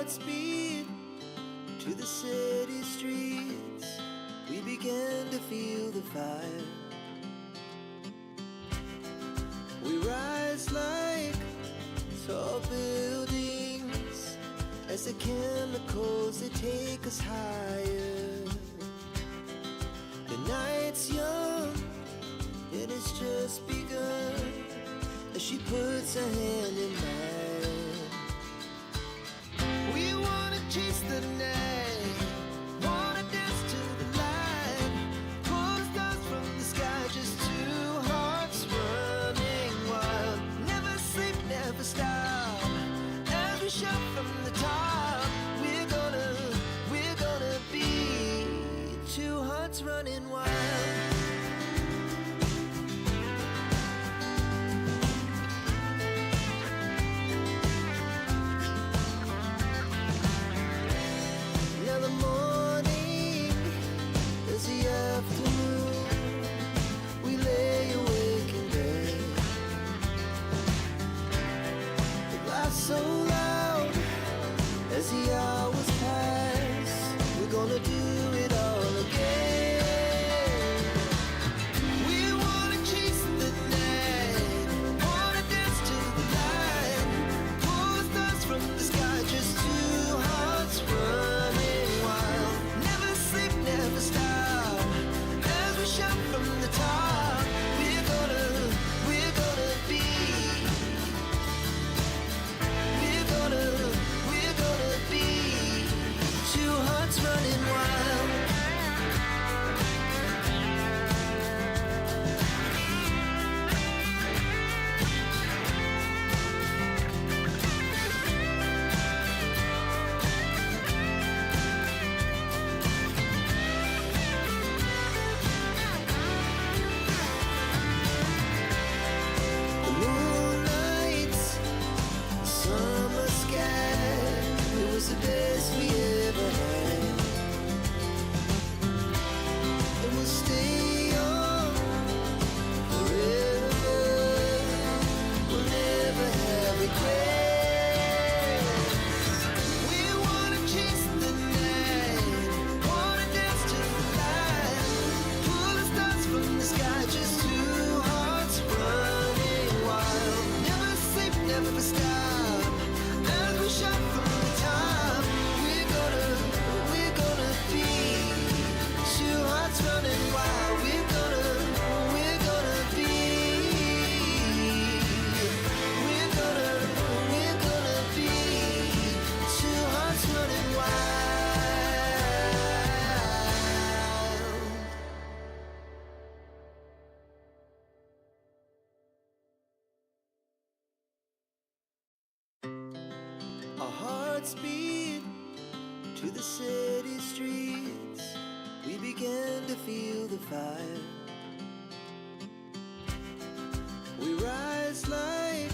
hearts beat to the city streets. We began to feel the fire. We rise like tall buildings as the chemicals, they take us higher. The night's young, it has just begun as she puts her hand in mine. We wanna chase the night, wanna dance to the light, pull the stars from the sky, just two hearts running wild. Never sleep, never stop, as we shout from the top. We're gonna be two hearts running wild. Now the morning is the afternoon. We lay awake in bed. It laughs so loud as the hours pass. We're gonna do it all again. We wanna chase the night, wanna dance to the light, pull the stars from the sky, just two hearts running wild. Never sleep, never stop, as we shout from the top. We're gonna be, we're gonna be two hearts running wild. The moonlight, summer sky, it was the best we ever had. And we'll stay on forever. We'll never have regrets. We wanna chase the night, wanna dance to the light, pull the stars from the sky, just two hearts running wild. Never sleep, never stop, as we shout from the top. We're gonna be two hearts running wild. We're gonna be, we're gonna be two hearts running wild. Our hearts beat to the city streets. We began to feel the fire. We rise like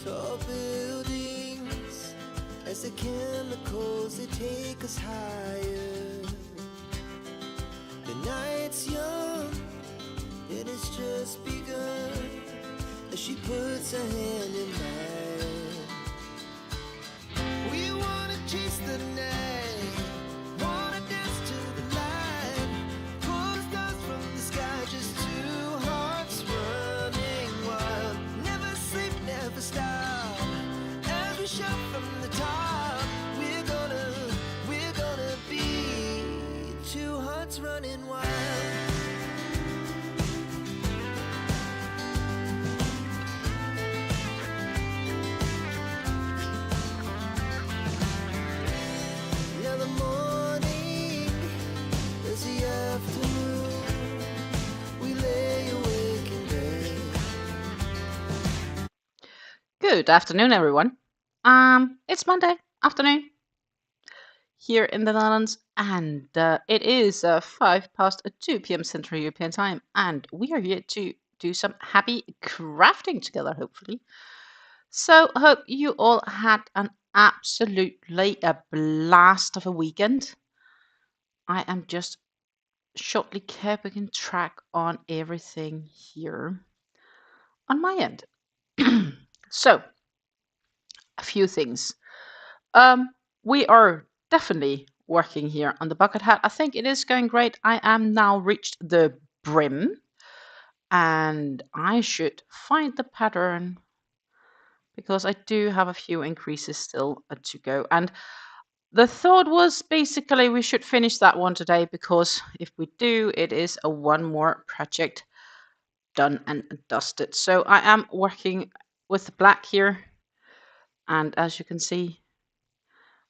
tall buildings as the chemicals, they take us higher. The night's young, it has just begun as she puts her hand in mine. We wanna chase the night, wanna dance to the light, pull the stars from the sky, just two hearts running wild. Never sleep, never stop, as we shout from the top. We're gonna be two hearts running wild. Now the morning is the afternoon. We lay awake in bed. Good afternoon, everyone. It's Monday afternoon here in the Netherlands, and it is 2 p.m. Central European Time, and we are here to do some happy crafting together, hopefully. So, hope you all had an absolutely a blast of a weekend. I am just shortly keeping track on everything here on my end. So, a few things. we are definitely working here on the bucket hat. I think it is going great. I am now reached the brim, and I should find the pattern because I do have a few increases still to go. And the thought was basically we should finish that one today, because if we do, it is a one more project done and dusted. So I am working with the black here, and as you can see,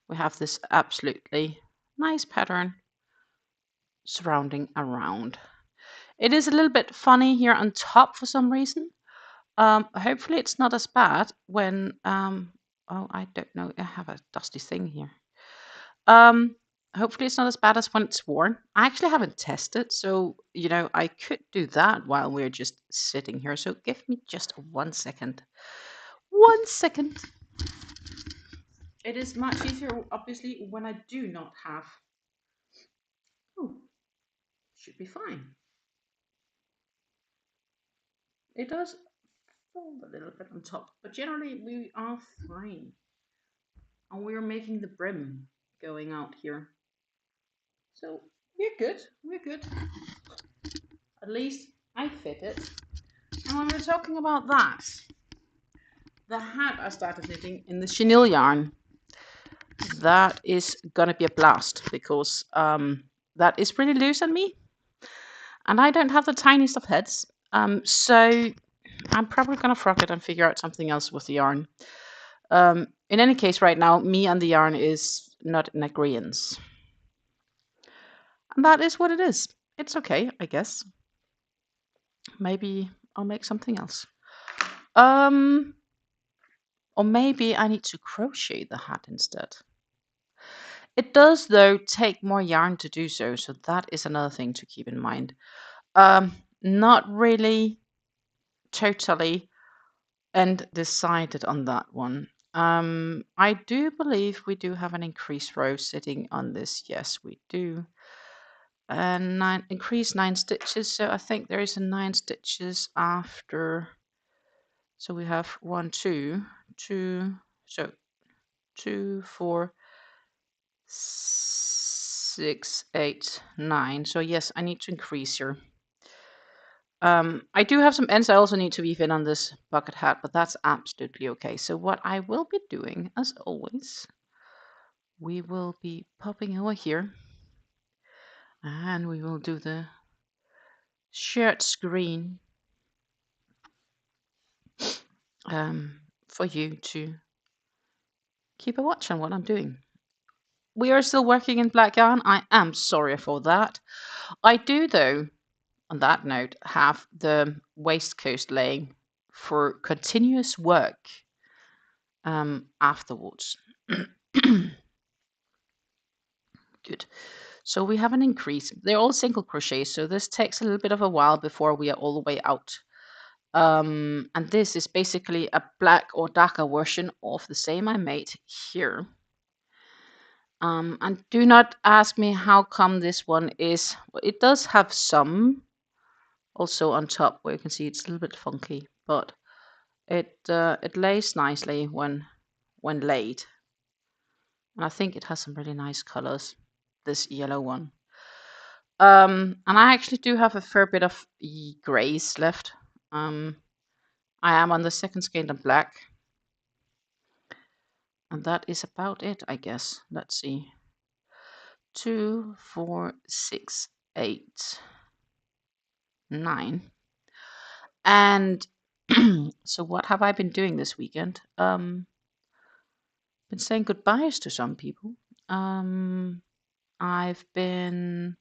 we have this absolutely nice pattern surrounding around. It is a little bit funny here on top for some reason. Hopefully it's not as bad when oh, I don't know, I have a dusty thing here. Hopefully it's not as bad as when it's worn. I actually haven't tested, so you know, I could do that while we're just sitting here. So give me just 1 second. 1 second. It is much easier, obviously, when I do not have. Oh, should be fine. It does fold a little bit on top, but generally we are fine. And we're making the brim going out here. So we're good. We're good. At least I fit it. And when we're talking about that, the hat I started knitting in the chenille yarn, that is gonna be a blast, because that is pretty loose on me, and I don't have the tiniest of heads. So I'm probably gonna frock it and figure out something else with the yarn. In any case, right now, me and the yarn is not in agreement. And that is what it is. It's okay, I guess. Maybe I'll make something else. Or maybe I need to crochet the hat instead. It does, though, take more yarn to do so, so that is another thing to keep in mind. Not really totally and decided on that one. I do believe we do have an increased row sitting on this. Yes, we do. And increase 9 stitches, so I think there is a 9 stitches after. So we have 1, 2, 2, so 2, 4, 6, 8, 9. So yes, I need to increase here. I do have some ends I also need to weave in on this bucket hat, but that's absolutely okay. So what I will be doing, as always, we will be popping over here, and we will do the shared screen for you to keep a watch on what I'm doing. We are still working in black yarn. I am sorry for that. I do, though, on that note, have the waistcoat laying for continuous work afterwards. Good. So we have an increase. They're all single crochet, so this takes a little bit of a while before we are all the way out. And this is basically a black or darker version of the same I made here. And do not ask me how come this one is. Well, it does have some also on top where you can see it's a little bit funky, but it lays nicely when laid. And I think it has some really nice colors, this yellow one. And I actually do have a fair bit of grays left. I am on the second skein of black. And that is about it, I guess. Let's see. 2, 4, 6, 8, 9. And so what have I been doing this weekend? Been saying goodbyes to some people. I've been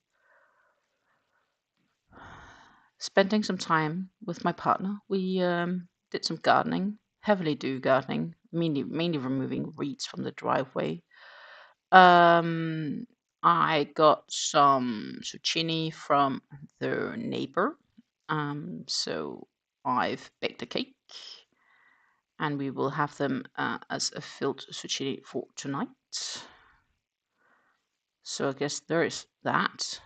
spending some time with my partner. We did some gardening, heavily do gardening, mainly removing weeds from the driveway. I got some zucchini from the neighbor. So I've baked a cake, and we will have them as a filled zucchini for tonight. So I guess there is that.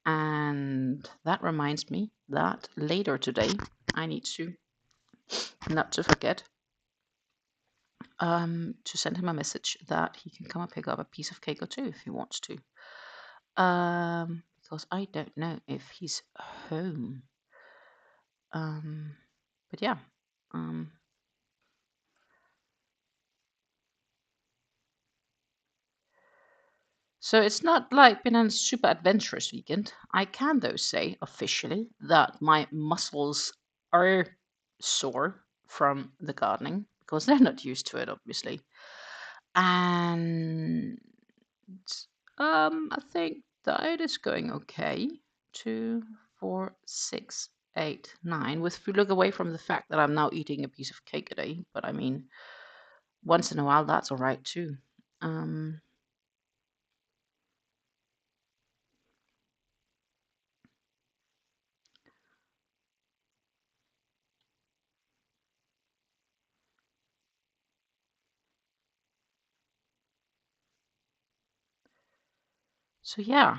And that reminds me that later today I need to, not to forget, to send him a message that he can come and pick up a piece of cake or two if he wants to. Because I don't know if he's home. But yeah. So it's not like been a super adventurous weekend. I can though say officially that my muscles are sore from the gardening because they're not used to it, obviously. And I think diet is going okay. 2, 4, 6, 8, 9. If you look away from the fact that I'm now eating a piece of cake a day, but I mean, once in a while that's all right too. So yeah,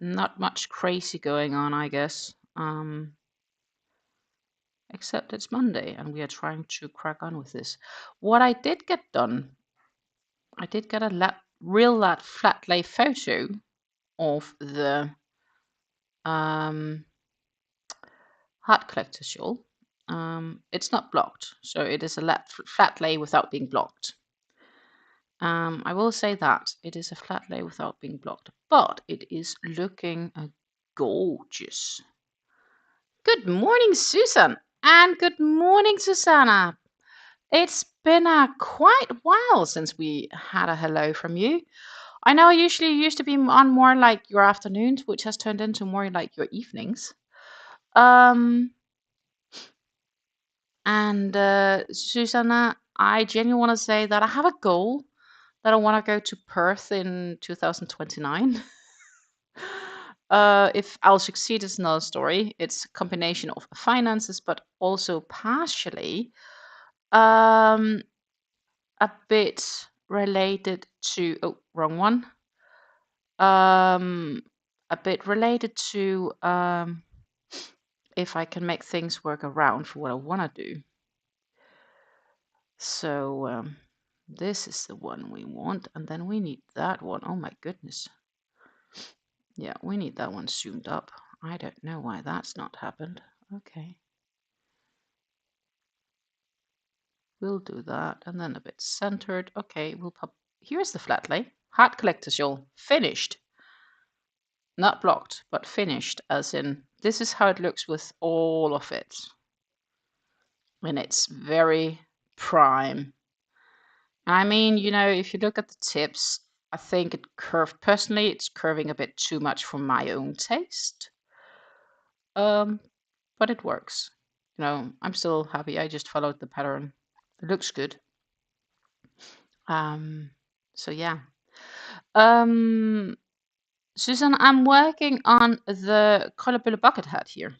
not much crazy going on, I guess. Except it's Monday and we are trying to crack on with this. What I did get done, I did get a real flat lay photo of the heart collector shawl. It's not blocked, so it is a flat lay without being blocked. I will say that it is a flat lay without being blocked, but it is looking gorgeous. Good morning, Susan, and good morning, Susanna. It's been quite a while since we had a hello from you. I know I usually used to be on more like your afternoons, which has turned into more like your evenings. And Susanna, I genuinely want to say that I have a goal that I want to go to Perth in 2029. If I'll succeed is another story. It's a combination of finances, but also partially a bit related to wrong one. A bit related to if I can make things work around for what I want to do. So this is the one we want, and then we need that one. Oh my goodness. Yeah, we need that one zoomed up. I don't know why that's not happened. Okay. We'll do that, and then a bit centered. Okay, we'll pop. Here's the flat lay. Heart collector shawl. Finished. Not blocked, but finished, as in, this is how it looks with all of it. And it's very prime. I mean, if you look at the tips, I think it curved. Personally, it's curving a bit too much for my own taste. But it works. I'm still happy. I just followed the pattern. It looks good. So yeah. Susan, I'm working on the Krølle Bølle bucket hat here.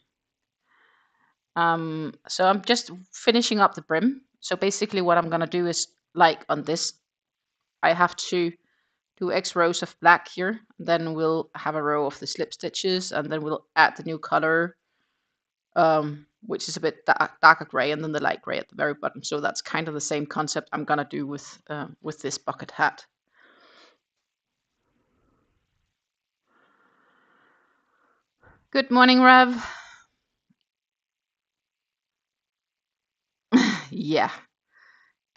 So I'm just finishing up the brim. So basically what I'm gonna do is, like on this, I have to do X rows of black here. Then we'll have a row of the slip stitches, and then we'll add the new color, which is a bit darker gray, and then the light gray at the very bottom. So that's kind of the same concept I'm gonna do with this bucket hat. Good morning, Rev. Yeah.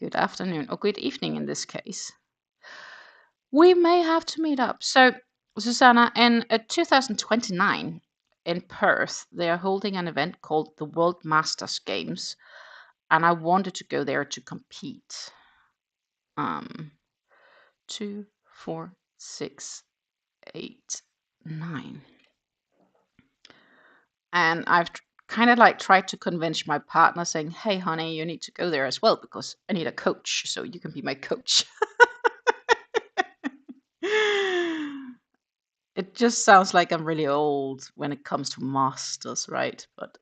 Good afternoon, or good evening in this case. We may have to meet up. So, Susanna, in 2029 in Perth, they are holding an event called the World Masters Games, and I wanted to go there to compete. 2, 4, 6, 8, 9. And I've kind of like tried to convince my partner, saying, hey, honey, you need to go there as well because I need a coach, so you can be my coach. It just sounds like I'm really old when it comes to masters, right? But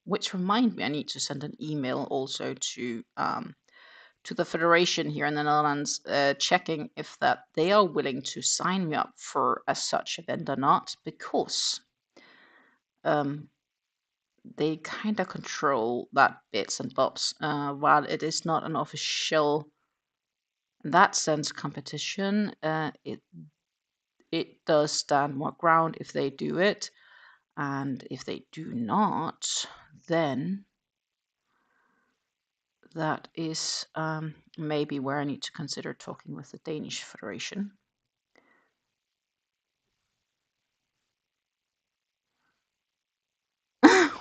which remind me, I need to send an email also to the Federation here in the Netherlands, checking if that they are willing to sign me up for such event or not, because they kind of control that bits and bobs, while it is not an official, in that sense, competition. It does stand more ground if they do it, and if they do not, then that is maybe where I need to consider talking with the Danish Federation.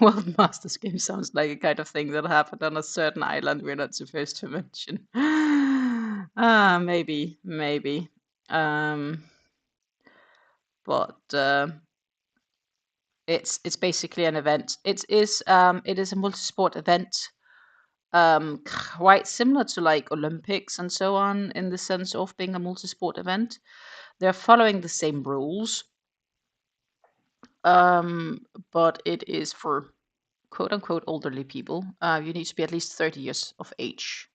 World Masters game sounds like a kind of thing that happened on a certain island we're not supposed to mention. Maybe. But it's basically an event. It is a multi-sport event, quite similar to like Olympics and so on, in the sense of being a multi-sport event. They're following the same rules, but it is for quote unquote elderly people. You need to be at least 30 years of age.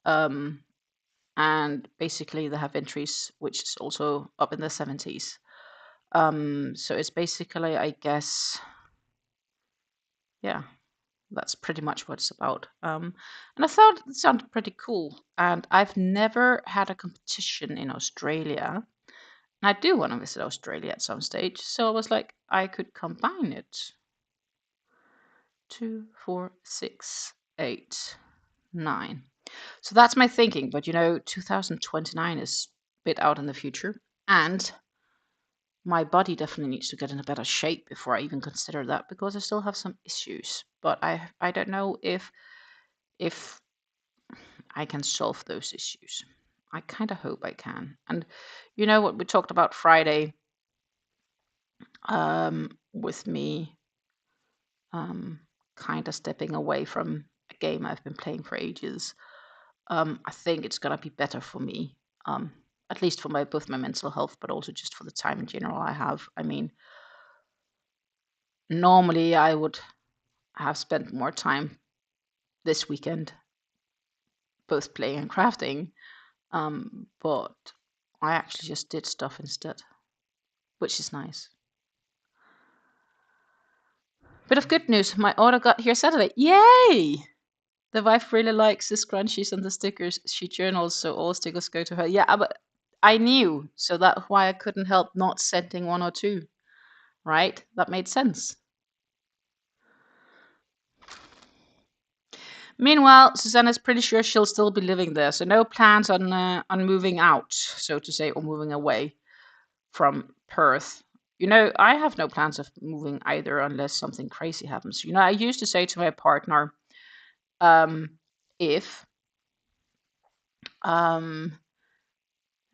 And basically they have entries which is also up in the 70s. So it's basically, I guess, yeah, that's pretty much what it's about. And I thought it sounded pretty cool. And I've never had a competition in Australia. And I do want to visit Australia at some stage. So I was like, I could combine it. 2, 4, 6, 8, 9. So that's my thinking. But 2029 is a bit out in the future. And my body definitely needs to get in a better shape before I even consider that, because I still have some issues. But I don't know if I can solve those issues. I kind of hope I can. And what we talked about Friday, with me kind of stepping away from a game I've been playing for ages. I think it's gonna be better for me, at least for both my mental health, but also just for the time in general I have. I mean, normally I would have spent more time this weekend both playing and crafting, but I actually just did stuff instead, which is nice. Bit of good news, my order got here Saturday. Yay! The wife really likes the scrunchies and the stickers. She journals, so all stickers go to her. Yeah, but I knew, so that's why I couldn't help not sending one or two. Right? That made sense. Meanwhile, Susanna's pretty sure she'll still be living there, so no plans on moving out, so to say, or moving away from Perth. I have no plans of moving either, unless something crazy happens. I used to say to my partner, if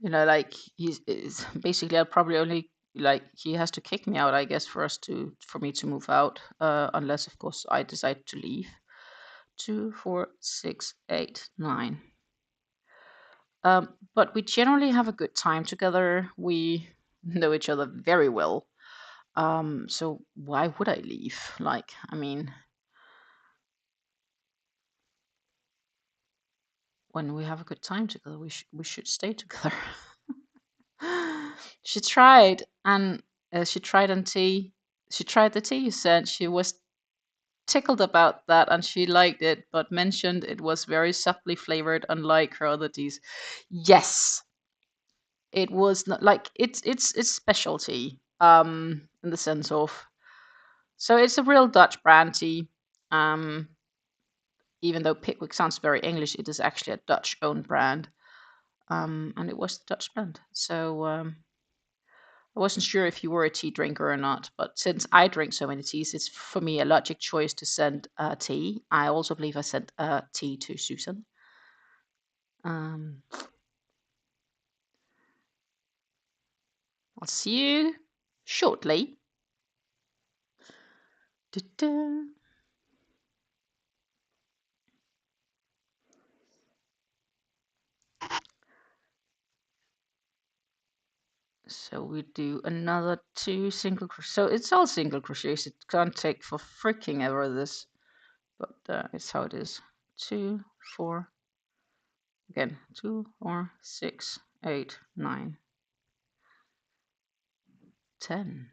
like he's basically, I'll probably only, like, he has to kick me out, I guess, for me to move out, unless of course I decide to leave. 2, 4, 6, 8, 9. But we generally have a good time together. We know each other very well. So why would I leave? Like, I mean, when we have a good time together, we should stay together. She tried, and she tried on tea. She tried the tea you sent. She was tickled about that, and she liked it, but mentioned it was very subtly flavored, unlike her other teas. Yes, it was not like it's specialty. In the sense of, so it's a real Dutch brand tea. Um, even though Pickwick sounds very English, it is actually a Dutch-owned brand. And it was the Dutch blend. So I wasn't sure if you were a tea drinker or not, but since I drink so many teas, it's for me a logic choice to send tea. I also believe I sent tea to Susan. I'll see you shortly. Da-da. So we do another 2 single crochet. So it's all single crochets. It can't take for freaking ever, this, but it's how it is. 2, 4, again, 2, 4, 6, 8, 9, 10.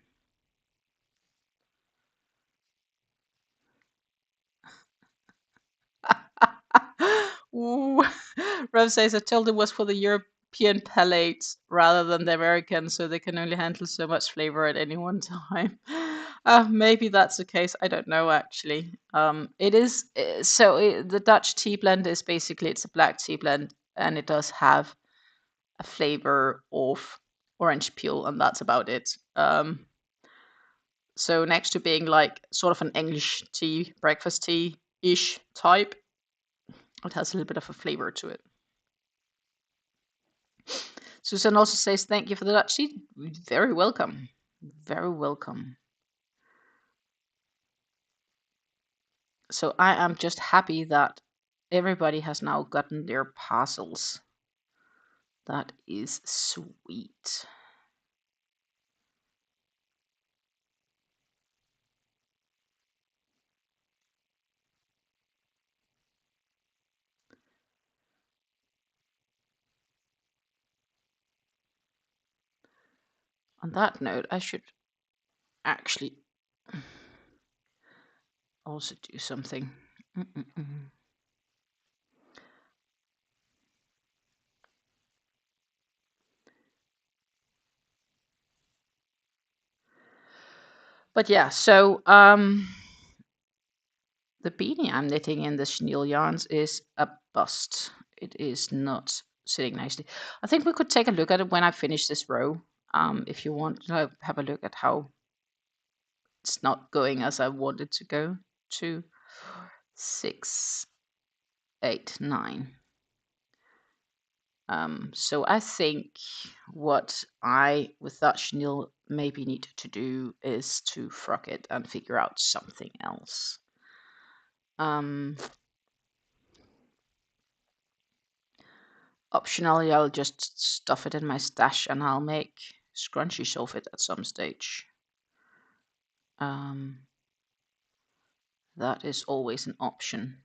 Ooh. Rev says I told it was for the European palate rather than the American, so they can only handle so much flavor at any one time. Maybe that's the case. I don't know actually. It is the Dutch tea blend is basically it's a black tea blend, and it does have a flavor of orange peel, and that's about it. So next to being like sort of an English tea, breakfast tea-ish type, it has a little bit of a flavor to it. Susan also says, thank you for the Dutch tea. Very welcome. Very welcome. So I am just happy that everybody has now gotten their parcels. That is sweet. On that note, I should actually also do something. But yeah, so the beanie I'm knitting in the chenille yarns is a bust. It is not sitting nicely. I think we could take a look at it when I finish this row. If you want to have a look at how it's not going as I want it to go. 2, 6, 8, 9. So I think what I, with that chenille, maybe need to do is to frock it and figure out something else. Optionally, I'll just stuff it in my stash and I'll make scrunchies of it at some stage. That is always an option.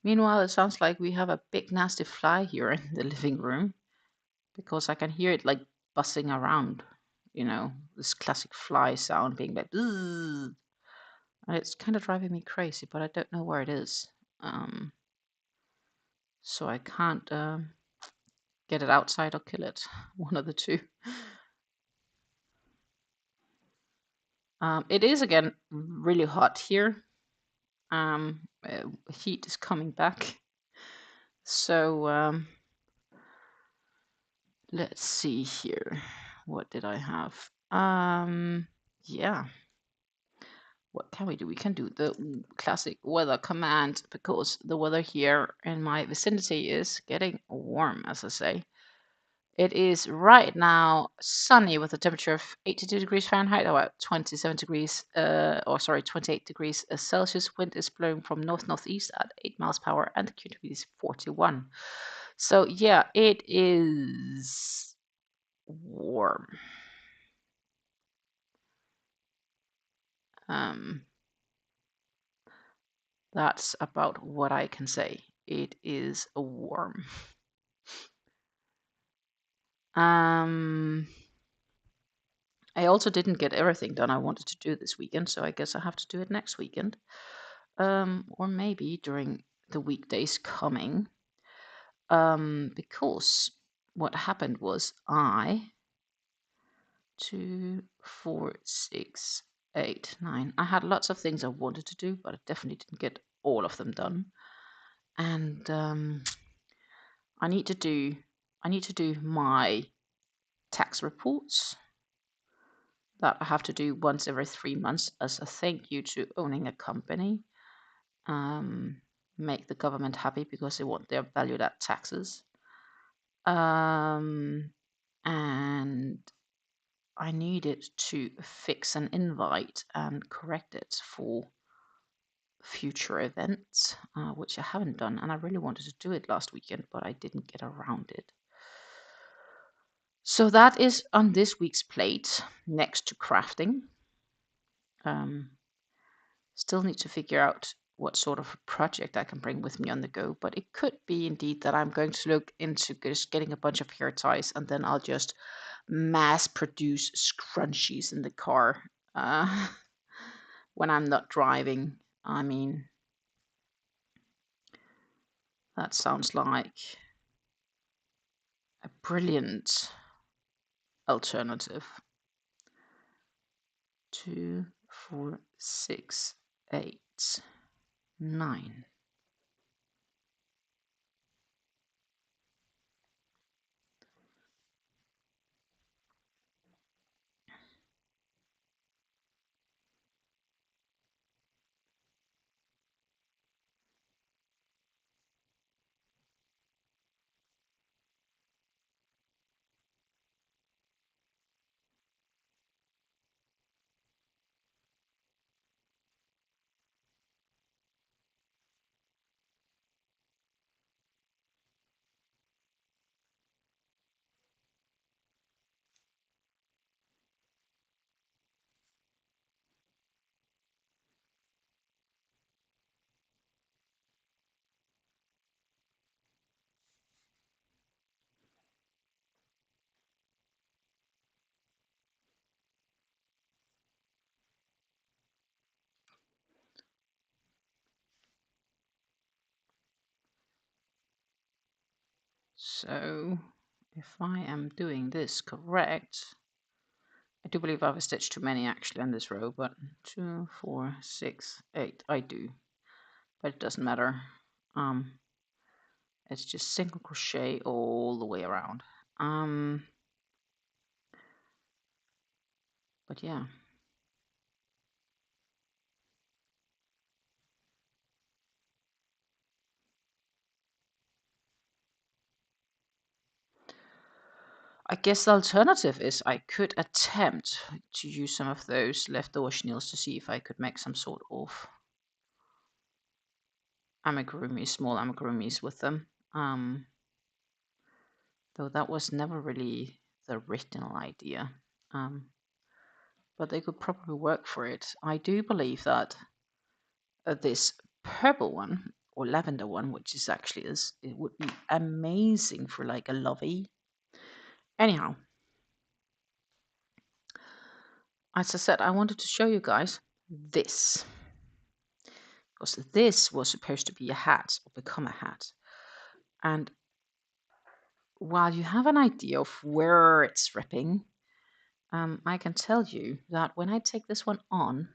Meanwhile, it sounds like we have a big nasty fly here in the living room because I can hear it like buzzing around, you know, this classic fly sound being like, "Bzzz." And it's kind of driving me crazy, but I don't know where it is. So I can't get it outside or kill it. One of the two. It is again really hot here. Heat is coming back. So let's see here. What did I have? Yeah. What can we do? We can do the classic weather command because the weather here in my vicinity is getting warm, as I say. It is right now sunny with a temperature of 82 degrees Fahrenheit, or 27 degrees, 28 degrees Celsius. Wind is blowing from north-northeast at 8 miles per hour, and the humidity is 41. So yeah, it is warm. That's about what I can say. It is warm. I also didn't get everything done I wanted to do this weekend, so I guess I have to do it next weekend. Or maybe during the weekdays coming. Because what happened was 2, 4, 6, 8, 9. I had lots of things I wanted to do, but I definitely didn't get all of them done. And I need to do my tax reports that I have to do once every 3 months as a thank you to owning a company. Make the government happy because they want their valued at taxes. And I needed to fix an invite and correct it for future events, which I haven't done, and I really wanted to do it last weekend, but I didn't get around it. So that is on this week's plate, next to crafting. Still need to figure out what sort of project I can bring with me on the go, but it could be indeed that I'm going to look into just getting a bunch of hair ties, and then I'll just mass produce scrunchies in the car when I'm not driving. I mean, that sounds like a brilliant alternative. 2, 4, 6, 8, 9. So, if I am doing this correct, I do believe I have a stitch too many actually on this row, but 2, 4, 6, 8, I do, but it doesn't matter. It's just single crochet all the way around. But yeah. I guess the alternative is I could attempt to use some of those leftover chenilles to see if I could make some sort of amigurumi, small amigurumis with them. Though that was never really the original idea. But they could probably work for it. I do believe that this purple one or lavender one, which is actually is, it would be amazing for like a lovey. Anyhow, as I said, I wanted to show you guys this, because this was supposed to be a hat or become a hat. And while you have an idea of where it's ripping, I can tell you that when I take this one on,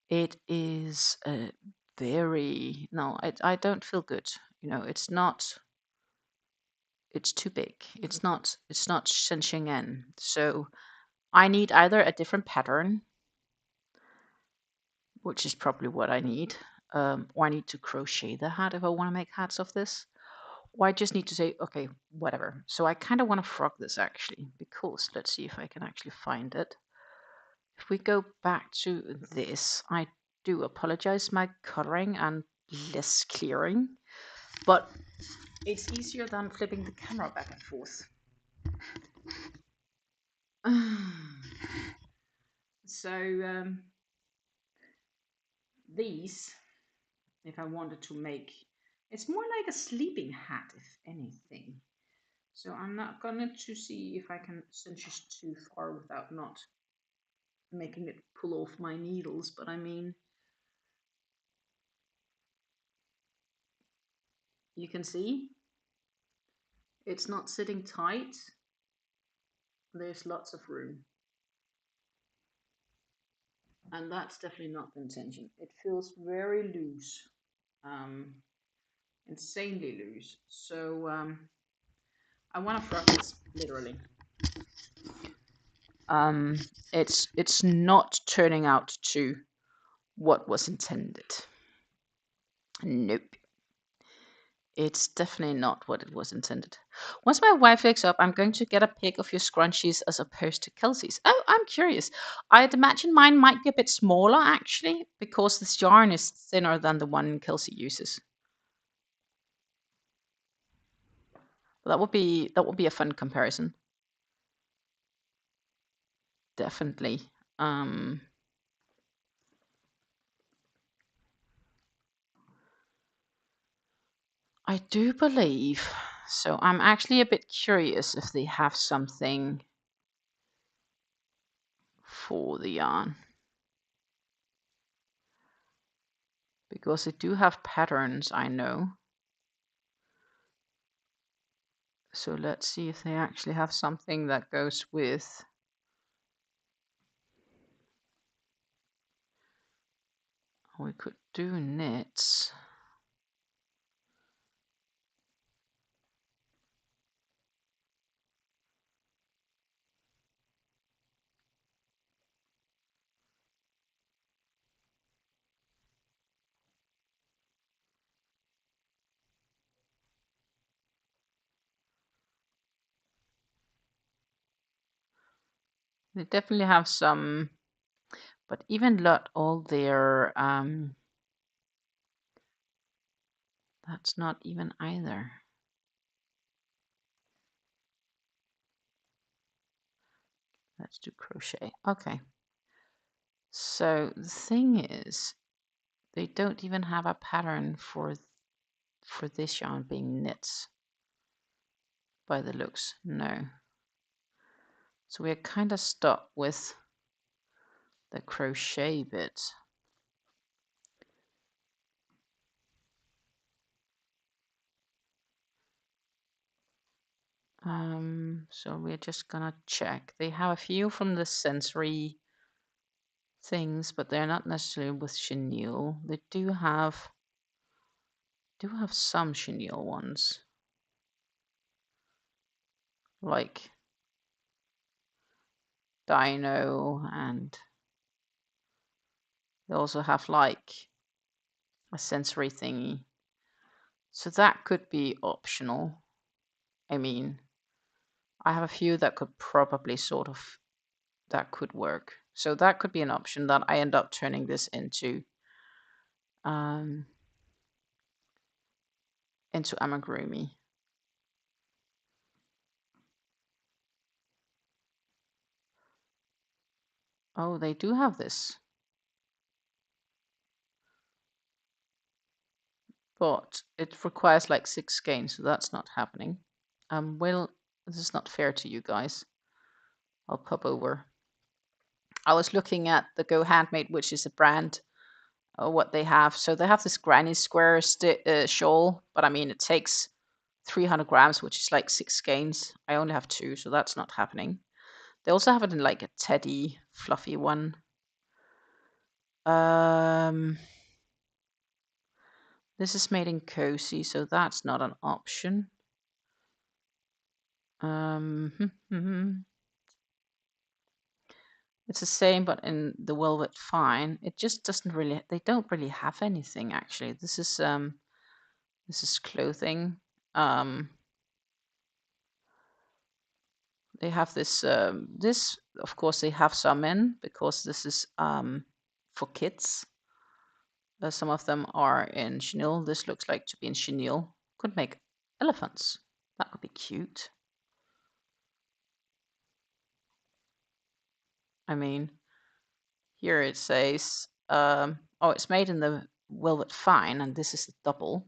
it is very, no, I don't feel good. You know, it's not, it's too big. It's not cinching in. So I need either a different pattern, which is probably what I need, or I need to crochet the hat if I want to make hats of this. Or I just need to say, okay, whatever. So I kind of want to frog this actually, because let's see if I can actually find it. If we go back to this, I do apologize my coloring and less clearing, but it's easier than flipping the camera back and forth. So these, if I wanted to make, it's more like a sleeping hat, if anything. So I'm not going to see if I can cinch this too far without not making it pull off my needles, but I mean, you can see it's not sitting tight. There's lots of room, and that's definitely not the intention. It feels very loose, insanely loose. So I want to frog this literally. It's not turning out to what was intended. Nope. It's definitely not what it was intended. Once my wife wakes up, I'm going to get a pic of your scrunchies as opposed to Kelsey's. Oh, I'm curious. I'd imagine mine might be a bit smaller actually, because this yarn is thinner than the one Kelsey uses. That would be a fun comparison. Definitely. I do believe. So I'm actually a bit curious if they have something for the yarn. Because they do have patterns, I know. So let's see if they actually have something that goes with. We could do knits. They definitely have some, but even not all their, that's not even either. Let's do crochet. Okay. So the thing is, they don't even have a pattern for this yarn being knits by the looks. No. So we're kind of stuck with the crochet bit. So we're just gonna check. They have a few from the sensory things, but they're not necessarily with chenille. They do have some chenille ones, like Dino, and they also have like a sensory thingy. So that could be optional. I mean, I have a few that could probably sort of, that could work. So that could be an option that I end up turning this into amigurumi. Oh, they do have this. But it requires like 6 skeins, so that's not happening. Well, this is not fair to you guys. I'll pop over. I was looking at the Go Handmade, which is a brand, what they have. So they have this granny square shawl, but I mean, it takes 300 grams, which is like 6 skeins. I only have 2, so that's not happening. They also have it in like a teddy, fluffy one. This is made in cozy, so that's not an option. It's the same, but in the velvet fine. It just doesn't really. They don't really have anything actually. This is clothing. They have this. This, of course, they have some in because this is for kids. Some of them are in chenille. This looks like to be in chenille. Could make elephants. That would be cute. I mean, here it says, oh, it's made in the velvet fine, and this is the double.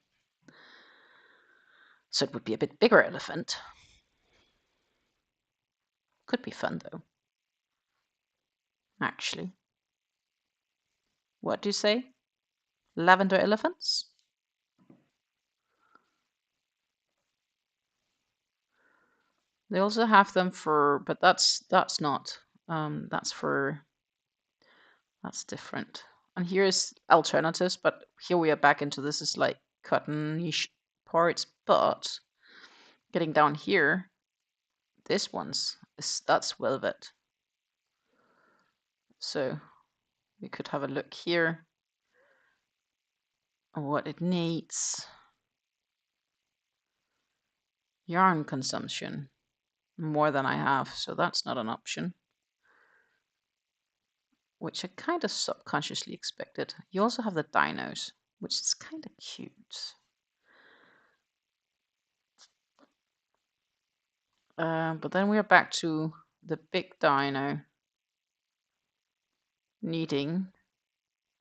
So it would be a bit bigger elephant. Could be fun though. Actually. What do you say? Lavender elephants? They also have them for, but that's not. That's different. And here's alternatives, but here we are back into this is like cottonish parts, but getting down here, this that's velvet. So we could have a look here on what it needs. Yarn consumption, more than I have, so that's not an option. Which I kind of subconsciously expected. You also have the dinos, which is kind of cute. But then we're back to the big dino needing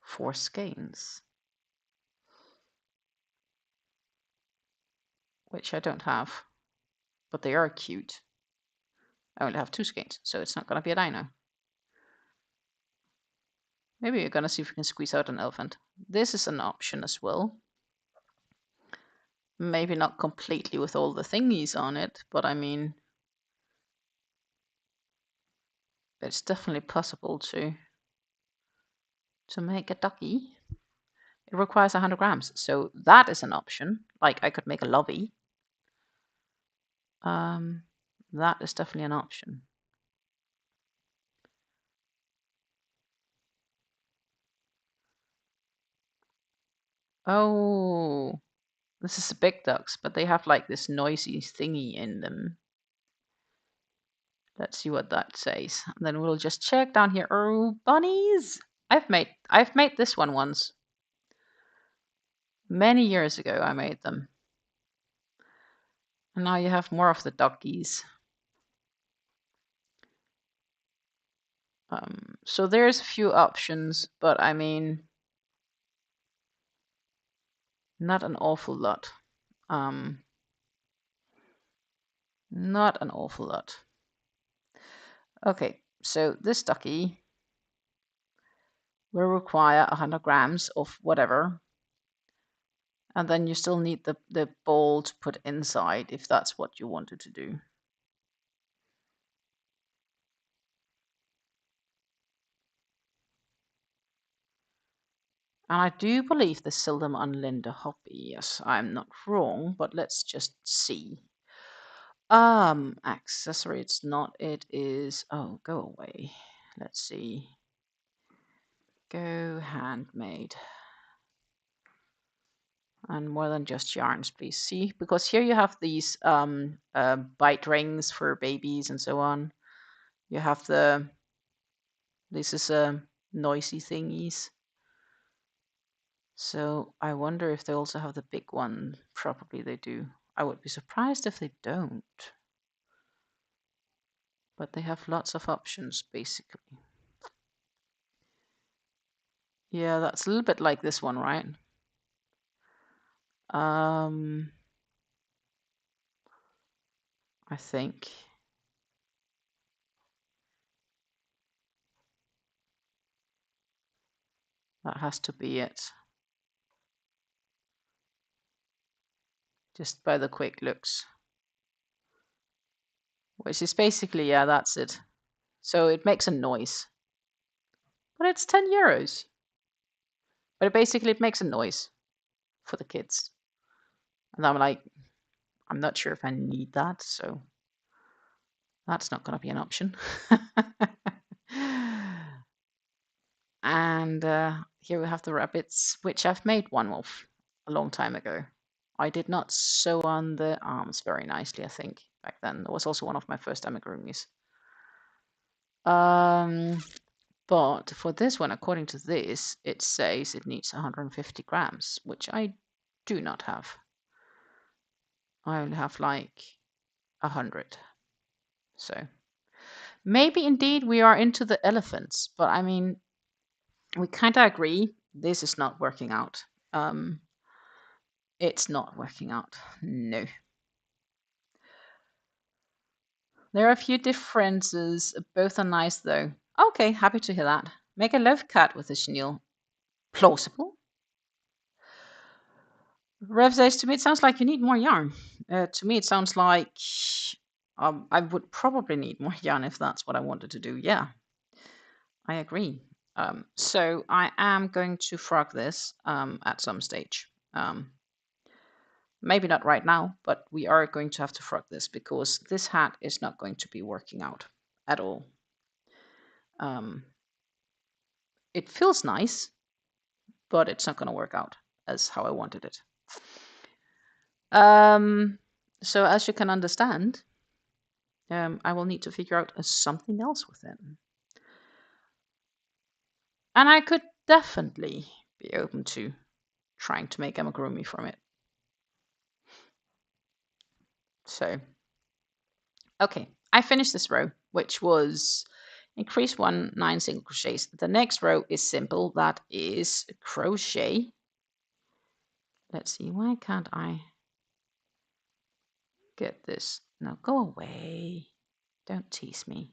4 skeins. which I don't have, but they are cute. I only have 2 skeins, so it's not going to be a dino. Maybe we're going to see if we can squeeze out an elephant. This is an option as well. Maybe not completely with all the thingies on it, but I mean, it's definitely possible to make a ducky. It requires 100 grams, so that is an option. Like I could make a lovey. That is definitely an option. Oh, this is the big ducks, but they have like this noisy thingy in them. Let's see what that says. And then we'll just check down here. Oh, bunnies! I've made this one once. Many years ago I made them. And now you have more of the duckies. So there's a few options, but I mean, not an awful lot. Not an awful lot. Okay, so this ducky will require 100 grams of whatever. And then you still need the ball to put inside if that's what you wanted to do. And I do believe they sell them on Linda Hobby. Yes, I'm not wrong, but let's just see. Accessory, it's not, it is, oh, go away. Let's see. Go handmade. And more than just yarns, please. See, because here you have these bite rings for babies and so on. You have this is noisy thingies. So I wonder if they also have the big one. Probably they do. I would be surprised if they don't. But they have lots of options, basically. Yeah, that's a little bit like this one, right? I think. That has to be it. Just by the quick looks. Which is basically, yeah, that's it. So it makes a noise. But it's 10 euros. But basically it makes a noise for the kids. And I'm like, I'm not sure if I need that, so that's not going to be an option. And here we have the rabbits, which I've made one of a long time ago. I did not sew on the arms very nicely, I think, back then. It was also one of my first amigurumis. But for this one, according to this, it says it needs 150 grams, which I do not have. I only have like 100. So maybe indeed we are into the elephants, but I mean, we kind of agree this is not working out. It's not working out. No. There are a few differences. Both are nice though. Okay, happy to hear that. Make a love cat with a chenille. Plausible. Rev says, to me it sounds like you need more yarn. To me it sounds like I would probably need more yarn if that's what I wanted to do. Yeah, I agree. So I am going to frog this at some stage. Maybe not right now, but we are going to have to frog this because this hat is not going to be working out at all. It feels nice, but it's not going to work out as how I wanted it. So as you can understand, I will need to figure out something else with it. And I could definitely be open to trying to make amigurumi from it. So, okay, I finished this row, which was increase 1, 9 single crochets. The next row is simple. That is crochet. Let's see, why can't I? get this. No, go away. Don't tease me.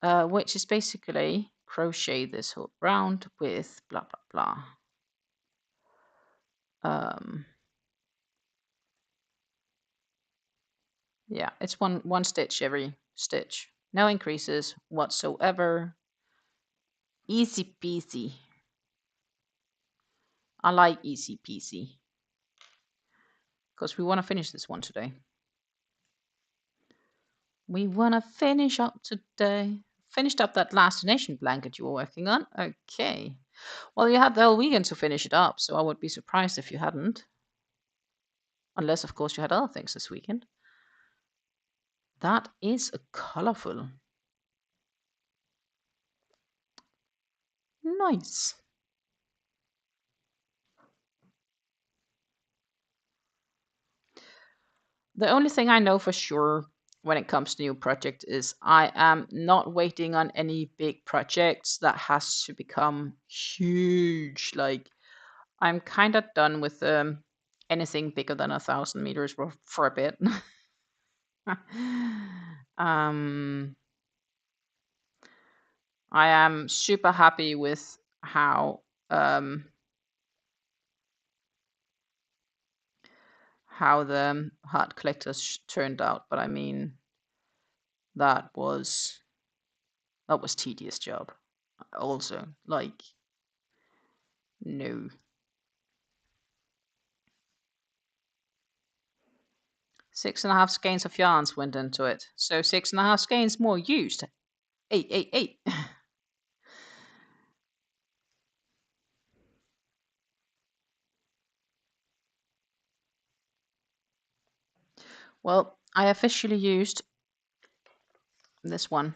Which is basically crochet this whole round with blah blah blah. Yeah, it's one stitch every stitch. No increases whatsoever. Easy peasy. I like easy peasy. Because we want to finish this one today. We want to finish up today. Finished up that last donation blanket you were working on? Okay. Well, you had the whole weekend to finish it up, so I would be surprised if you hadn't. Unless, of course, you had other things this weekend. That is colorful. Nice. The only thing I know for sure when it comes to new project is I am not waiting on any big projects that has to become huge. Like I'm kind of done with anything bigger than 1,000 meters for a bit. um, I am super happy with how the heart collectors turned out, but I mean that was tedious job. Also, like no. 6.5 skeins of yarns went into it, so 6.5 skeins more used. 8. Well, I officially used this one,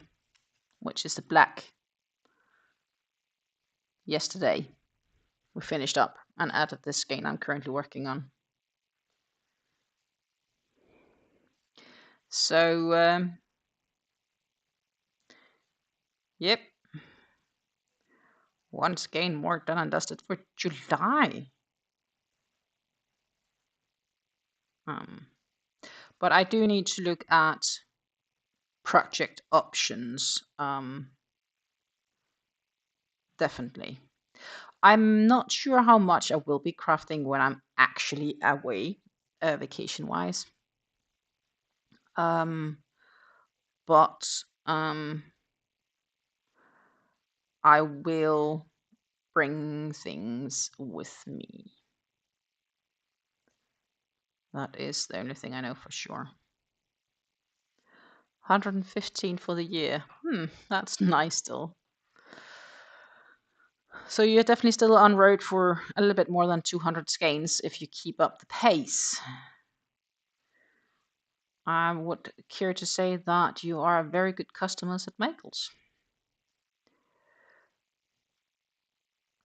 which is the black, yesterday. We finished up and added this skein I'm currently working on. So, yep. One skein more done and dusted for July. But I do need to look at project options. Definitely. I'm not sure how much I will be crafting when I'm actually away, vacation-wise. But I will bring things with me. That is the only thing I know for sure. 115 for the year. That's nice still. So you're definitely still on road for a little bit more than 200 skeins if you keep up the pace. I would care to say that you are very good customers at Michael's.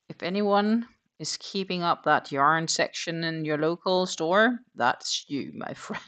If anyone is keeping up that yarn section in your local store, that's you, my friend.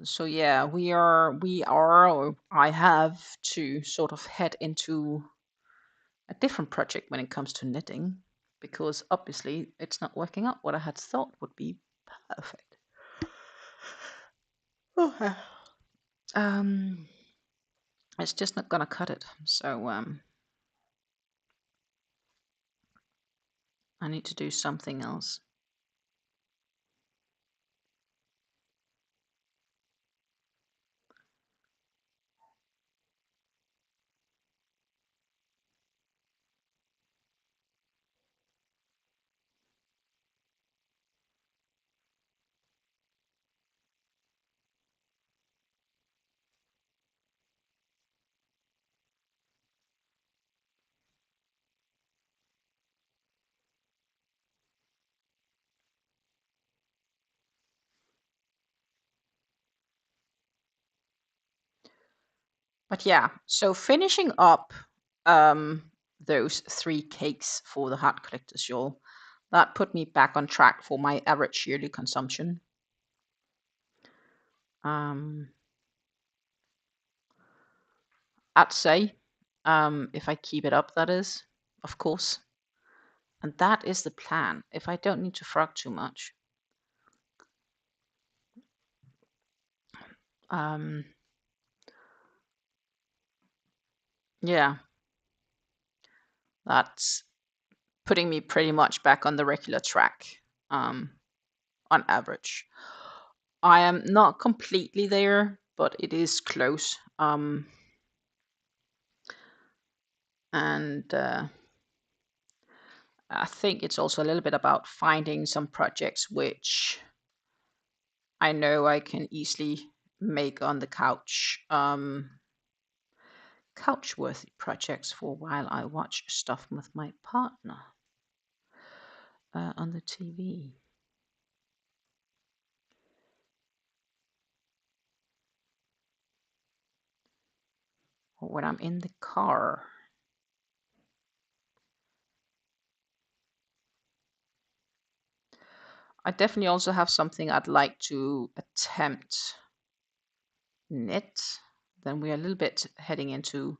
So yeah, or I have to sort of head into a different project when it comes to knitting, because obviously it's not working out what I had thought would be perfect. Okay. It's just not gonna cut it. So I need to do something else. But yeah, so finishing up those 3 cakes for the hat collectors, y'all, that put me back on track for my average yearly consumption. I'd say, if I keep it up, that is, of course. And that is the plan, if I don't need to frog too much. Yeah, that's putting me pretty much back on the regular track, on average. I am not completely there, but it is close. And I think it's also a little bit about finding some projects which I know I can easily make on the couch. Couch-worthy projects for while I watch stuff with my partner on the TV. Or when I'm in the car. I definitely also have something I'd like to attempt knit. Then we're a little bit heading into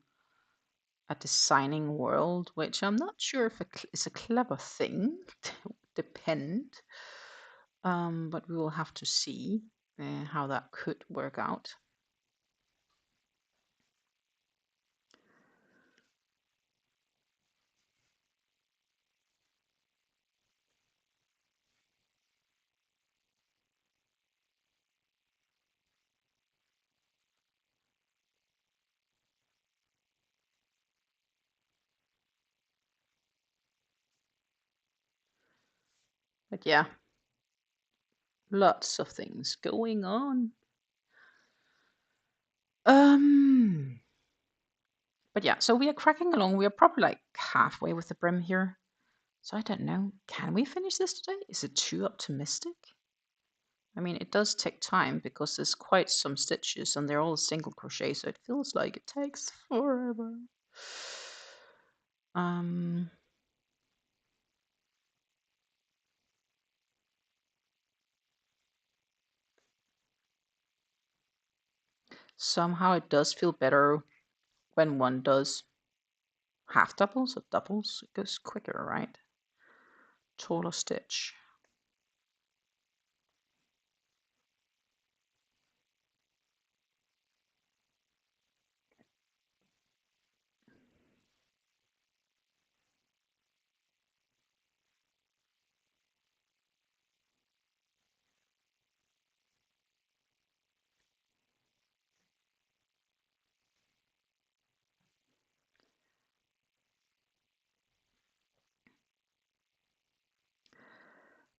a designing world, which I'm not sure if it's a clever thing. Depend. But we will have to see how that could work out. But yeah, lots of things going on. But yeah, so we are cracking along. We are probably like halfway with the brim here. So I don't know. Can we finish this today? Is it too optimistic? I mean, it does take time because there's quite some stitches and they're all single crochet, so it feels like it takes forever. Somehow it does feel better when one does half doubles or doubles. It goes quicker, right? Taller stitch.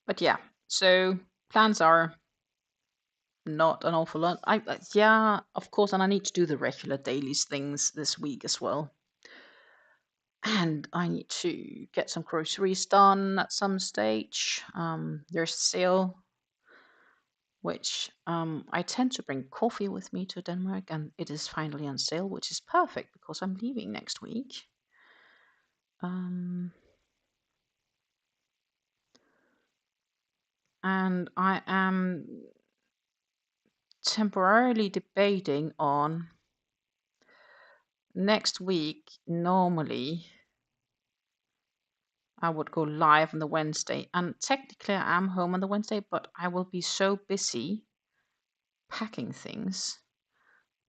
But yeah, so plans are not an awful lot. Yeah, of course, and I need to do the regular dailies things this week as well. And I need to get some groceries done at some stage. There's a sale, which I tend to bring coffee with me to Denmark, and it is finally on sale, which is perfect because I'm leaving next week. And I am temporarily debating on next week. Normally, I would go live on the Wednesday, and technically I am home on the Wednesday, but I will be so busy packing things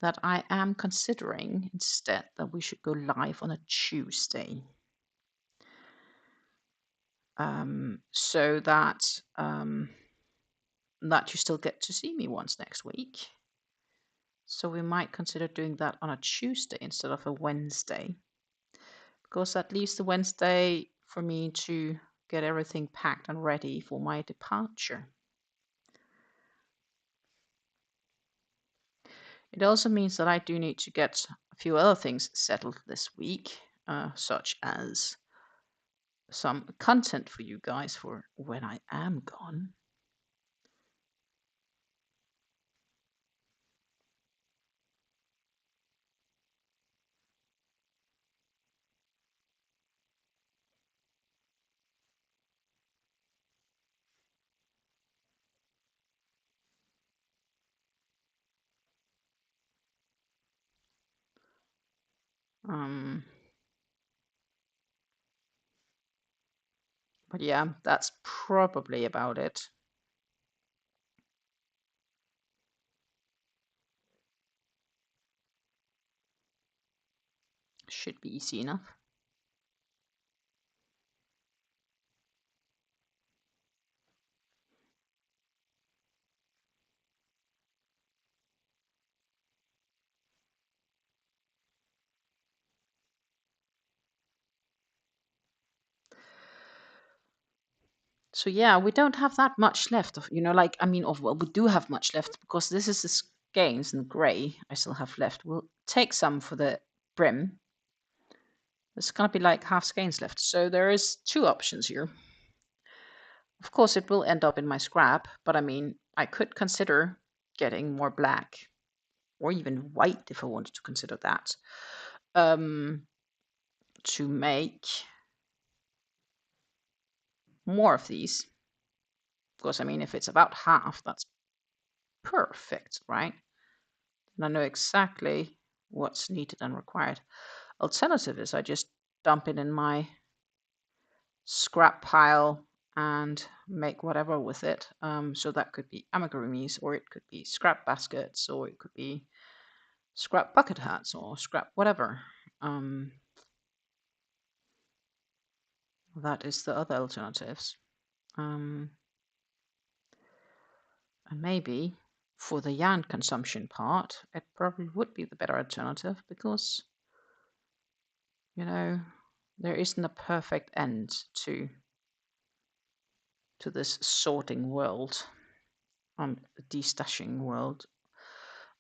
that I am considering instead that we should go live on a Tuesday. So that that you still get to see me once next week. So we might consider doing that on a Tuesday instead of a Wednesday, because that leaves the Wednesday for me to get everything packed and ready for my departure. It also means that I do need to get a few other things settled this week, such as some content for you guys for when I am gone. But yeah, that's probably about it. Should be easy enough. So yeah, we don't have that much left of, like, I mean, well, we do have much left because this is the skeins in gray I still have left. We'll take some for the brim. There's gonna be like half skeins left. So there is two options here. Of course, it will end up in my scrap, but I mean, I could consider getting more black or even white if I wanted to consider that, to make more of these. Because I mean, if it's about half, that's perfect, right? And I know exactly what's needed and required. Alternative is I just dump it in my scrap pile and make whatever with it. So that could be amigurumis, or it could be scrap baskets, or it could be scrap bucket hats, or scrap whatever. That is the other alternatives. And maybe for the yarn consumption part, it probably would be the better alternative because, there isn't a perfect end to this sorting world, destashing world.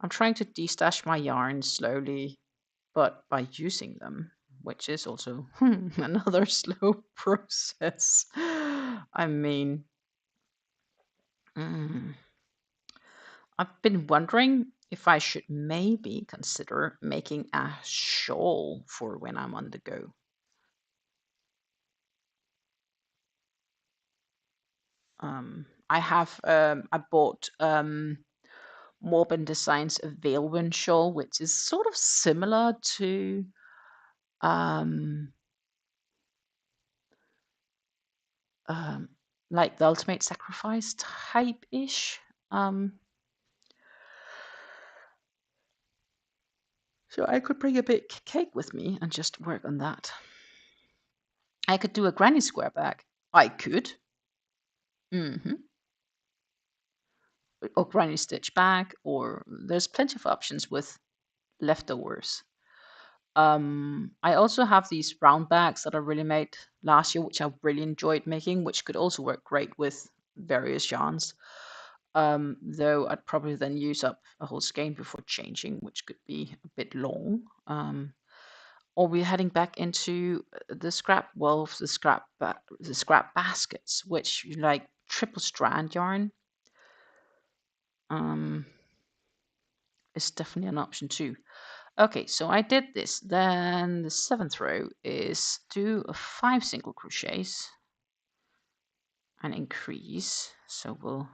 I'm trying to destash my yarns slowly, but by using them, which is also another slow process. I mean, I've been wondering if I should maybe consider making a shawl for when I'm on the go. I bought Morben Designs a Veilwind shawl, which is sort of similar to like the Ultimate Sacrifice type-ish. So I could bring a big cake with me and just work on that. I could do a granny square bag. I could. Or granny stitch bag, or there's plenty of options with leftovers. I also have these round bags that I really made last year, which I really enjoyed making, which could also work great with various yarns. Though I'd probably then use up a whole skein before changing, which could be a bit long. Or we're heading back into the scrap the scrap baskets, which like triple strand yarn. Is definitely an option too. Okay, so I did this. Then the 7th row is do 5 single crochets and increase. So we'll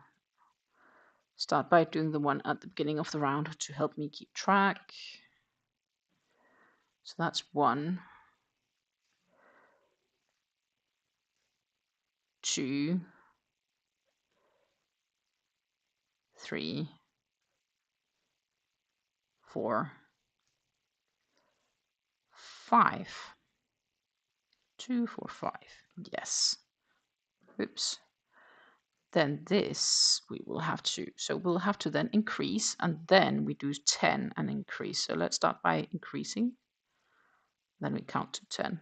start by doing the one at the beginning of the round to help me keep track. So that's 1, 2, 3, 4, 5. 2, 4, 5. Yes. Oops. Then this we will have to, so we'll have to then increase, and then we do 10 and increase. So let's start by increasing. Then we count to 10.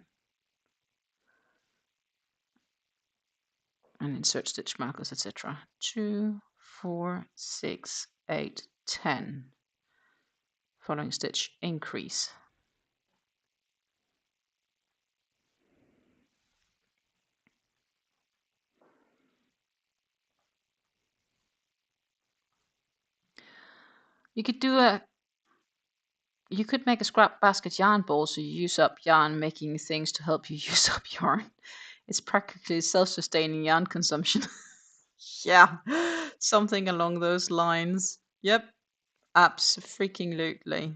And insert stitch markers, etc. 2, 4, 6, 8, 10. Following stitch, increase. You could make a scrap basket yarn ball, so you use up yarn making things to help you use up yarn. It's practically self-sustaining yarn consumption. Yeah, something along those lines. Yep, absolutely.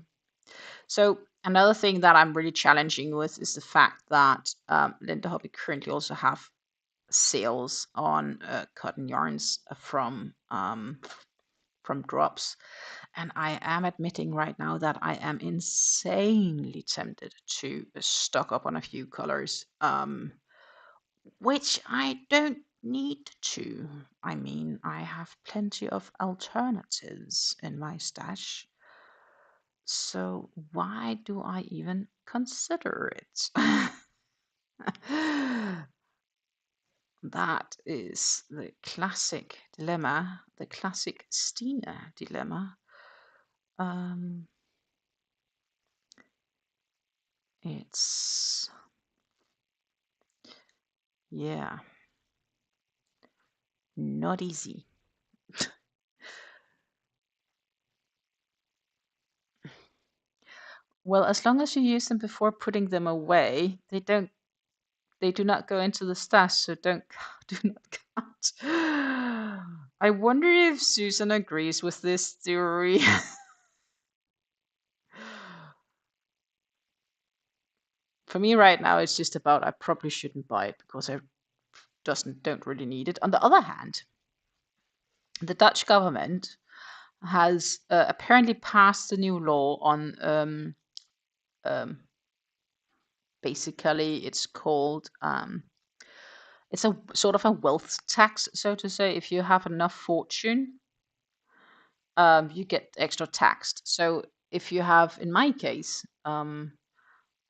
So Another thing that I'm really challenging with is the fact that Linda Hobby currently also have sales on cotton yarns from drops, and I am admitting right now that I am insanely tempted to stock up on a few colors, which I don't need to. I mean, I have plenty of alternatives in my stash. So why do I even consider it? That is the classic dilemma, the classic Stina dilemma. Um, it's, yeah, not easy. Well, as long as you use them before putting them away, they do not go into the stash, so do not count. I wonder if Susan agrees with this theory. For me right now, it's just about I probably shouldn't buy it because I don't really need it. On the other hand, the Dutch government has apparently passed a new law on basically it's called it's a sort of a wealth tax, so to say. If you have enough fortune, you get extra taxed. So if you have, in my case, I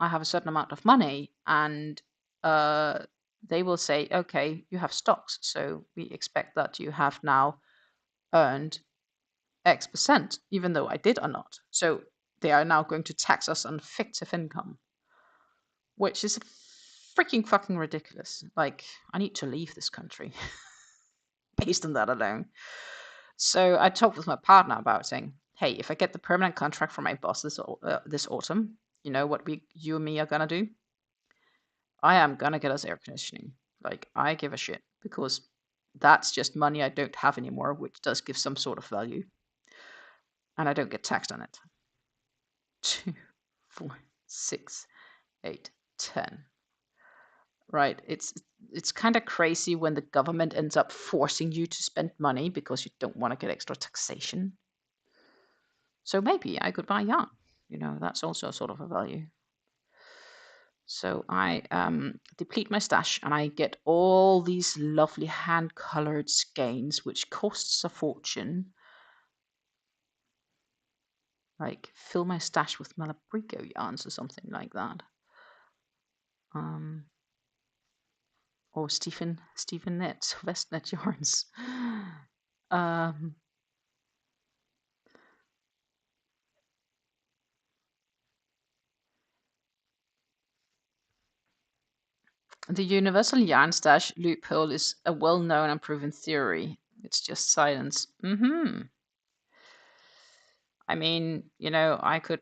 have a certain amount of money, and they will say, okay, you have stocks, so we expect that you have now earned X percent, even though I did or not. So they are now going to tax us on fictive income, which is freaking fucking ridiculous. Like, I need to leave this country based on that alone. So I talked with my partner about saying, hey, if I get the permanent contract from my boss this autumn, you know what you and me are gonna do? I am gonna get us air conditioning. Like, I give a shit because that's just money I don't have anymore, which does give some sort of value, and I don't get taxed on it. 2, 4, 6, 8, 10. Right? It's kind of crazy when the government ends up forcing you to spend money because you don't want to get extra taxation. So maybe I could buy yarn. You know, that's also sort of a value. So I deplete my stash and I get all these lovely hand-colored skeins, which costs a fortune. Like fill my stash with Malabrigo yarns or something like that. Or Stephen Net, Westnet yarns. The universal yarn stash loophole is a well-known and proven theory. It's just science. I mean, you know, I could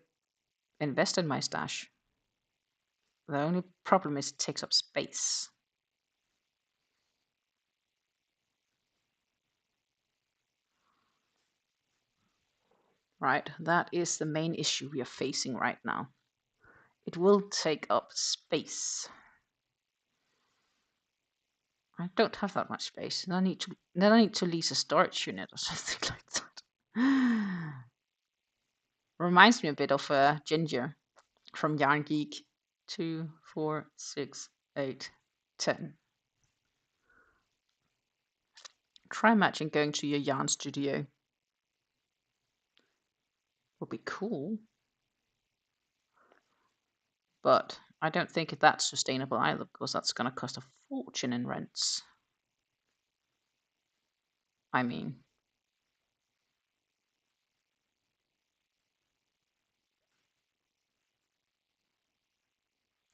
invest in my stash. The only problem is it takes up space. Right? That is the main issue we are facing right now. It will take up space. I don't have that much space. Then I need to lease a storage unit or something like that. Reminds me a bit of Ginger from Yarn Geek. 2, 4, 6, 8, 10. Try imagine going to your yarn studio. Would be cool. But I don't think that's sustainable either, because that's going to cost a fortune in rents. I mean,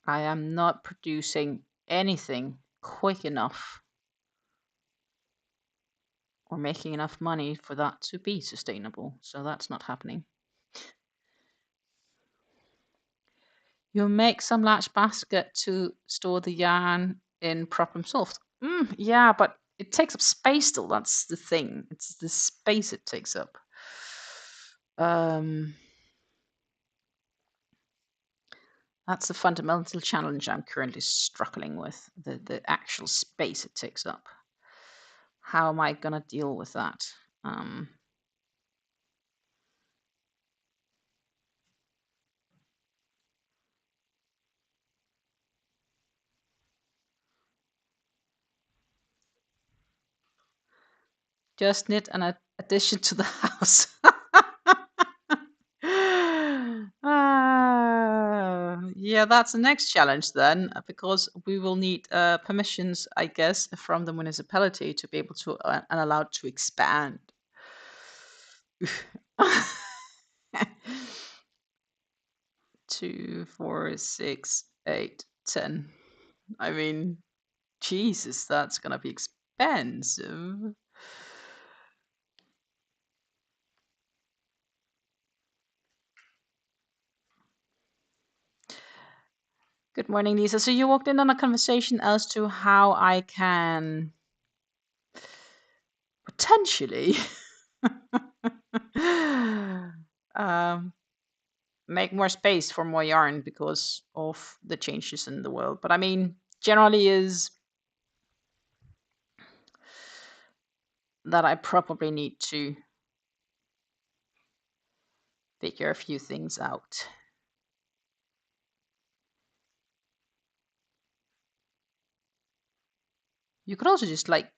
I am not producing anything quick enough or making enough money for that to be sustainable. So that's not happening. You make some large basket to store the yarn in problem solved. Yeah, but it takes up space still. That's the thing. It's the space it takes up. That's the fundamental challenge I'm currently struggling with, the actual space it takes up. How am I going to deal with that? Just knit an addition to the house. Yeah, that's the next challenge then, because we will need permissions, I guess, from the municipality to be able to and allowed to expand. 2, 4, 6, 8, 10. I mean, Jesus, that's gonna be expensive. Good morning, Lisa. So you walked in on a conversation as to how I can potentially make more space for more yarn because of the changes in the world. But I mean, generally is that I probably need to figure a few things out. You could also just like,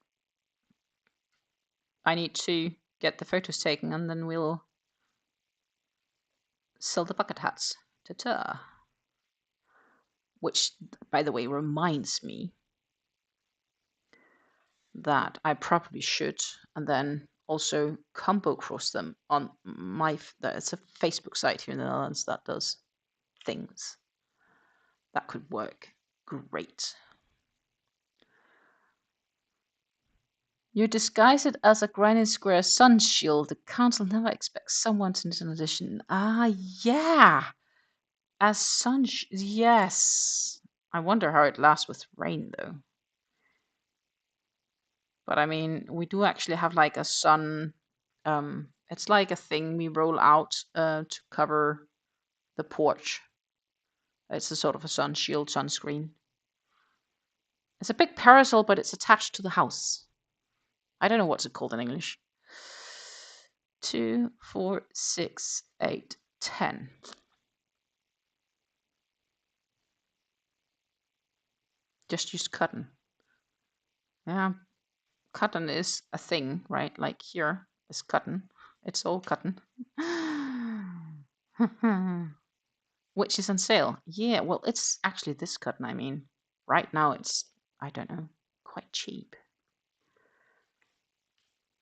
I need to get the photos taken and then we'll sell the bucket hats. Ta-ta. Which, by the way, reminds me that I probably should, and then also combo cross them on my, it's a Facebook site here in the Netherlands that does things. That could work great. You disguise it as a granny square sun shield. The council never expects someone to knit an addition. Ah, yeah. As sun, yes. I wonder how it lasts with rain, though. But I mean, we do actually have like a sun. It's like a thing we roll out to cover the porch. It's a sort of a sun shield, sunscreen. It's a big parasol, but it's attached to the house. I don't know what's it called in English. 2, 4, 6, 8, 10. Just use cotton. Yeah, cotton is a thing, right? Like here is cotton. It's all cotton. Which is on sale. Yeah, well, it's actually this cotton. I mean, right now it's, I don't know, quite cheap.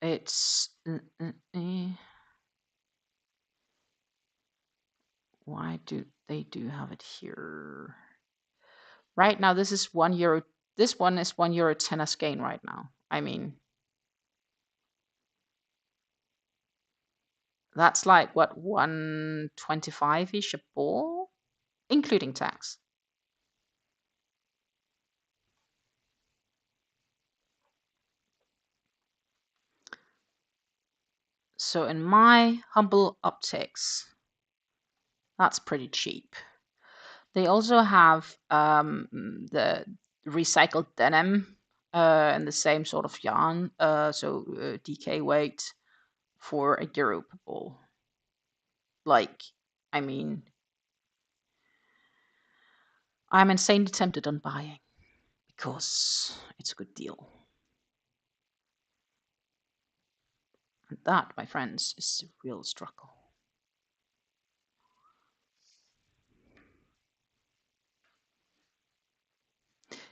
It's why do they do have it here? Right now, this is €1. This one is €1.10 a skein right now. I mean, that's like what, 125-ish a ball, including tax. So in my humble optics, that's pretty cheap. They also have the recycled denim and the same sort of yarn, so DK weight for €1 per ball. Like, I mean, I'm insanely tempted on buying because it's a good deal. And that, my friends, is a real struggle.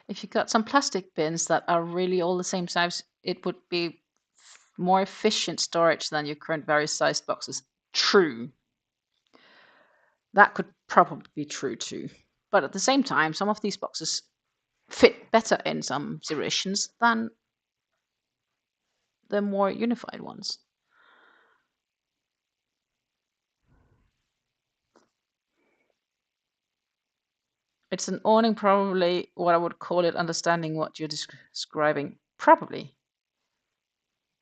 If you got some plastic bins that are really all the same size, it would be more efficient storage than your current various sized boxes. True. That could probably be true too. But at the same time, some of these boxes fit better in some situations than the more unified ones. It's an awning, probably what I would call it, understanding what you're describing. Probably.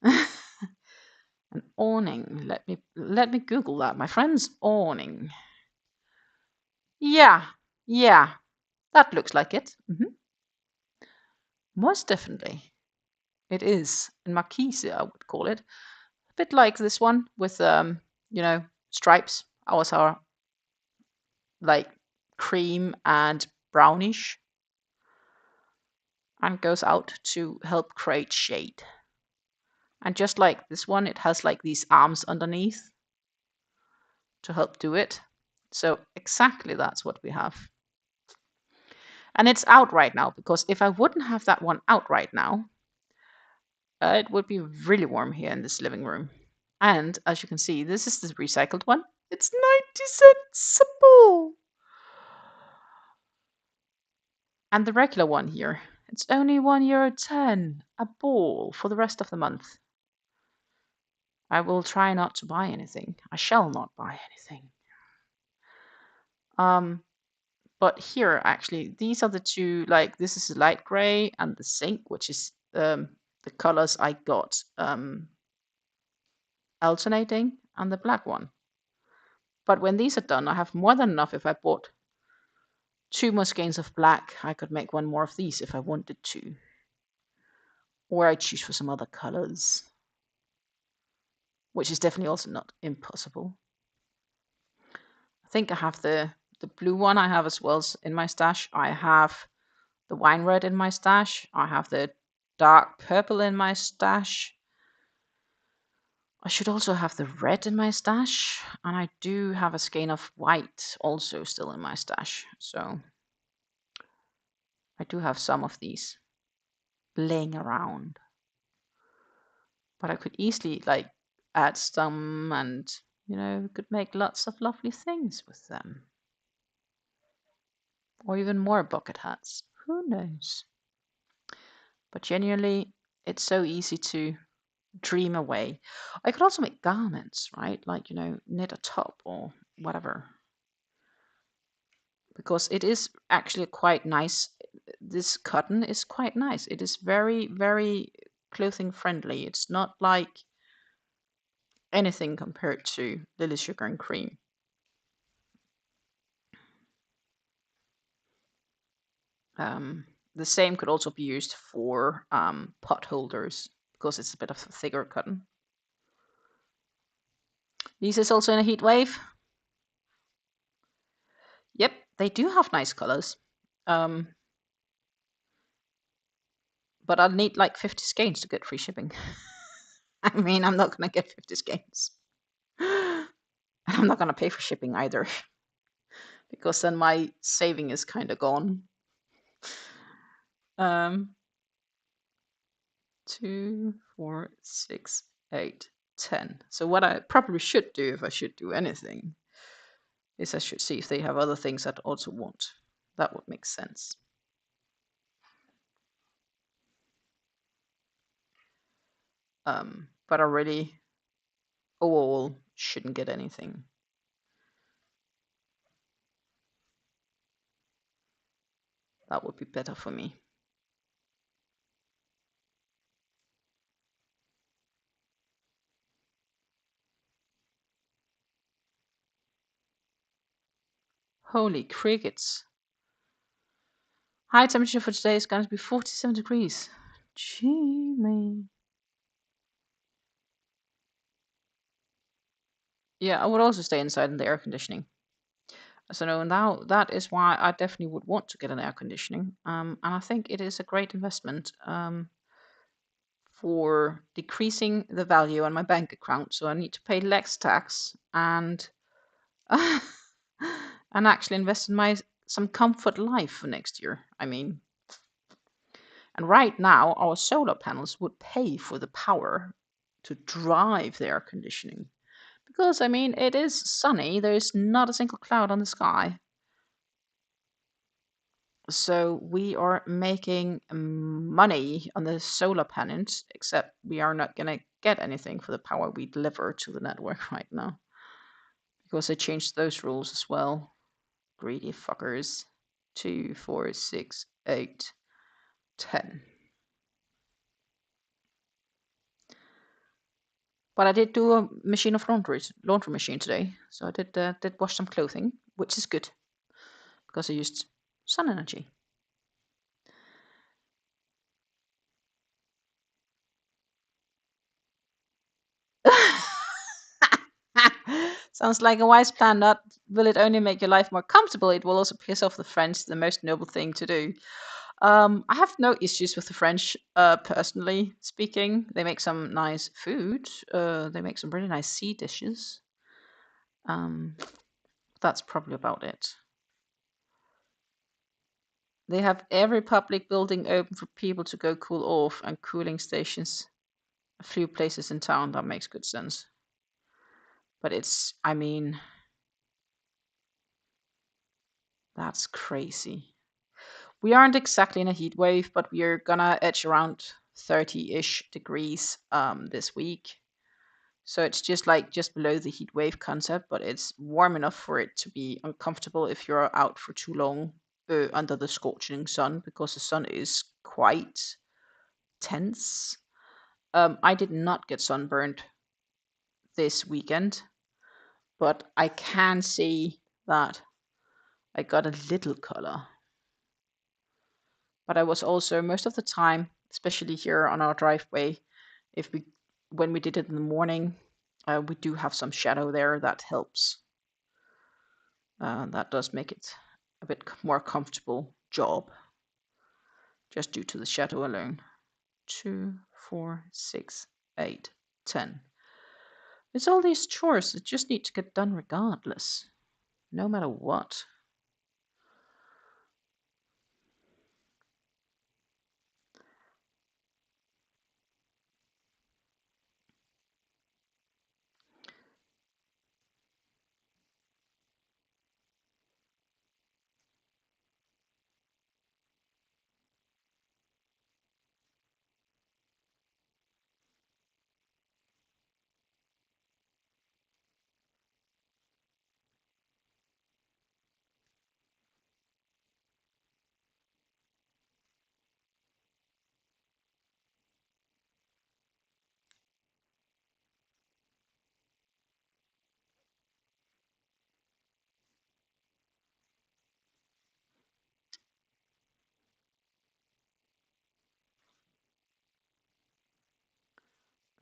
An awning. Let me Google that, my friends. Awning. Yeah, Yeah, that looks like it. Most definitely. It is. In Marquise, I would call it. A bit like this one with, you know, stripes. Ours are like cream and brownish and goes out to help create shade. And just like this one, it has like these arms underneath to help do it. So exactly that's what we have. And it's out right now because if I wouldn't have that one out right now, it would be really warm here in this living room. And as you can see, this is the recycled one. It's 90 cents a ball. And the regular one here, it's only €1.10 a ball for the rest of the month. I will try not to buy anything. I shall not buy anything. But here, actually, these are the two, like, this is the light gray and the zinc, which is the colors I got alternating, and the black one. But when these are done, I have more than enough. If I bought 2 more skeins of black, I could make 1 more of these if I wanted to. Or I choose for some other colors, which is definitely also not impossible. I think I have the blue one I have as well in my stash. I have the wine red in my stash. I have the dark purple in my stash. I should also have the red in my stash. And I do have a skein of white also still in my stash. So I do have some of these laying around. But I could easily like add some and, you know, could make lots of lovely things with them. Or even more bucket hats. Who knows? But genuinely, it's so easy to dream away. I could also make garments, right? Like, you know, knit a top or whatever. Because it is actually quite nice. This cotton is quite nice. It is very, very clothing friendly. It's not like anything compared to Lily Sugar and Cream. The same could also be used for pot holders because it's a bit of a thicker cotton. This is also in a heat wave. Yep, they do have nice colors. But I'll need like 50 skeins to get free shipping. I mean, I'm not going to get 50 skeins. And I'm not going to pay for shipping either. Because then my saving is kind of gone. 2, 4, 6, 8, 10. So what I probably should do if I should do anything is I should see if they have other things that also want. That would make sense. But I really overall shouldn't get anything. That would be better for me. Holy crickets. High temperature for today is going to be 47 degrees. Gee, me. Yeah, I would also stay inside in the air conditioning. So no, now that is why I definitely would want to get an air conditioning. And I think it is a great investment for decreasing the value on my bank account. So I need to pay less tax and and actually invest in my some comfort life for next year. I mean, and right now our solar panels would pay for the power to drive the air conditioning. Because, I mean, it is sunny. There's not a single cloud on the sky. So we are making money on the solar panels, except we are not going to get anything for the power we deliver to the network right now. Because they changed those rules as well. Greedy fuckers. 2, 4, 6, 8, 10. But I did do a laundry machine today. So I did wash some clothing, which is good. because I used sun energy. Sounds like a wise plan. Not will it only make your life more comfortable, it will also piss off the French, the most noble thing to do. I have no issues with the French, personally speaking. They make some nice food. They make some really nice sea dishes. That's probably about it. They have every public building open for people to go cool off, and cooling stations a few places in town. That makes good sense. But it's, I mean, that's crazy. We aren't exactly in a heat wave, but we're gonna edge around 30-ish degrees this week. So it's just below the heat wave concept, but it's warm enough for it to be uncomfortable if you're out for too long under the scorching sun, because the sun is quite tense. I did not get sunburned this weekend, but I can see that I got a little color. But I was also most of the time, especially here on our driveway, when we did it in the morning, we do have some shadow there that helps. That does make it a bit more comfortable job, just due to the shadow alone. 2, 4, 6, 8, 10. It's all these chores that just need to get done regardless, no matter what.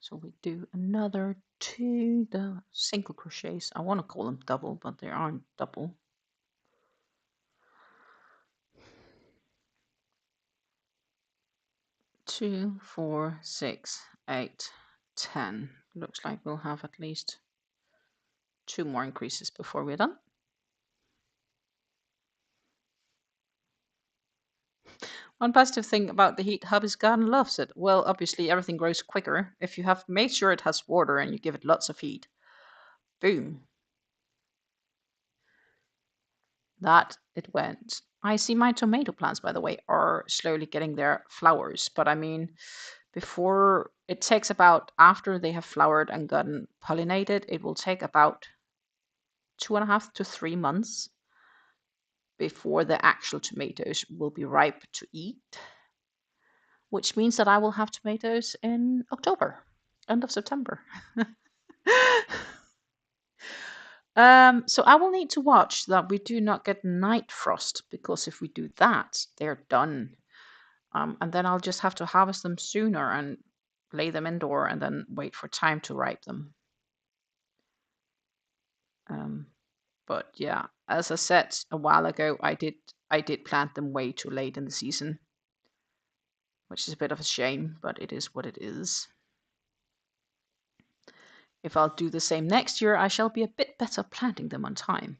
So we do another 2 the single crochets. I want to call them double, but they aren't double. Two, 4, 6, 8, 10. Looks like we'll have at least 2 more increases before we're done. One positive thing about the heat hub is garden loves it. Well, obviously everything grows quicker if you have made sure it has water and you give it lots of heat. Boom. That it went. I see my tomato plants, by the way, are slowly getting their flowers. But I mean, before it takes about, after they have flowered and gotten pollinated, it will take about 2.5 to 3 months before the actual tomatoes will be ripe to eat, which means that I will have tomatoes in October, end of September. So I will need to watch that we do not get night frost, because if we do that, they're done. And then I'll just have to harvest them sooner and lay them indoor and then wait for time to ripe them. But yeah, as I said a while ago, I did plant them way too late in the season, which is a bit of a shame, but it is what it is. If I'll do the same next year, I shall be a bit better planting them on time.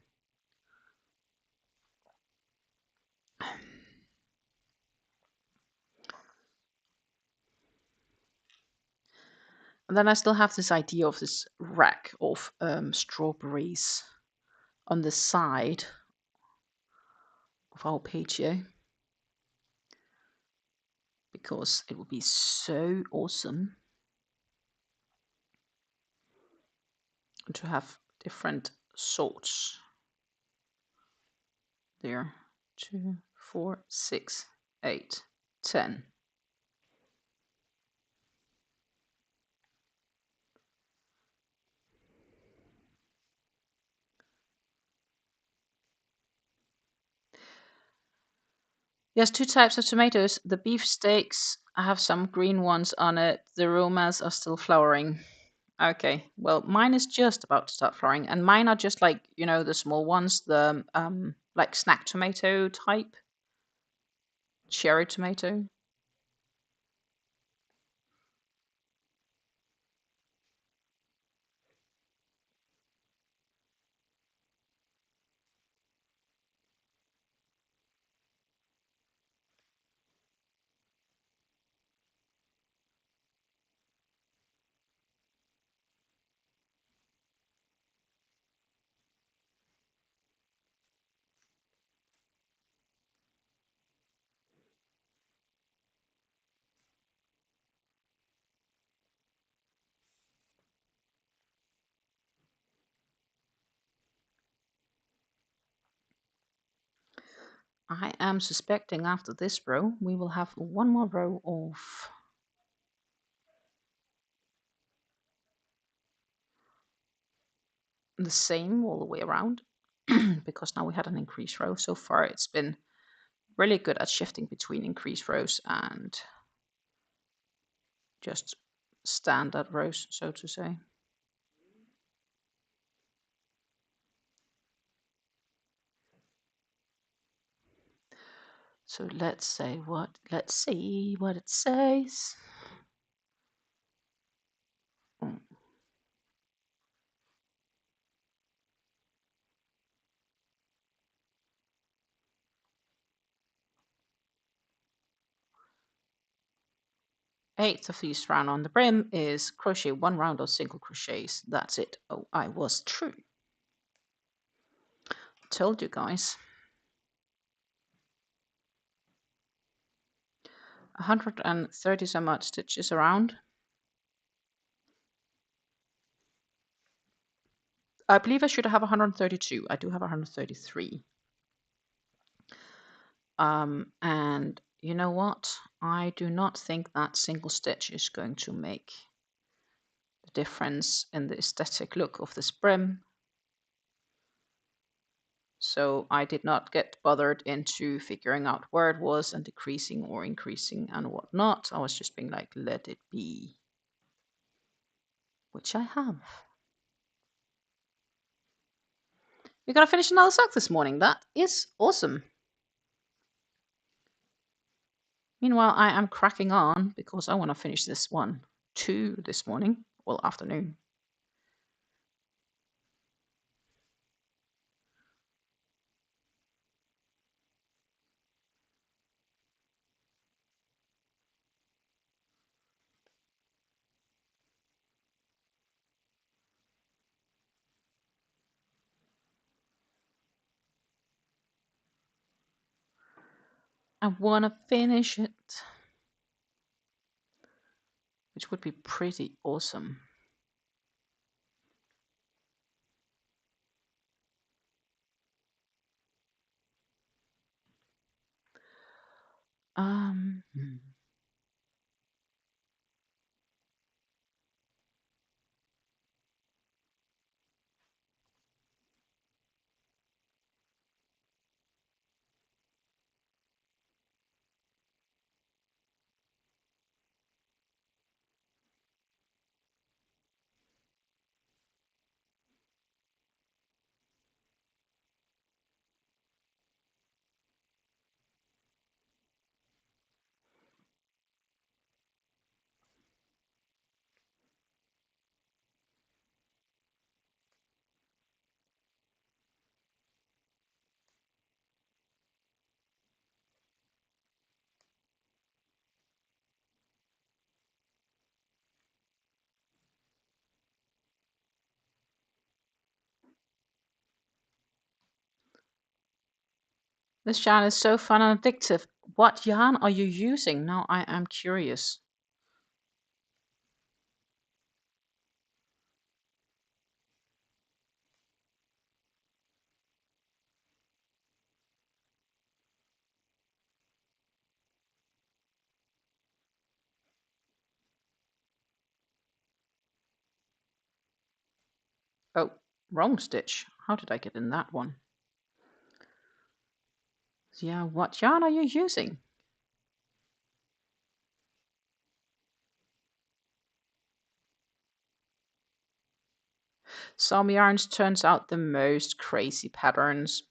And then I still have this idea of this rack of strawberries on the side of our page here, because it would be so awesome to have different sorts there. 2, 4, 6, 8, 10. Yes, two types of tomatoes. The beef steaks, I have some green ones on it. The romas are still flowering. Okay, well, mine is just about to start flowering, and mine are just like, you know, the small ones, the like snack tomato type, cherry tomato. I am suspecting after this row, we will have one more row of the same all the way around, because now we had an increase row. So far, it's been really good at shifting between increase rows and just standard rows, so to say. So let's see what it says. 8th of each round on the brim is crochet 1 round of single crochets. That's it. Oh, I was true. Told you guys. 130 some odd stitches around. I believe I should have 132. I do have 133. And you know what? I do not think that single stitch is going to make the difference in the aesthetic look of this brim. So I did not get bothered into figuring out where it was and decreasing or increasing and whatnot. I was just being like, let it be. Which I have. We gotta finish another sock this morning. That is awesome. Meanwhile, I am cracking on because I want to finish this one too this morning. Well, afternoon. I want to finish it. Which would be pretty awesome. Um, this yarn is so fun and addictive. What yarn are you using? Now I am curious. Oh, wrong stitch. How did I get in that one? Yeah, what yarn are you using? Some yarns turns out the most crazy patterns.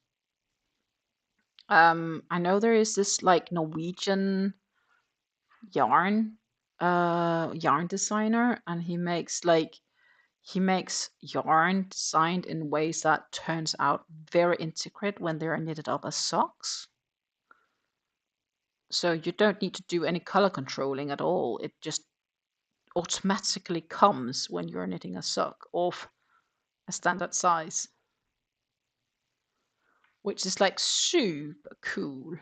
I know there is this like Norwegian yarn yarn designer, and he makes yarn designed in ways that turns out very intricate when they are knitted up as socks. So you don't need to do any color controlling at all. It just automatically comes when you're knitting a sock of a standard size, which is like super cool.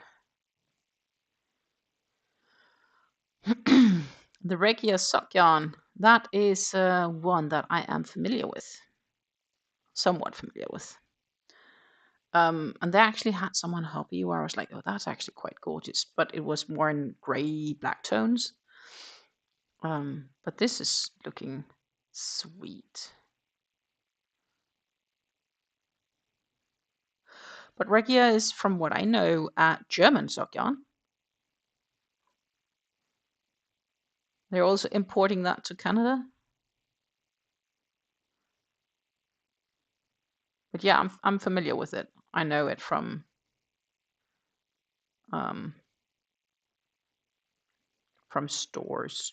The Regia sock yarn, that is one that I am familiar with, somewhat familiar with. And they actually had some on Hobby where I was like, oh, that's actually quite gorgeous, but it was more in gray black tones. But this is looking sweet. But Regia is, from what I know, a German sock yarn. They're also importing that to Canada. But yeah, I'm familiar with it. I know it um, from stores.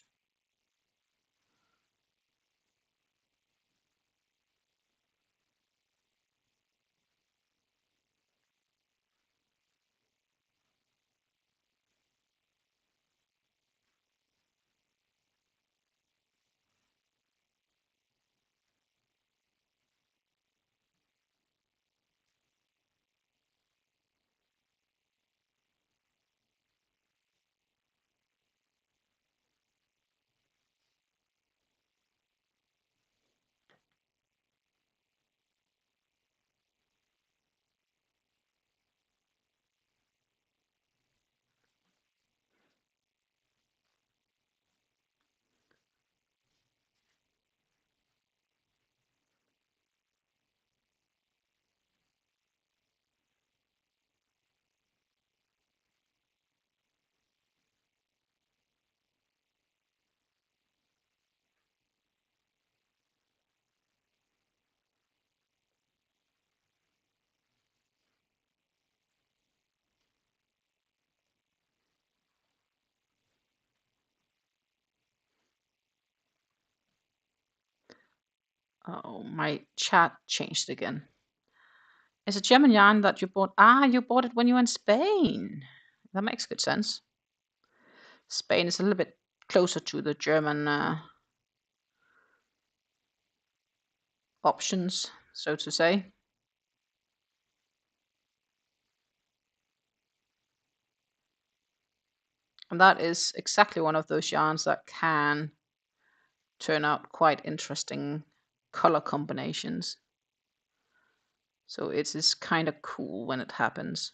Oh, my chat changed again. It's a German yarn that you bought. Ah, you bought it when you were in Spain. That makes good sense. Spain is a little bit closer to the German options, so to say. And that is exactly one of those yarns that can turn out quite interesting color combinations. So it is kind of cool when it happens.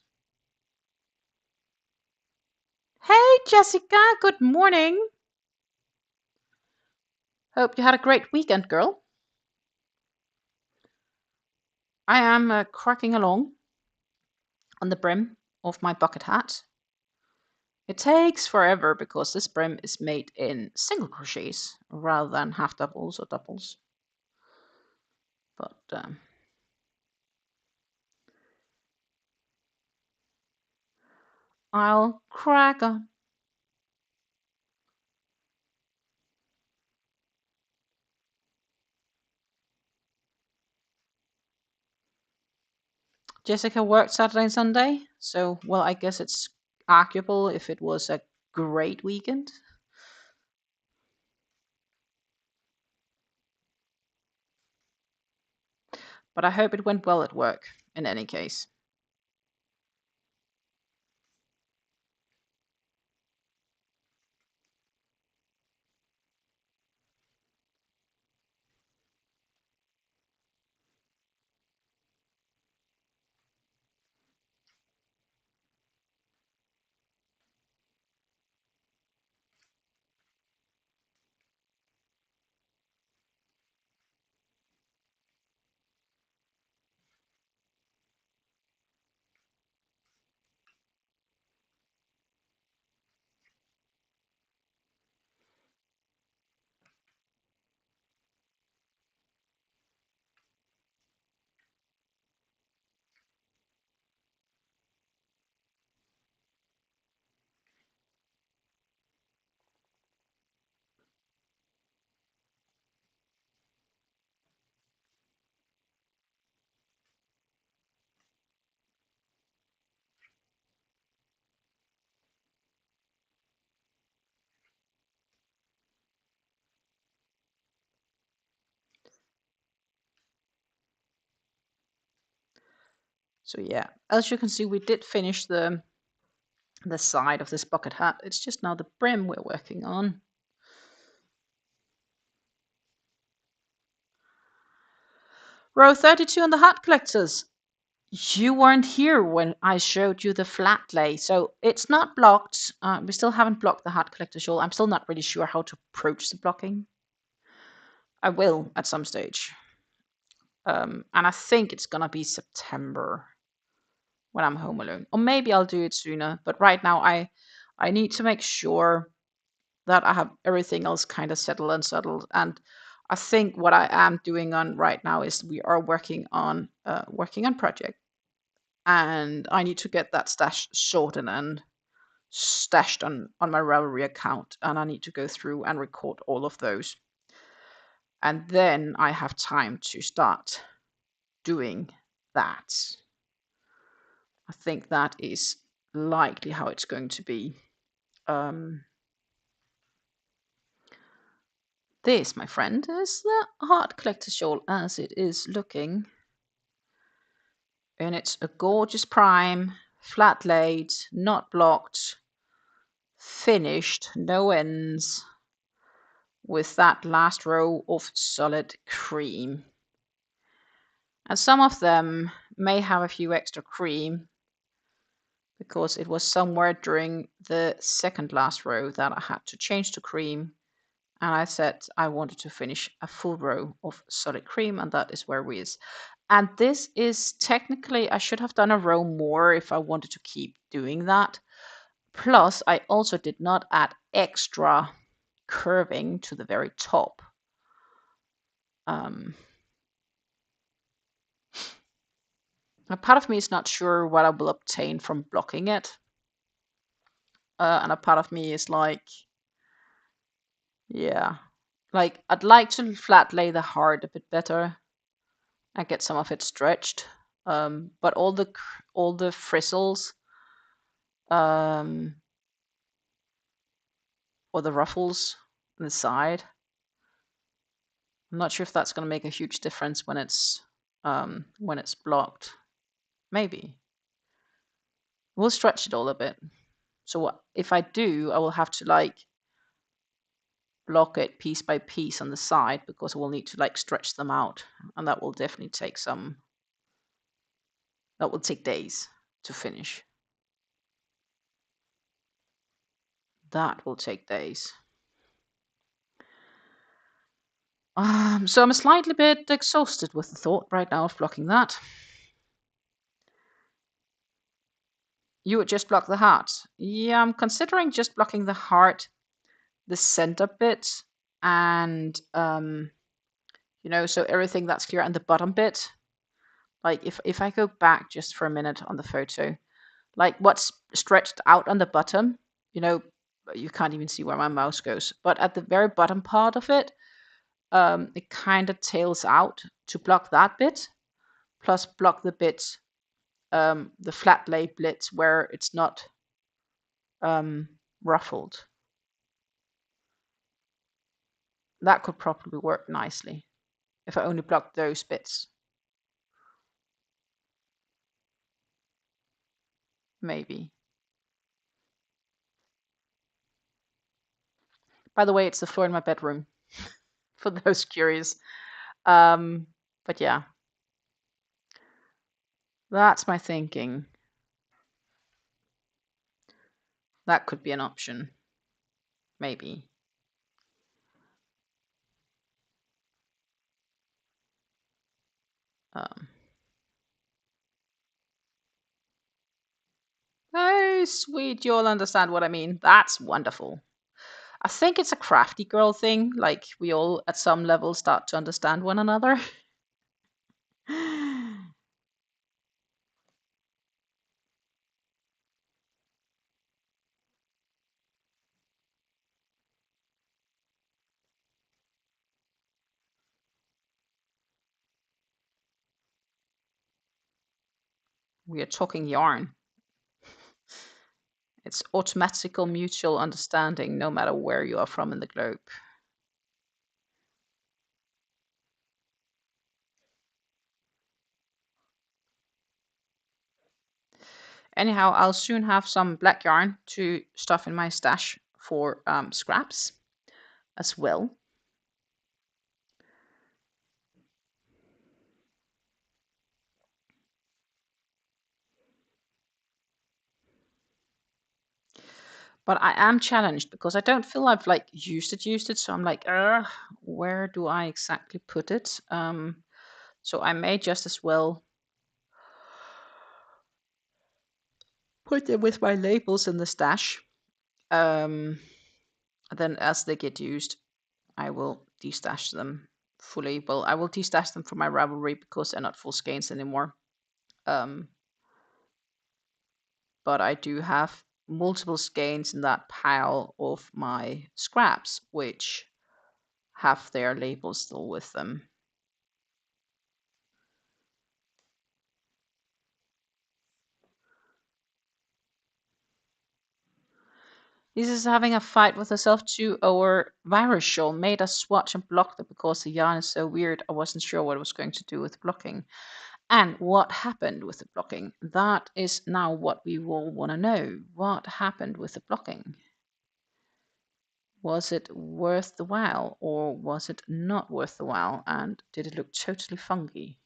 Hey, Jessica, good morning. Hope you had a great weekend, girl. I am cracking along on the brim of my bucket hat. It takes forever because this brim is made in single crochets rather than half doubles or doubles. But I'll crack on. Jessica worked Saturday and Sunday, so, well, I guess it's arguable if it was a great weekend. But I hope it went well at work, in any case. So yeah, as you can see, we did finish the side of this bucket hat. It's just now the brim we're working on. Row 32 on the hat collectors. You weren't here when I showed you the flat lay, so it's not blocked. We still haven't blocked the hat collector shawl. I'm still not really sure how to approach the blocking. I will at some stage. And I think it's gonna be September when I'm home alone. Or maybe I'll do it sooner, but right now I need to make sure that I have everything else kind of settled. And I think what I am doing on right now is we are working on project, and I need to get that stash sorted and stashed on my Ravelry account, and I need to go through and record all of those, and then I have time to start doing that. I think that is likely how it's going to be. This, my friend, is the heart collector shawl as it is looking. And it's a gorgeous prime, flat laid, not blocked, finished, no ends, with that last row of solid cream. And some of them may have a few extra cream because it was somewhere during the second last row that I had to change to cream. And I said I wanted to finish a full row of solid cream, and that is where we is. And this is technically, I should have done a row more if I wanted to keep doing that. Plus, I also did not add extra curving to the very top. A part of me is not sure what I will obtain from blocking it. And a part of me is like, yeah, like I'd like to flat lay the heart a bit better and get some of it stretched. But all the frizzles, or the ruffles on the side, I'm not sure if that's going to make a huge difference when it's blocked. Maybe we'll stretch it all a bit. So if I do, I will have to like block it piece by piece on the side because we'll need to like stretch them out, and that will definitely take that will take days to finish. That will take days. So I'm a slightly bit exhausted with the thought right now of blocking that. You would just block the heart. Yeah, I'm considering just blocking the heart, the center bit, and so everything that's clear, and the bottom bit. Like if I go back just for a minute on the photo, like what's stretched out on the bottom, you can't even see where my mouse goes, but at the very bottom part of it, it kind of tails out to block that bit, plus block the bit, the flat lay bits where it's not ruffled. That could probably work nicely if I only blocked those bits. Maybe. By the way, it's the floor in my bedroom, for those curious. But yeah, that's my thinking. That could be an option. Maybe. Oh, sweet, you'll understand what I mean. That's wonderful. I think it's a crafty girl thing. Like, we all, at some level, start to understand one another. We are talking yarn. It's automatical mutual understanding no matter where you are from in the globe. anyhow, I'll soon have some black yarn to stuff in my stash for scraps as well. But I am challenged because I don't feel I've like used it. So I'm like, where do I exactly put it? So I may just as well put them with my labels in the stash. Then as they get used, I will destash them fully. Well, I will destash them from my Ravelry because they're not full skeins anymore. But I do have multiple skeins in that pile of my scraps, which have their labels still with them. This is having a fight with herself too over virus shawl. Made us swatch and block it because the yarn is so weird. I wasn't sure what it was going to do with blocking. And what happened with the blocking? That is now what we all want to know. What happened with the blocking? Was it worth the while or was it not worth the while? And did it look totally funky?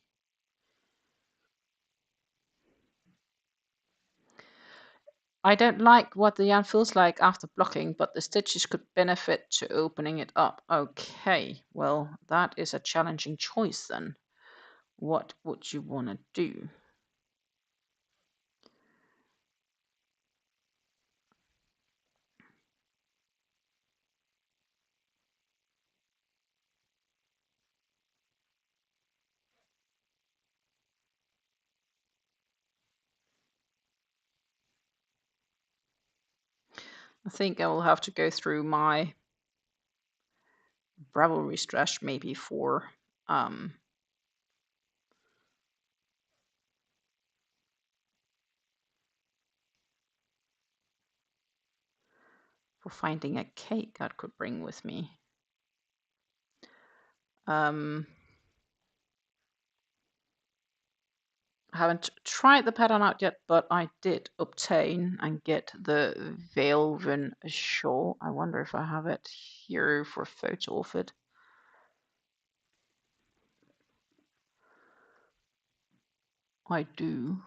I don't like what the yarn feels like after blocking, but the stitches could benefit to opening it up. Okay, well, that is a challenging choice then. What would you want to do? I think I will have to go through my Ravelry stash maybe for finding a cake I could bring with me. I haven't tried the pattern out yet, but I did obtain and get the Velven shawl. I wonder if I have it here for a photo of it. I do.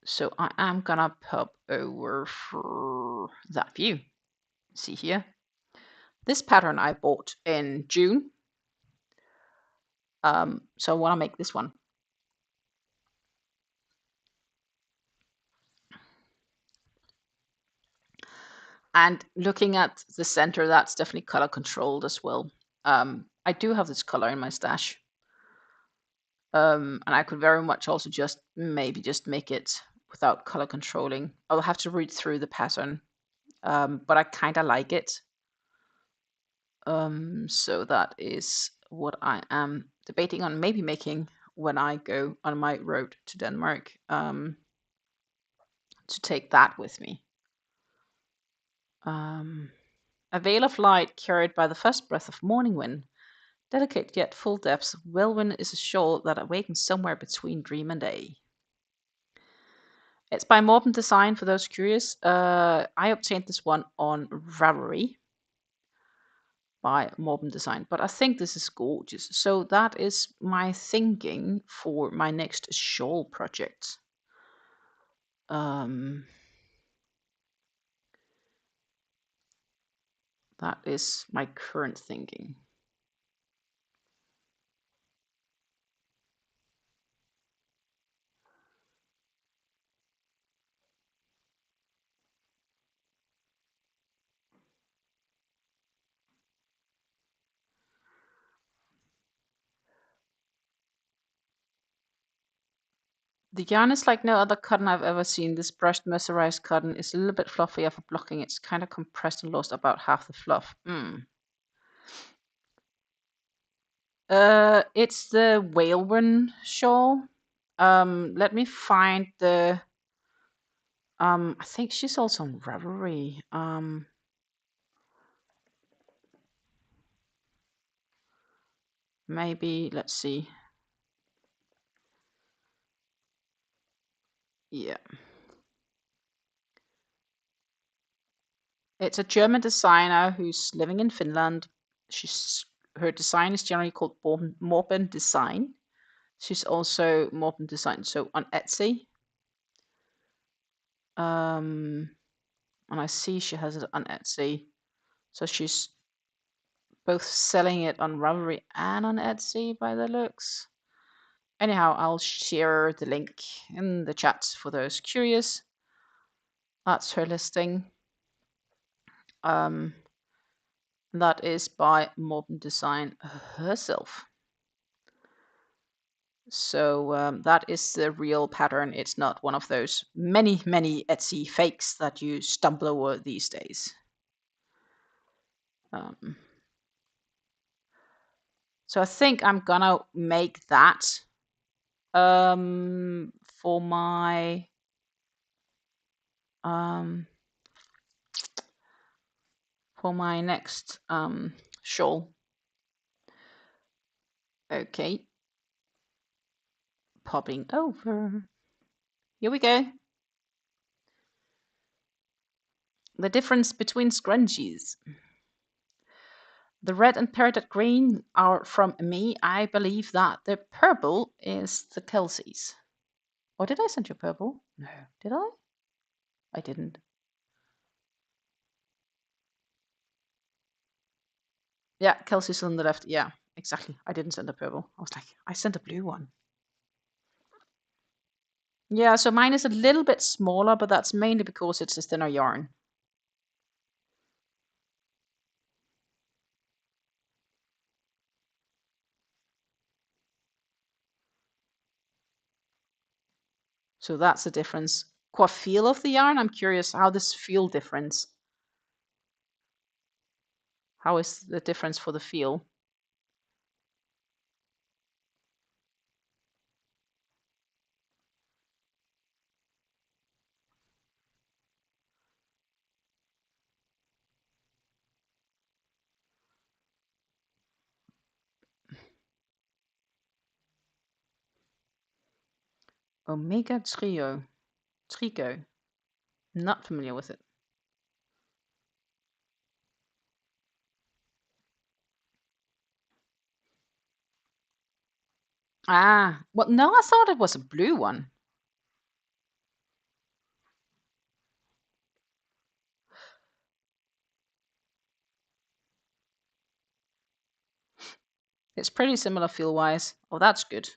So I am gonna pop over for that view. See here. This pattern I bought in June. So I want to make this one. And looking at the center, that's definitely color controlled as well. I do have this color in my stash. And I could very much also just maybe just make it without color controlling. I'll have to read through the pattern, but I kind of like it. So that is what I am debating on maybe making when I go on my road to Denmark, to take that with me. A veil of light carried by the first breath of morning wind. Delicate yet full depths, Welwyn is a shawl that awakens somewhere between dream and day. It's by Morben Design for those curious. I obtained this one on Ravelry by Morben Design, but I think this is gorgeous. So that is my thinking for my next shawl project. That is my current thinking. The yarn is like no other cotton I've ever seen. This brushed mercerized cotton is a little bit fluffier for blocking. It's kind of compressed and lost about half the fluff. It's the Whalewyn shawl. Let me find the. I think she's also on Ravelry. I'm Maybe, let's see. Yeah. It's a German designer who's living in Finland. Her design is generally called Morben Design. She's also Morben Design, so on Etsy. And I see she has it on Etsy. So she's both selling it on Ravelry and on Etsy by the looks. Anyhow, I'll share the link in the chat for those curious. That's her listing. That is by Morben Design herself. So that is the real pattern. It's not one of those many Etsy fakes that you stumble over these days. So I think I'm gonna make that for my next shawl. Okay, popping over. Here we go. The difference between scrunchies. The red and peridot green are from me. I believe that the purple is the Kelsey's. Or did I send you purple? No. Did I? I didn't. Yeah, Kelsey's on the left. Yeah, exactly. I didn't send a purple. I was like, I sent a blue one. Yeah, so mine is a little bit smaller, but that's mainly because it's a thinner yarn. So that's the difference. What feel of the yarn? I'm curious how this feel difference. How is the difference for the feel? Omega Trigo. Not familiar with it. Ah, well, no, I thought it was a blue one. It's pretty similar feel-wise. Oh, that's good.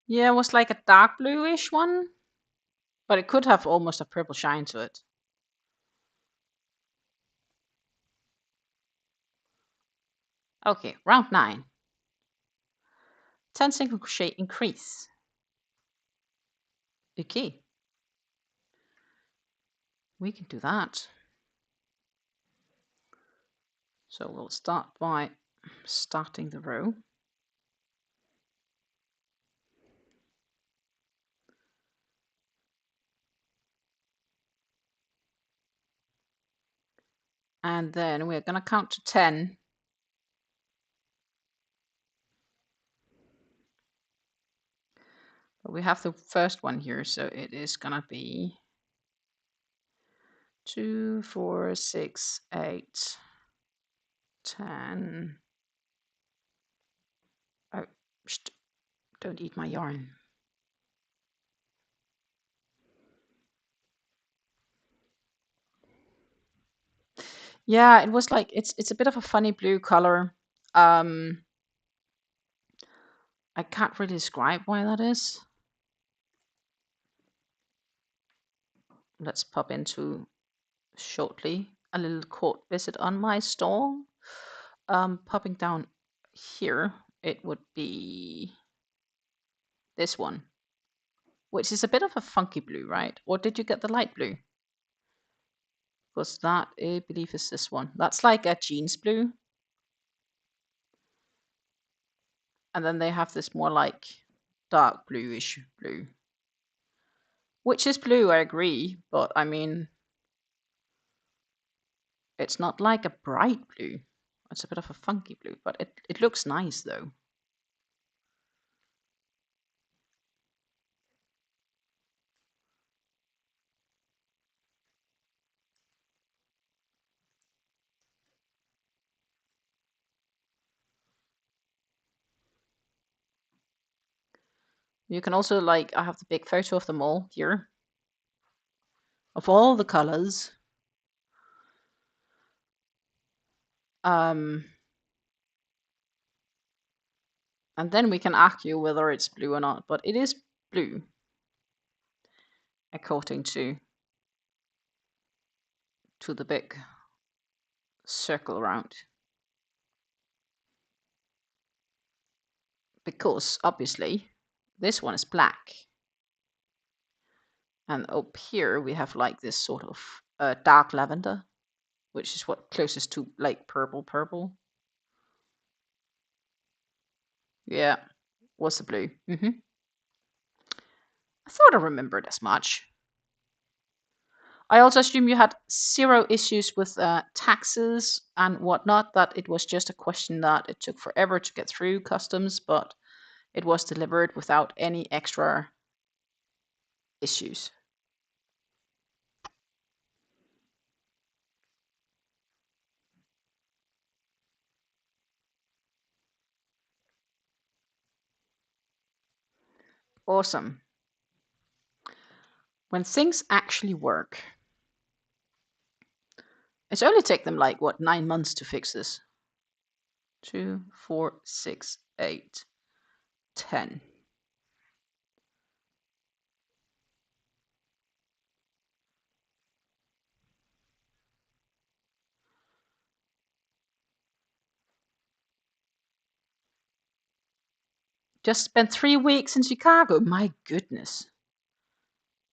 Yeah, it was like a dark bluish one, but it could have almost a purple shine to it. Okay, round 9. 10 single crochet increase. Okay, we can do that. So we'll start by starting the row. And then we're going to count to 10 But we have the first one here, so it is gonna be 2, 4, 6, 8, 10. Oh, don't eat my yarn. Yeah, it was like it's a bit of a funny blue color. I can't really describe why that is. Let's pop into shortly a little court visit on my stall. Popping down here, it would be this one, which is a bit of a funky blue, right? Or did you get the light blue? Because that, I believe, is this one. That's like a jeans blue. And then they have this more like dark bluish blue. Which is blue, I agree, but I mean, it's not like a bright blue. It's a bit of a funky blue, but it looks nice though. You can also, like, I have the big photo of them all here. Of all the colors. And then we can argue whether it's blue or not, but it is blue. According to the big circle around. Because, obviously, this one is black. And up here we have like this sort of dark lavender, which is what closest to like purple. Yeah, was the blue. I thought I remembered as much. I also assume you had 0 issues with taxes and whatnot, that it was just a question that it took forever to get through customs, but it was delivered without any extra issues. Awesome. When things actually work, it's only taken them like, what, 9 months to fix this? 2, 4, 6, 8, 10. Just spent 3 weeks in Chicago. My goodness.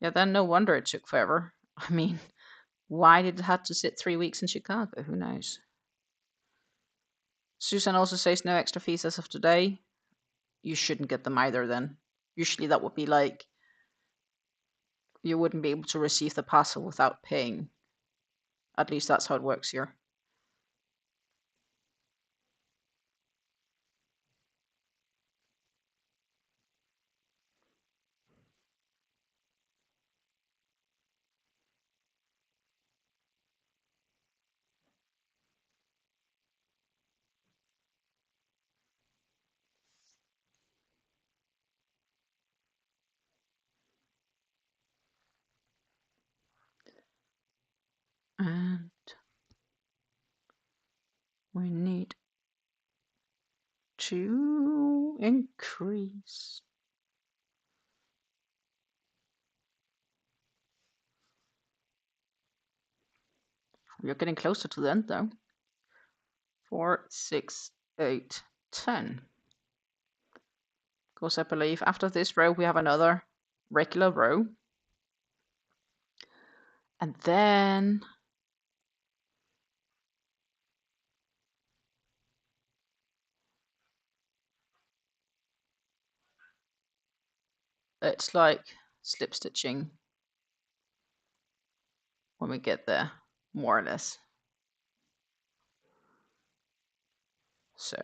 Yeah, then no wonder it took forever. I mean, why did it have to sit 3 weeks in Chicago? Who knows? Susan also says no extra fees as of today. You shouldn't get them either then. Usually that would be like, you wouldn't be able to receive the parcel without paying. At least that's how it works here. And we need to increase. We're getting closer to the end though. 4, 6, 8, 10. Because I believe after this row we have another regular row. And then it's like slip stitching when we get there, more or less. So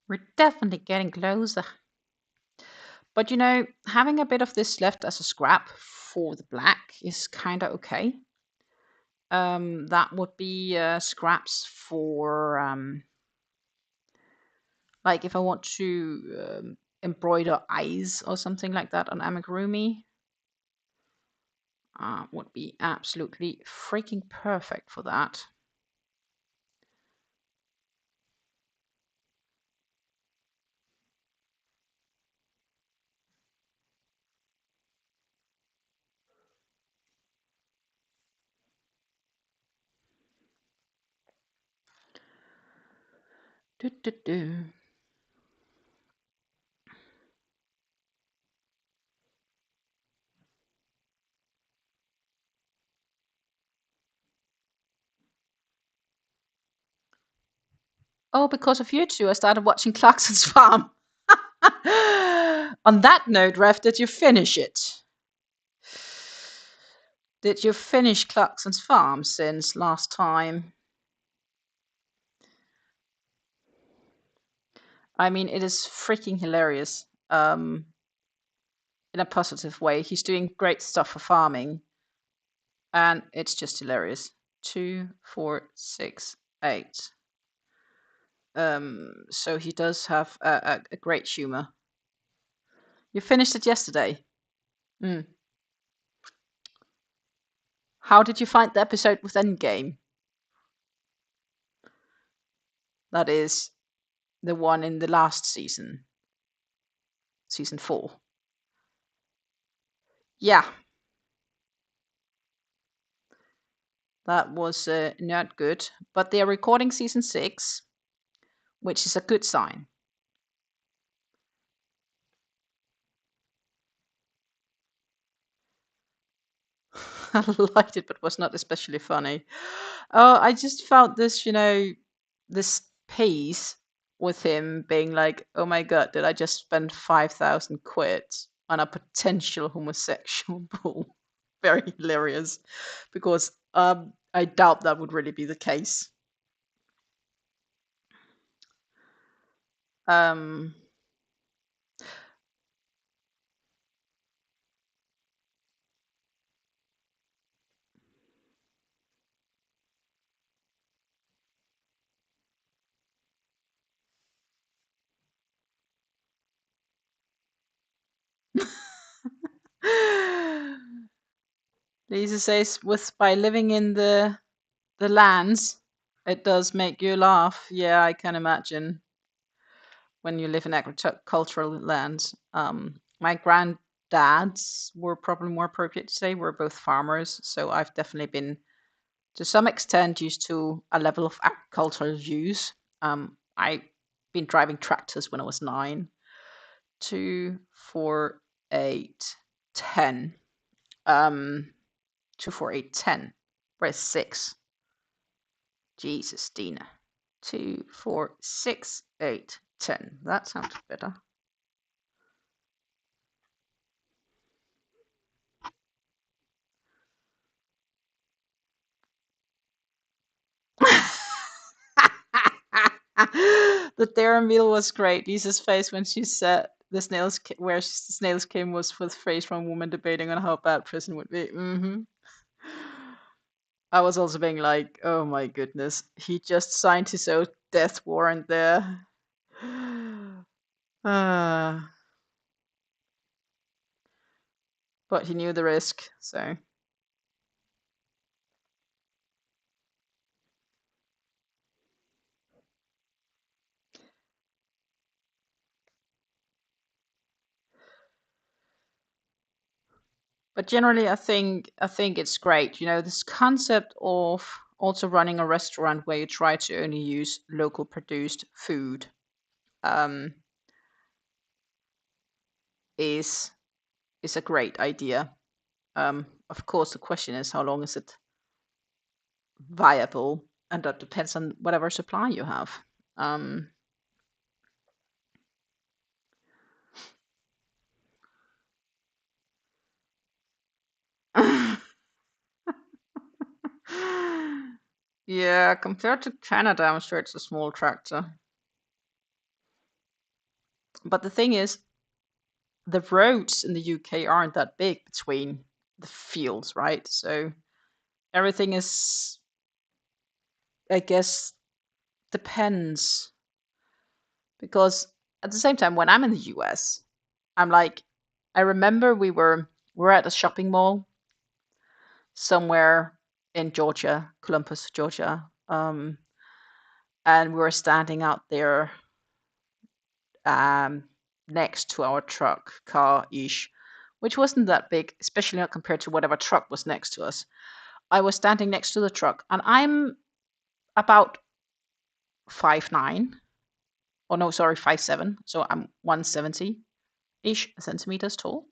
We're definitely getting closer. But you know, having a bit of this left as a scrap for the black is kind of okay. That would be scraps for like if I want to embroider eyes or something like that on amigurumi. Would be absolutely freaking perfect for that. Do, do, do. Oh, because of you two, I started watching Clarkson's Farm. On that note, Ref, did you finish it? Did you finish Clarkson's Farm since last time? I mean, it is freaking hilarious. In a positive way. He's doing great stuff for farming, and it's just hilarious. 2, 4, 6, 8. So he does have a great humor. You finished it yesterday. Mm. How did you find the episode with Endgame? That is the one in the last season, season 4. Yeah, that was not good. But they are recording season 6, which is a good sign. I liked it, but was not especially funny. Oh, I just found this, this piece with him being like, "Oh my god, did I just spend 5,000 quid on a potential homosexual bull?" Very hilarious, because I doubt that would really be the case. Um, Lisa says, "With by living in the lands, it does make you laugh." Yeah, I can imagine. When you live in agricultural lands. My granddads were probably more appropriate to say. We're both farmers, so I've definitely been, to some extent, used to a level of agricultural use. I've been driving tractors when I was 9. 2, 4, 8, 10. 2, 4, 8, 10. Where's 6? Jesus, Dina. 2, 4, 6, 8, 10. That sounds better. The Darren meal was great. Lisa's face when she said the snails the snails came was with face from a woman debating on how bad prison would be. I was also being like, oh my goodness, he just signed his own death warrant there. Ah, but he knew the risk, so. But generally, I think it's great. This concept of also running a restaurant where you try to only use local produced food um, is a great idea. Of course, the question is how long is it viable, and that depends on whatever supply you have. Um, yeah, compared to Canada, I'm sure it's a small tractor. But the thing is, the roads in the UK aren't that big between the fields, right? So everything is, I guess, depends. Because at the same time, when I'm in the US, I'm like, I remember we're at a shopping mall somewhere in Georgia, Columbus, Georgia, and we were standing out there um, next to our truck car-ish, which wasn't that big, especially not compared to whatever truck was next to us. I was standing next to the truck, and I'm about 5'9", or no, sorry, 5'7", so I'm 170-ish centimeters tall.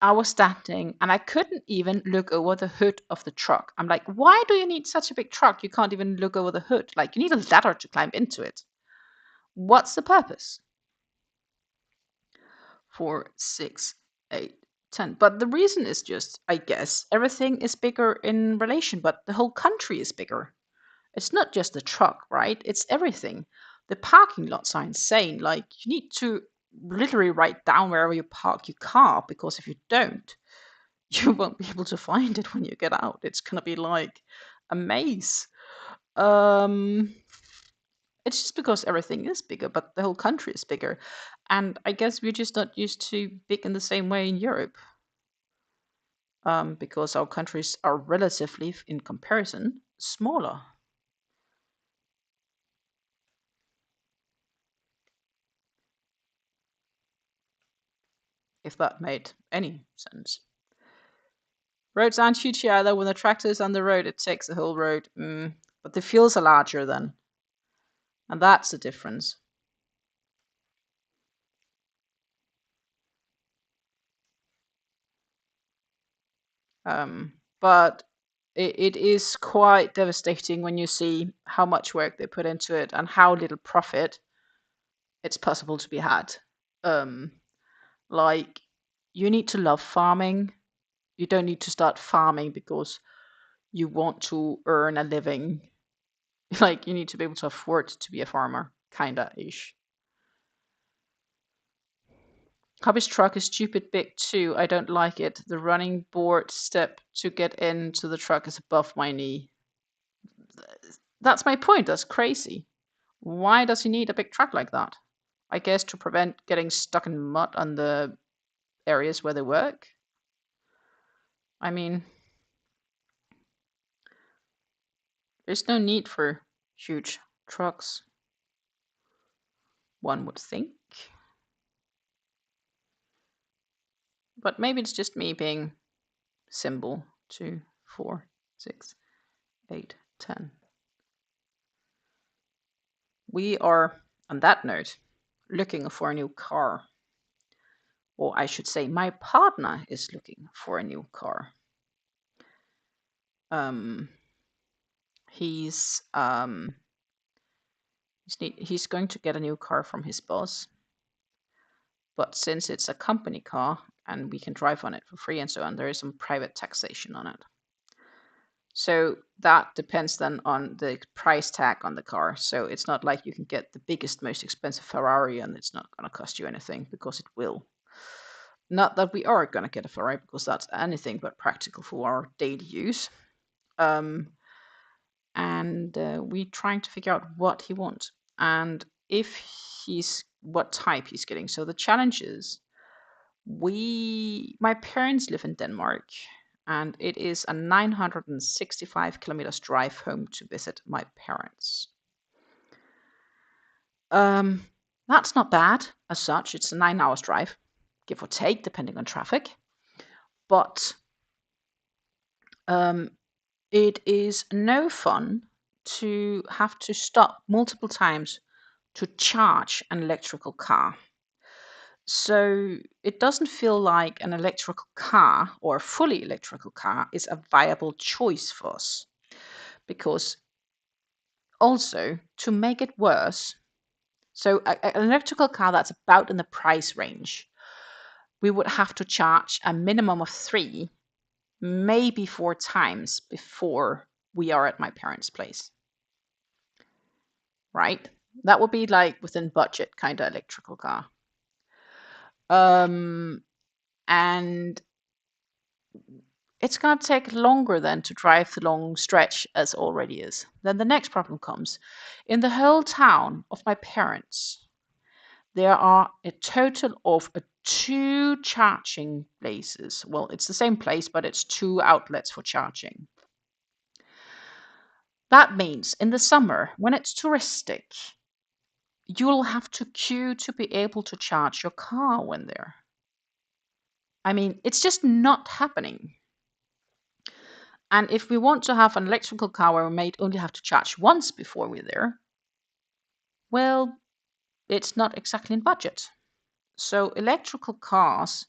I was standing and I couldn't even look over the hood of the truck. I'm like, why do you need such a big truck? You can't even look over the hood. Like, you need a ladder to climb into it. What's the purpose? 4, 6, 8, 10. But the reason is just, I guess, everything is bigger in relation, but the whole country is bigger. It's not just the truck, right? It's everything. The parking lots are insane. Like, you need to literally write down wherever you park your car, because if you don't, you won't be able to find it when you get out. It's gonna be like a maze. It's just because everything is bigger, but the whole country is bigger. And I guess we're just not used to big in the same way in Europe. Because our countries are relatively, in comparison, smaller. If that made any sense. Roads aren't huge here either. When the tractor is on the road, it takes the whole road. But the fields are larger then. And that's the difference. But it is quite devastating when you see how much work they put into it and how little profit it's possible to be had. Like, you need to love farming. You don't need to start farming because you want to earn a living. Like, you need to be able to afford to be a farmer, kinda-ish. Hubby's truck is stupid big too. I don't like it. The running board step to get into the truck is above my knee. That's my point. That's crazy. Why does he need a big truck like that? I guess to prevent getting stuck in mud on the areas where they work. I mean, there's no need for huge trucks, one would think. But maybe it's just me being simple. 2, 4, 6, 8, 10. We are, on that note, looking for a new car. Or I should say, my partner is looking for a new car. He's going to get a new car from his boss. But since it's a company car and we can drive on it for free and so on, there is some private taxation on it. So that depends then on the price tag on the car. So it's not like you can get the biggest, most expensive Ferrari and it's not going to cost you anything, because it will. Not that we are going to get a Ferrari, because that's anything but practical for our daily use. And we're trying to figure out what he wants and what type he's getting. So the challenge is, my parents live in Denmark, and it is a 965 kilometers drive home to visit my parents. That's not bad as such. It's a 9 hours drive, give or take, depending on traffic. But it is no fun to have to stop multiple times to charge an electrical car. So it doesn't feel like an electrical car or a fully electrical car is a viable choice for us. Because also, to make it worse, so an electrical car that's about in the price range, we would have to charge a minimum of 3, maybe 4 times before we are at my parents' place. Right? That would be like within budget kind of electrical car. And it's going to take longer then to drive the long stretch as already is. Then the next problem comes. In the whole town of my parents, there are a total of 2 charging places. Well, it's the same place, but it's 2 outlets for charging. That means in the summer, when it's touristic, you'll have to queue to be able to charge your car when there. I mean, it's just not happening. And if we want to have an electrical car where we may only have to charge once before we're there, well, it's not exactly in budget. So electrical cars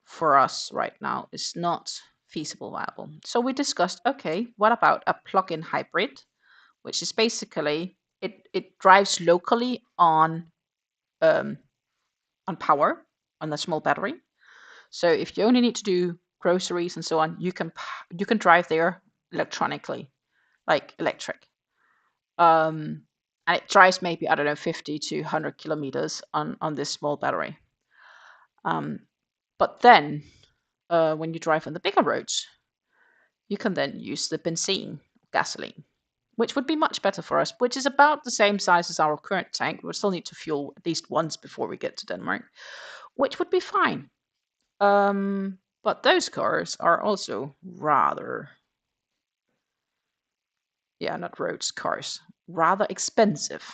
for us right now is not feasible viable. So we discussed, okay, what about a plug-in hybrid, which is basically it drives locally on power on the small battery. So if you only need to do groceries and so on, you can drive there electronically, like electric. And it drives maybe, I don't know, 50 to 100 kilometers on this small battery. But then when you drive on the bigger roads, you can then use the benzene, gasoline, which would be much better for us, which is about the same size as our current tank. We'll still need to fuel at least once before we get to Denmark, which would be fine. But those cars are also rather, not roads, cars, rather expensive.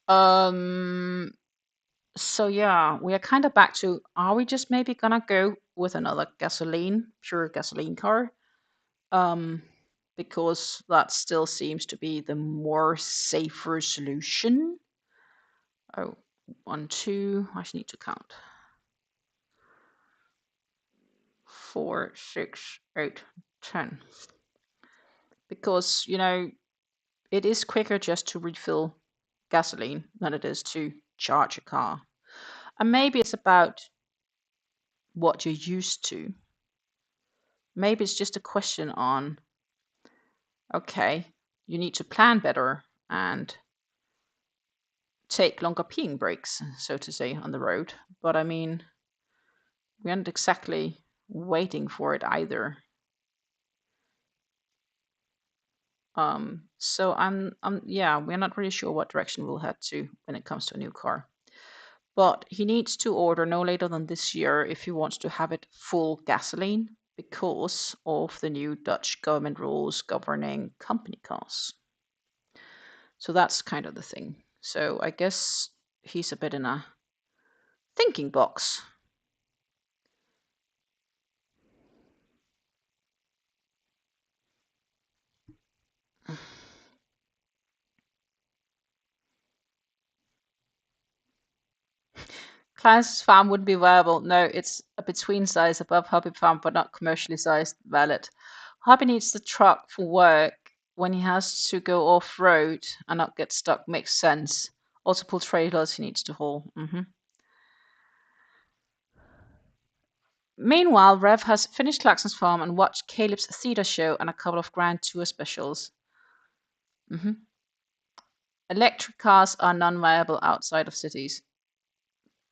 So yeah, we are kind of back to, are we just maybe gonna go with another pure gasoline car? Because that still seems to be the more safer solution. Oh, 1, 2, I just need to count. 4, 6, 8, 10. Because, it is quicker just to refill gasoline than it is to charge a car. And maybe it's about what you're used to. Maybe it's just a question on, okay, you need to plan better and take longer peeing breaks, so to say, on the road. But I mean, we aren't exactly waiting for it either. So we're not really sure what direction we'll head to when it comes to a new car. But he needs to order no later than this year if he wants to have it full gasoline because of the new Dutch government rules governing company cars. So that's kind of the thing. So I guess he's a bit in a thinking box. Klein's farm wouldn't be viable. No, it's a between size above Hobby Farm, but not commercially sized. Valid. Hobby needs the truck for work when he has to go off road and not get stuck. Makes sense. Also, pull trailers he needs to haul. Meanwhile, Rev has finished Clarkson's farm and watched Caleb's theater show and a couple of grand tour specials. Electric cars are non-viable outside of cities.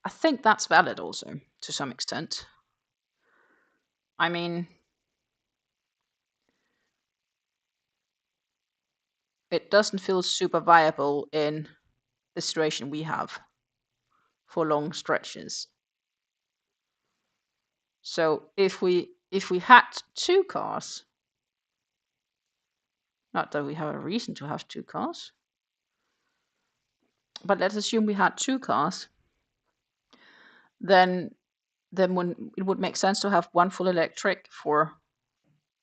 I think that's valid also, to some extent. I mean, it doesn't feel super viable in the situation we have for long stretches. So if we had 2 cars, not that we have a reason to have 2 cars, but let's assume we had 2 cars, then when it would make sense to have one full electric for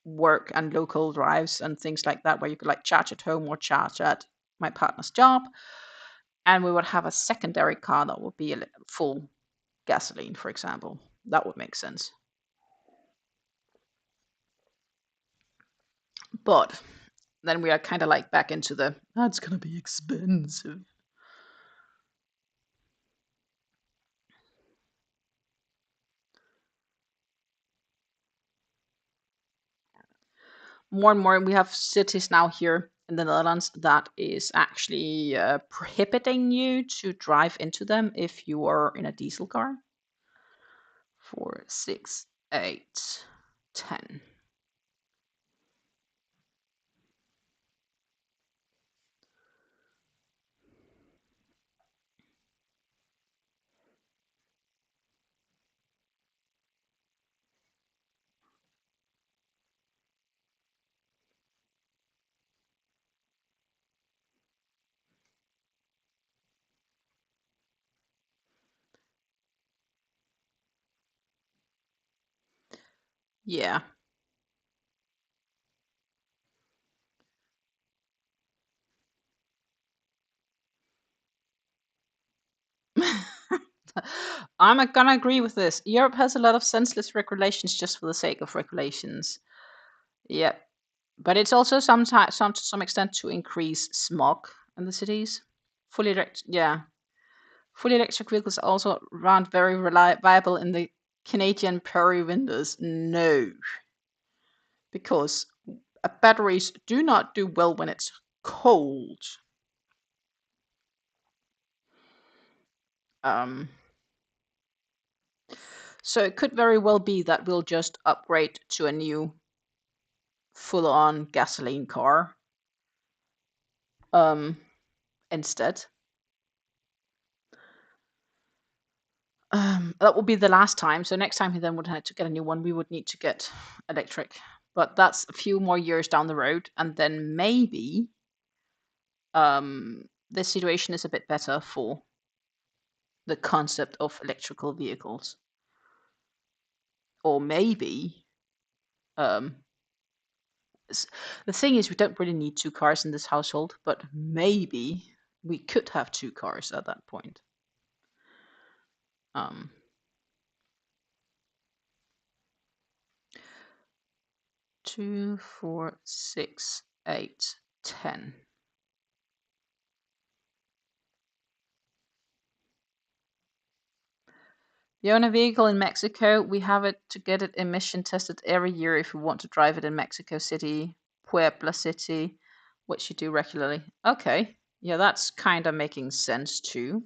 work and local drives and things like that, where you could like charge at home or charge at my partner's job, and we would have a secondary car that would be a full gasoline, for example. That would make sense. But then we are kind of like back into that's gonna be expensive. More and more we have cities now here in the Netherlands that is actually prohibiting you to drive into them if you are in a diesel car. 4, 6, 8, 10. Yeah. I'm gonna agree with this. Europe has a lot of senseless regulations just for the sake of regulations. Yep. But it's also sometimes, to some extent, to increase smog in the cities. Fully electric vehicles also aren't very viable in the Canadian prairie winters. No, because batteries do not do well when it's cold. So it could very well be that we'll just upgrade to a new full-on gasoline car instead. That will be the last time. So next time he then would have to get a new one, we would need to get electric. But that's a few more years down the road, and then maybe the situation is a bit better for the concept of electrical vehicles. Or maybe the thing is, we don't really need 2 cars in this household, but maybe we could have 2 cars at that point. 2, 4, 6, 8, 10. You own a vehicle in Mexico, we have it to get it emission tested every year if we want to drive it in Mexico City, Puebla City, which you do regularly. Okay, yeah, that's kind of making sense too.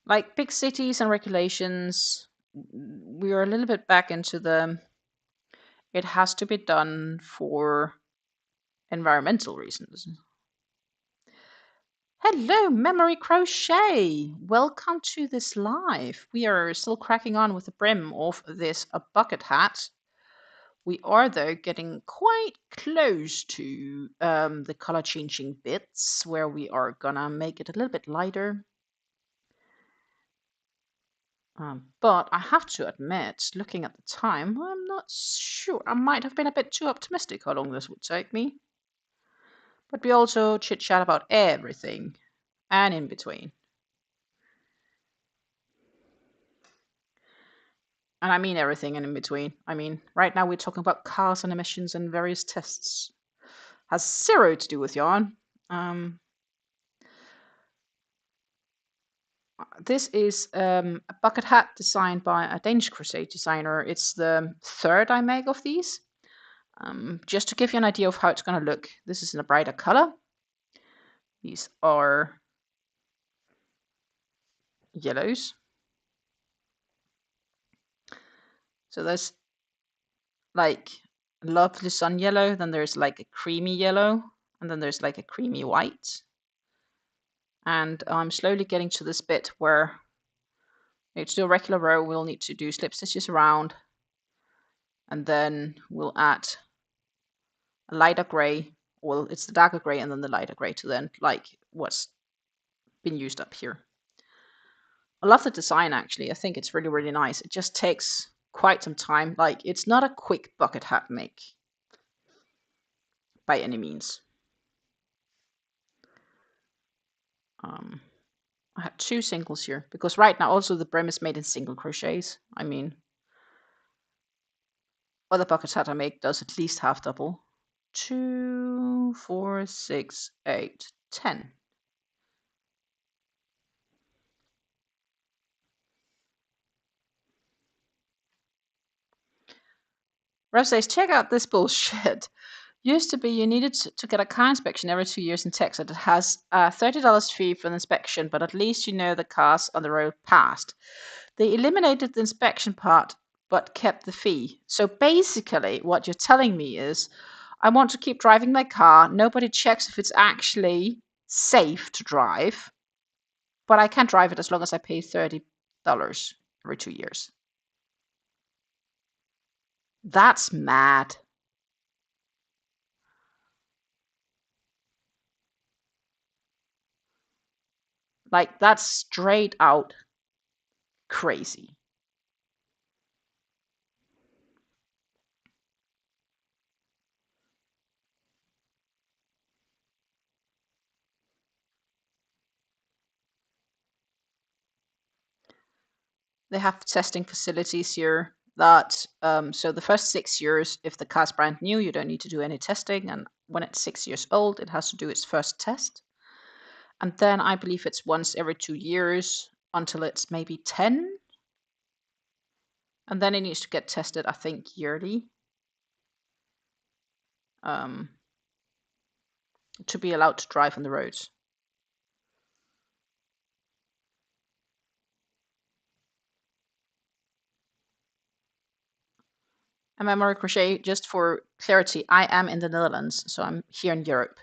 Like big cities and regulations, we are a little bit back into it has to be done for environmental reasons. Hello, Memory Crochet! Welcome to this live. We are still cracking on with the brim of this bucket hat. We are, though, getting quite close to the color changing bits where we are gonna make it a little bit lighter. But I have to admit, looking at the time, I'm not sure. I might have been a bit too optimistic how long this would take me. But we also chit-chat about everything and in between. And I mean everything and in between. I mean, right now we're talking about cars and emissions and various tests. Has zero to do with yarn. This is a bucket hat designed by a Danish crochet designer. It's the 3rd I make of these. Just to give you an idea of how it's going to look, this is in a brighter color. These are yellows. So there's like lovely sun yellow, then there's like a creamy yellow, and then there's like a creamy white. And I'm slowly getting to this bit where to do a regular row, we'll need to do slip stitches around, and then we'll add a lighter gray. Well, it's the darker gray and then the lighter gray to then like what's been used up here. I love the design, actually. I think it's really, really nice. It just takes quite some time. Like, it's not a quick bucket hat make by any means. I have 2 singles here because right now also the brim is made in single crochets. I mean, other bucket hat I make does at least half double. 2, 4, 6, 8, 10. Rev says, check out this bullshit. Used to be you needed to get a car inspection every 2 years in Texas. It has a $30 fee for the inspection, but at least you know the cars on the road passed. They eliminated the inspection part, but kept the fee. So basically, what you're telling me is, I want to keep driving my car. Nobody checks if it's actually safe to drive, but I can drive it as long as I pay $30 every 2 years. That's mad. Like, that's straight out crazy. They have testing facilities here that, so the first 6 years, if the car's brand new, you don't need to do any testing. And when it's 6 years old, it has to do its first test. And then I believe it's once every 2 years until it's maybe 10. And then it needs to get tested, I think, yearly, to be allowed to drive on the roads. And memory crochet, just for clarity, I am in the Netherlands, so I'm here in Europe.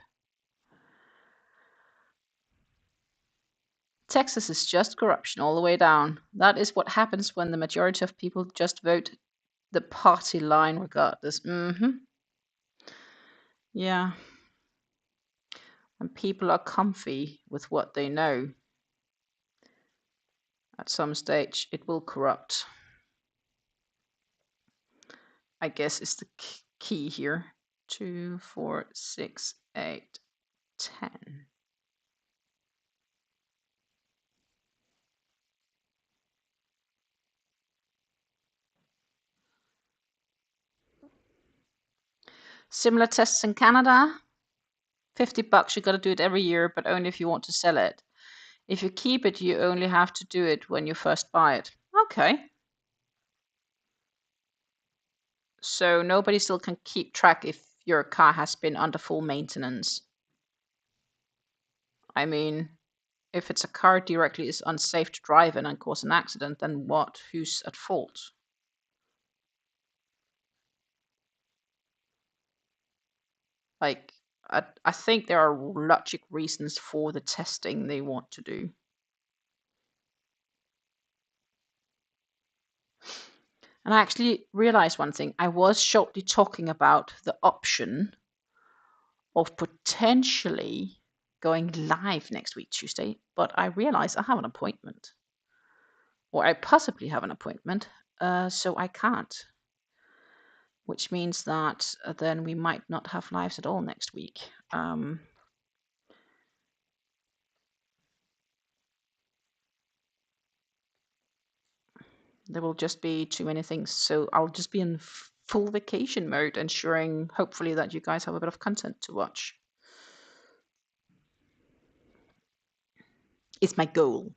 Texas is just corruption all the way down. That is what happens when the majority of people just vote the party line regardless. Yeah. When people are comfy with what they know, at some stage it will corrupt. I guess is the key here. 2, 4, 6, 8, 10. Similar tests in Canada. $50, you got to do it every year, but only if you want to sell it. If you keep it, you only have to do it when you first buy it. Okay. So nobody still can keep track if your car has been under full maintenance. I mean, if it's a car directly is unsafe to drive in and cause an accident, then what? Who's at fault? Like, I think there are logic reasons for the testing they want to do. And I actually realized one thing. I was shortly talking about the option of potentially going live next week, Tuesday, but I realized I have an appointment. Or I possibly have an appointment, so I can't. Which means that then we might not have lives at all next week. There will just be too many things, so I'll just be in full vacation mode, ensuring hopefully that you guys have a bit of content to watch. It's my goal.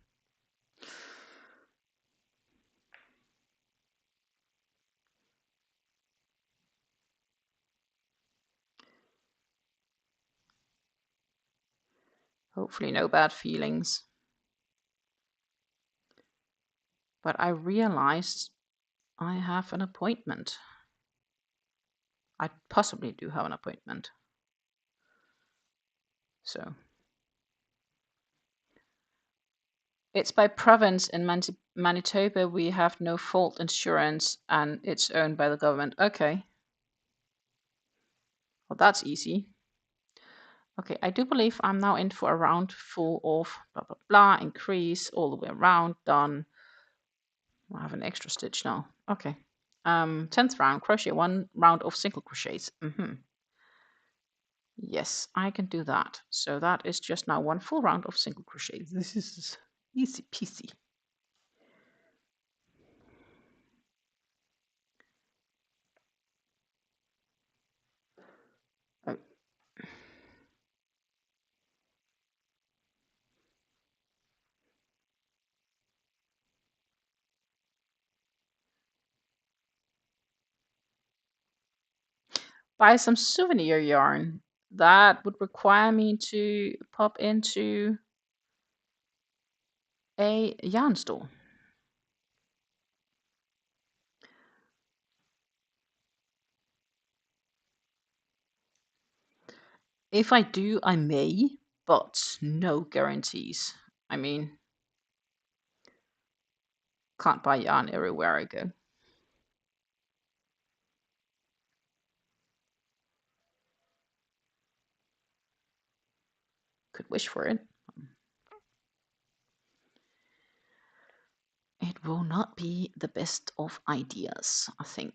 Hopefully no bad feelings. But I realized I have an appointment. I possibly do have an appointment. So it's by province. In Manitoba, we have no fault insurance and it's owned by the government. Okay. Well, that's easy. Okay, I do believe I'm now in for a round full of blah, blah, blah, increase all the way around, done. I have an extra stitch now. Okay. 10th round, crochet 1 round of single crochets. Yes, I can do that. So that is just now 1 full round of single crochets. This is easy peasy. Oh. buy some souvenir yarn. That would require me to pop into a yarn store. If I do, I may, but no guarantees. I mean, can't buy yarn everywhere I go. Could wish for it. It will not be the best of ideas, I think.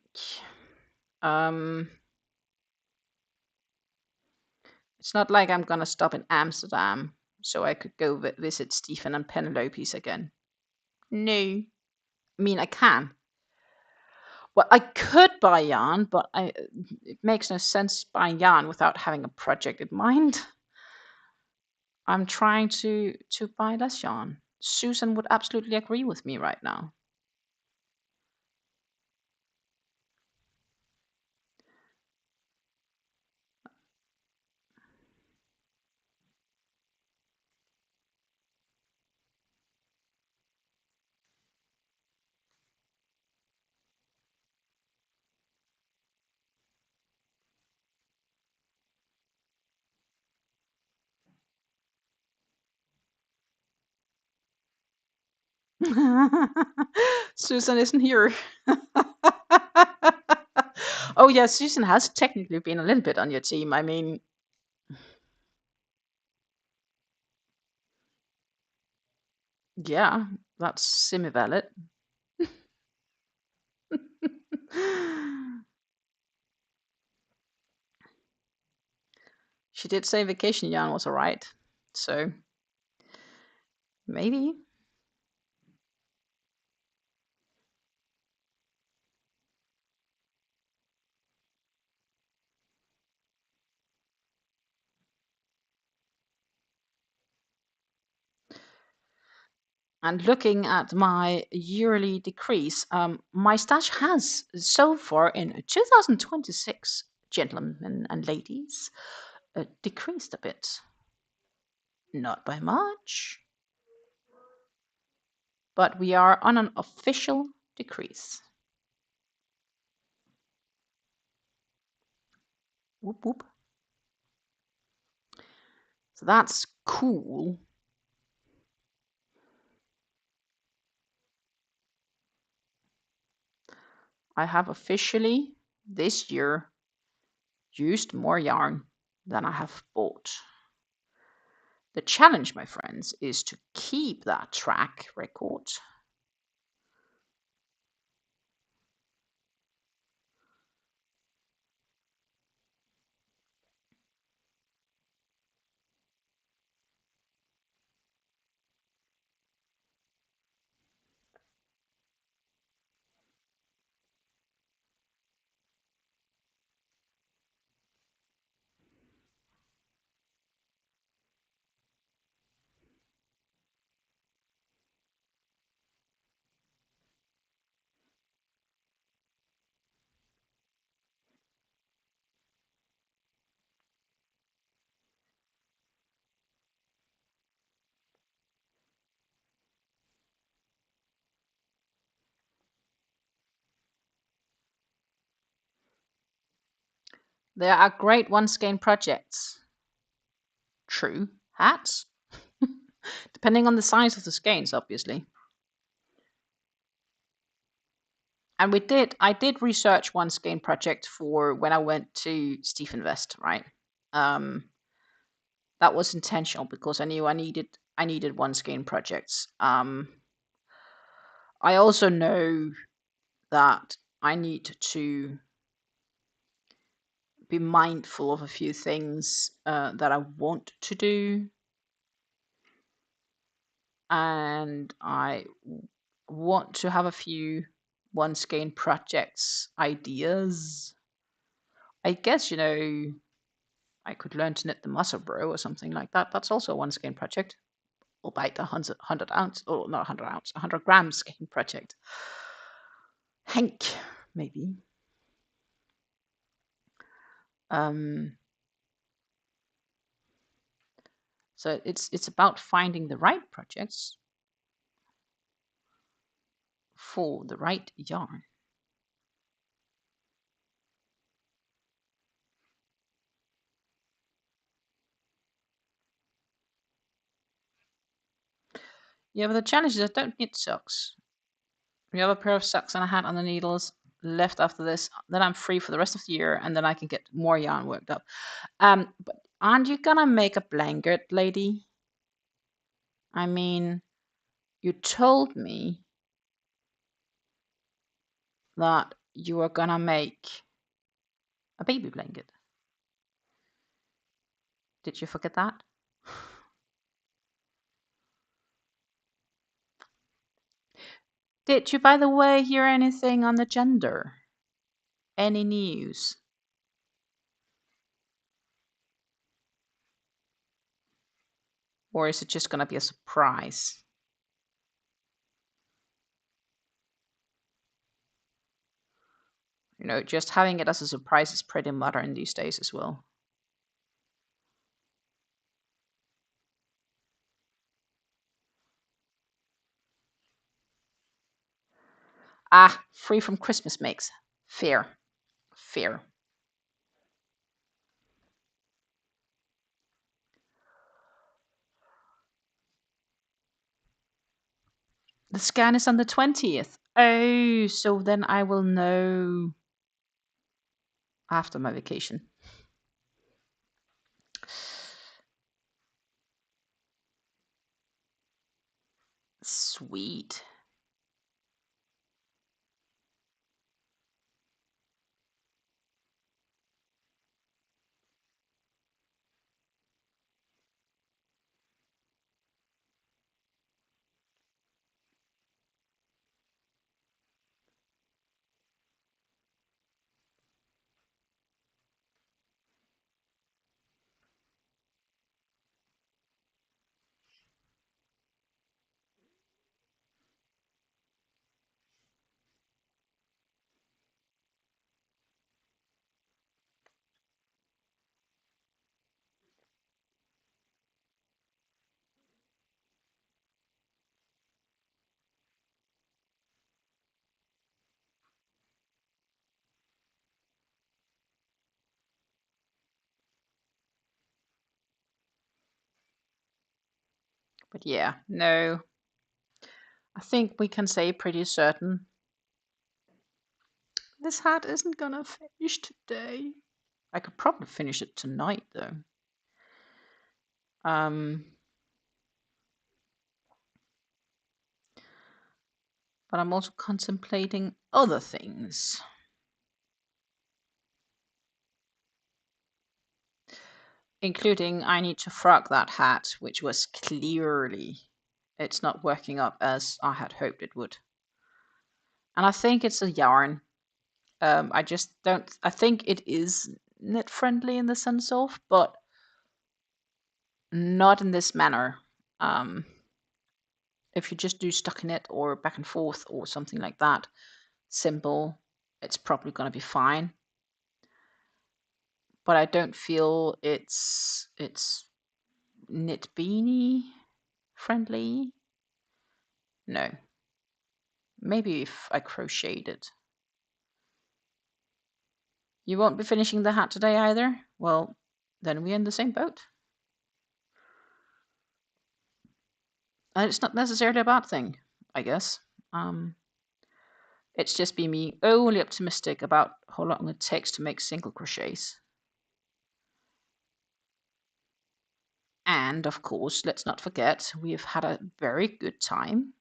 It's not like I'm gonna stop in Amsterdam so I could go visit Stephen and Penelope's again. No. I mean, I can. Well, I could buy yarn, but it makes no sense buying yarn without having a project in mind. I'm trying to buy less yarn. Susan would absolutely agree with me right now. Susan isn't here. Oh yeah, Susan has technically been a little bit on your team. I mean, yeah, that's semi-valid. She did say vacation yarn was alright, so maybe. And looking at my yearly decrease, my stash has so far in 2026, gentlemen and ladies, decreased a bit. Not by much, but we are on an official decrease. Whoop whoop. So that's cool. I have officially this year used more yarn than I have bought. The challenge, my friends, is to keep that track record. There are great one skein projects. True. Hats. Depending on the size of the skeins, obviously. And I did research one skein project for when I went to Stephen West, right? That was intentional because I knew I needed one skein projects. I also know that I need to be mindful of a few things that I want to do, and I want to have a few one skein projects ideas. I guess I could learn to knit the muscle bro or something like that. That's also a one skein project, albeit 100 ounce, or not 100 ounce, 100 gram skein project. Hank, maybe. So it's about finding the right projects for the right yarn. Yeah, but the challenge is I don't knit socks. We have a pair of socks and a hat on the needles left after this. Then I'm free for the rest of the year, and then I can get more yarn worked up. But aren't you gonna make a blanket, lady? I mean, you told me that you were gonna make a baby blanket. Did you forget that? Did you, by the way, hear anything on the gender? Any news? Or is it just gonna be a surprise? You know, just having it as a surprise is pretty modern these days as well. Ah, free from Christmas makes. Fair. Fair. The scan is on the 20th. Oh, so then I will know after my vacation. Sweet. But yeah, no. I think we can say pretty certain this hat isn't gonna finish today. I could probably finish it tonight though. But I'm also contemplating other things. Including I need to frog that hat, which was clearly it's not working up as I had hoped it would. And I think it's a yarn. I just don't. I think it is knit friendly in the sense of, but not in this manner. If you just do stockinette or back and forth or something like that, simple, it's probably going to be fine. But I don't feel it's knit beanie friendly. No. Maybe if I crocheted it. You won't be finishing the hat today either? Well, then we're in the same boat. And it's not necessarily a bad thing, I guess. It's just been me overly optimistic about how long it takes to make single crochets. And of course, let's not forget, we've had a very good time.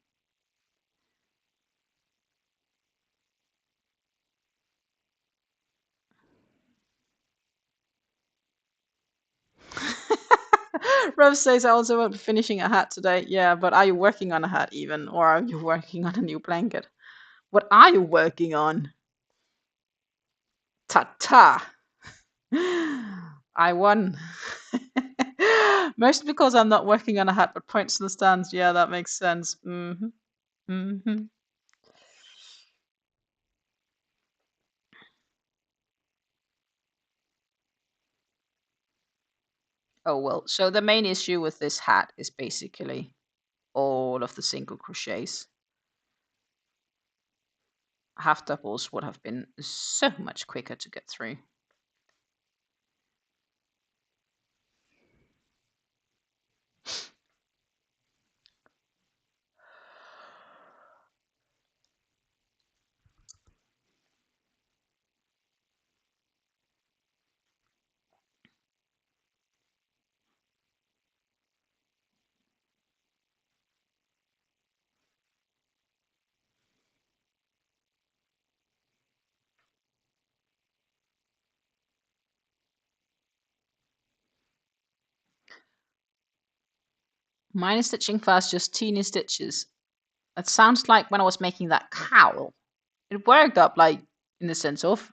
Rose says I also won't be finishing a hat today. Yeah, but are you working on a hat even? Or are you working on a new blanket? What are you working on? Ta-ta! I won. Mostly because I'm not working on a hat, but points to the stands. Yeah, that makes sense. Mm-hmm. Mm-hmm. Oh well, so the main issue with this hat is basically all of the single crochets. Half doubles would have been so much quicker to get through. Mine is stitching fast, just teeny stitches. It sounds like when I was making that cowl, it worked up like in the sense of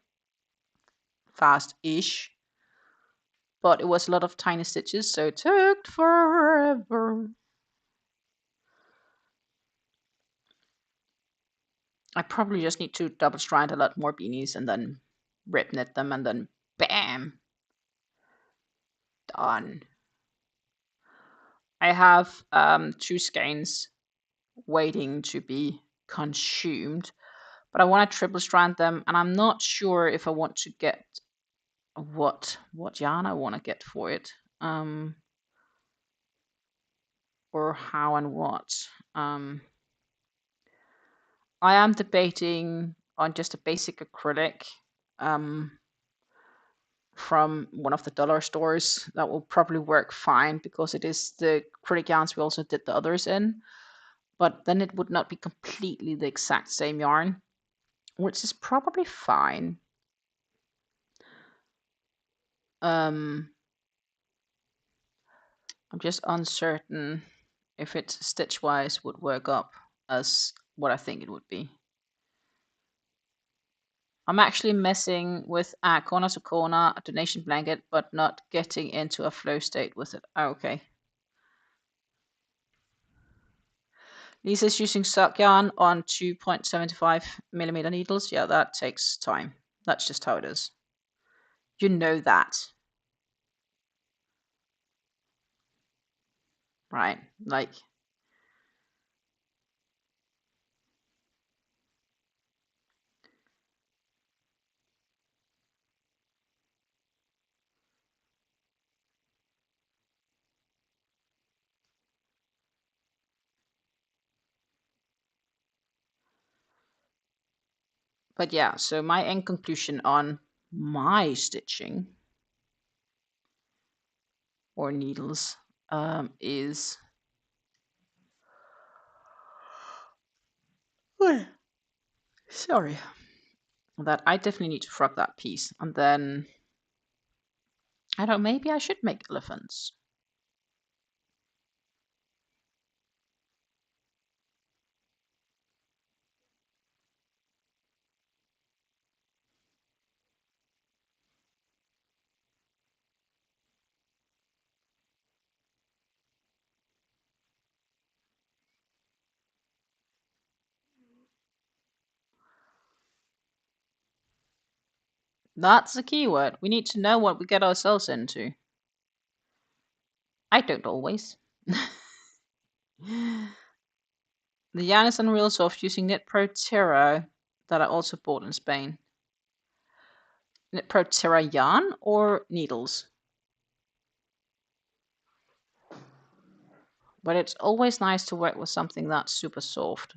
fast-ish, but it was a lot of tiny stitches, so it took forever. I probably just need to double strand a lot more beanies and then rip knit them and then bam, done. I have 2 skeins waiting to be consumed, but I want to triple strand them, and I'm not sure if I want to get what yarn I want to get for it, or how and what. I am debating on just a basic acrylic from one of the dollar stores. That will probably work fine because it is the acrylic yarns we also did the others in, but then it would not be completely the exact same yarn, which is probably fine. I'm just uncertain if it stitch-wise would work up as what I think it would be. I'm actually messing with a corner to corner donation blanket, but not getting into a flow state with it. Oh, okay. Lisa's using sock yarn on 2.75mm needles. Yeah, that takes time. That's just how it is. You know that. Right, like... But yeah, so my end conclusion on my stitching or needles is... Sorry. That I definitely need to frock that piece. And then... I don't know, maybe I should make elephants. That's the keyword. We need to know what we get ourselves into. I don't always. The yarn is unreal soft using Knit Pro Terra that I also bought in Spain. Knit Pro Terra yarn or needles? But it's always nice to work with something that's super soft.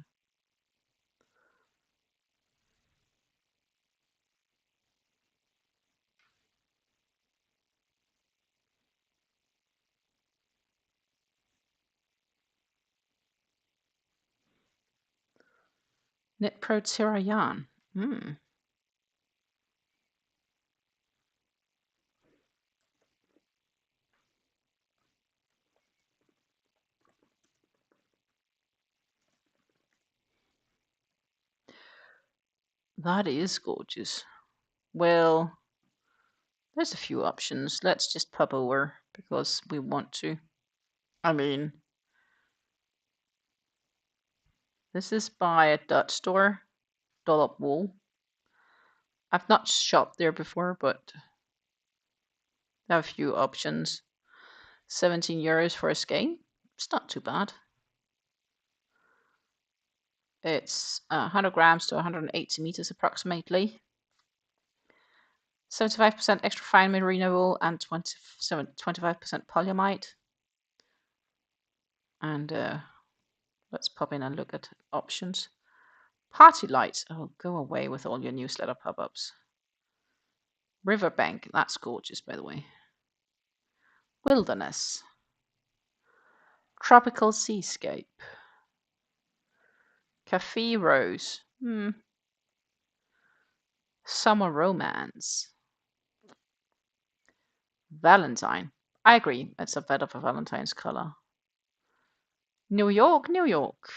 Knit Pro Terra yarn. That is gorgeous. Well, there's a few options. Let's just pop over because we want to. I mean, this is by a Dutch store, Dollop Wool. I've not shopped there before, but there are a few options. €17 for a skein. It's not too bad. It's 100 grams to 180 meters approximately. 75% extra fine merino wool and 25% polyamide. And let's pop in and look at options. Party lights. Oh, go away with all your newsletter pop-ups. Riverbank. That's gorgeous, by the way. Wilderness. Tropical seascape. Cafe rose. Summer romance. Valentine. I agree. It's a bit of a Valentine's color. New York, New York.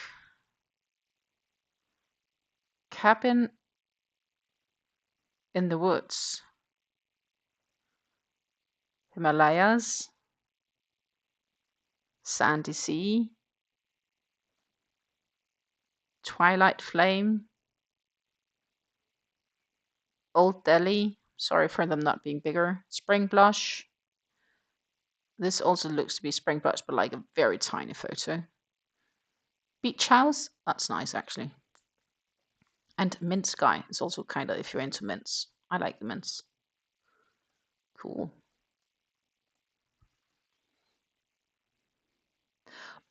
Cabin in the woods. Himalayas. Sandy sea. Twilight flame. Old Delhi. Sorry for them not being bigger. Spring blush. This also looks to be spring blush, but like a very tiny photo. Beach house. That's nice, actually. And mint sky is also kind of, if you're into mints. I like the mints. Cool.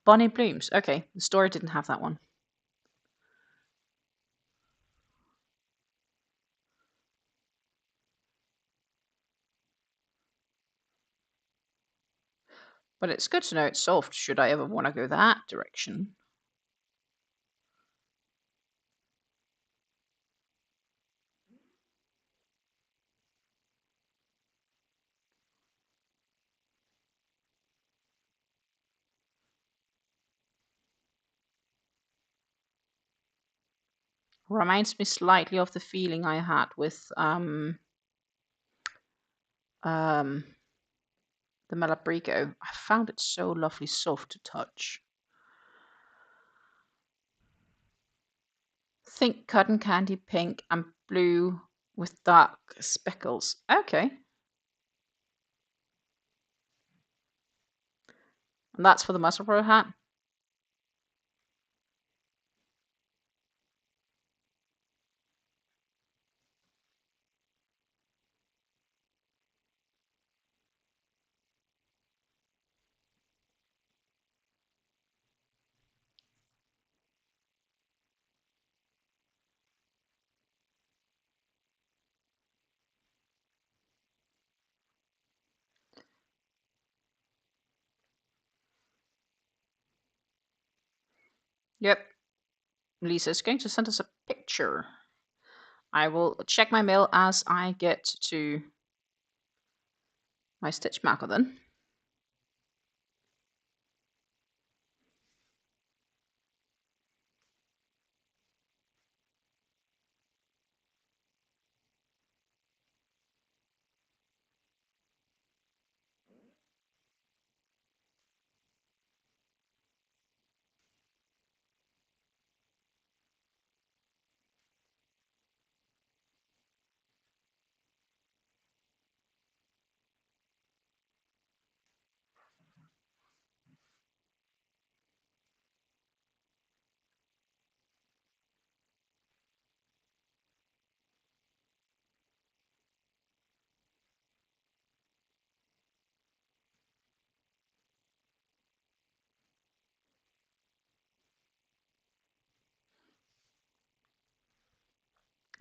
Bonnie Blooms. Okay, the store didn't have that one. But it's good to know it's soft, should I ever want to go that direction. Reminds me slightly of the feeling I had with the Malabrigo. I found it so lovely soft to touch. Think cotton candy pink and blue with dark speckles. Okay. And that's for the Muscle Pro hat. Yep. Lisa's going to send us a picture. I will check my mail as I get to my stitch marker then.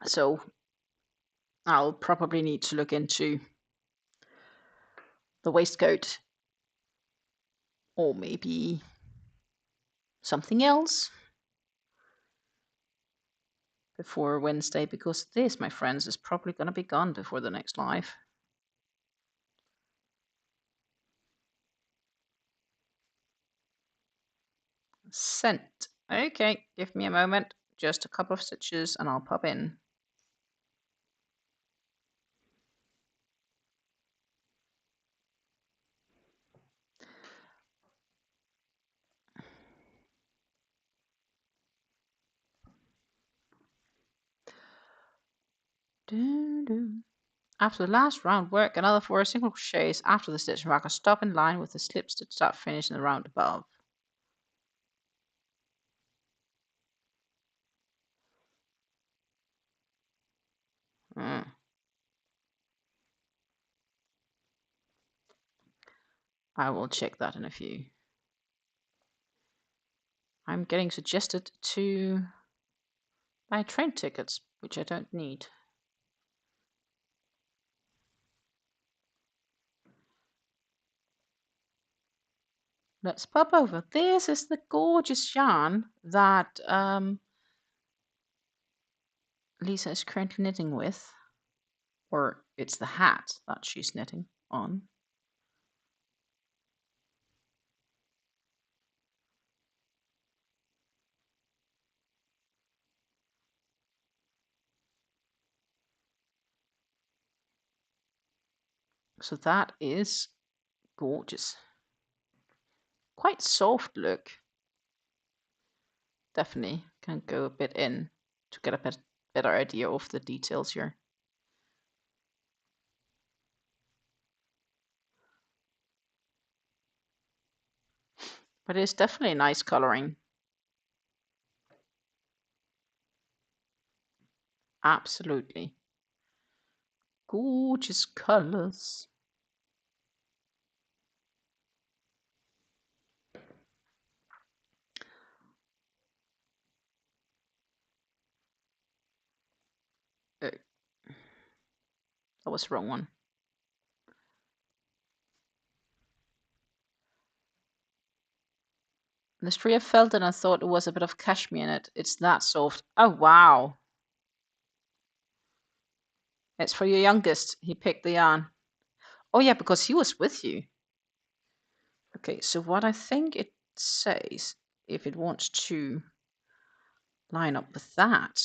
So I'll probably need to look into the waistcoat or maybe something else before Wednesday, because this, my friends, is probably going to be gone before the next live. Sent. Okay, give me a moment. Just a couple of stitches and I'll pop in. After the last round, work another 4 single crochets after the stitch marker. Stop in line with the slip stitch start finish in the round above. I will check that in a few. I'm getting suggested to buy train tickets, which I don't need. Let's pop over. This is the gorgeous yarn that Lisa is currently knitting with, or it's the hat that she's knitting on. So that is gorgeous. Quite soft look. Definitely can go a bit in to get a better idea of the details here. But it's definitely nice coloring. Absolutely. Gorgeous colors. Oh, that was the wrong one. The strip felt and I thought it was a bit of cashmere in it. It's that soft. Oh, wow. It's for your youngest. He picked the yarn. Oh, yeah, because he was with you. Okay, so what I think it says, if it wants to line up with that,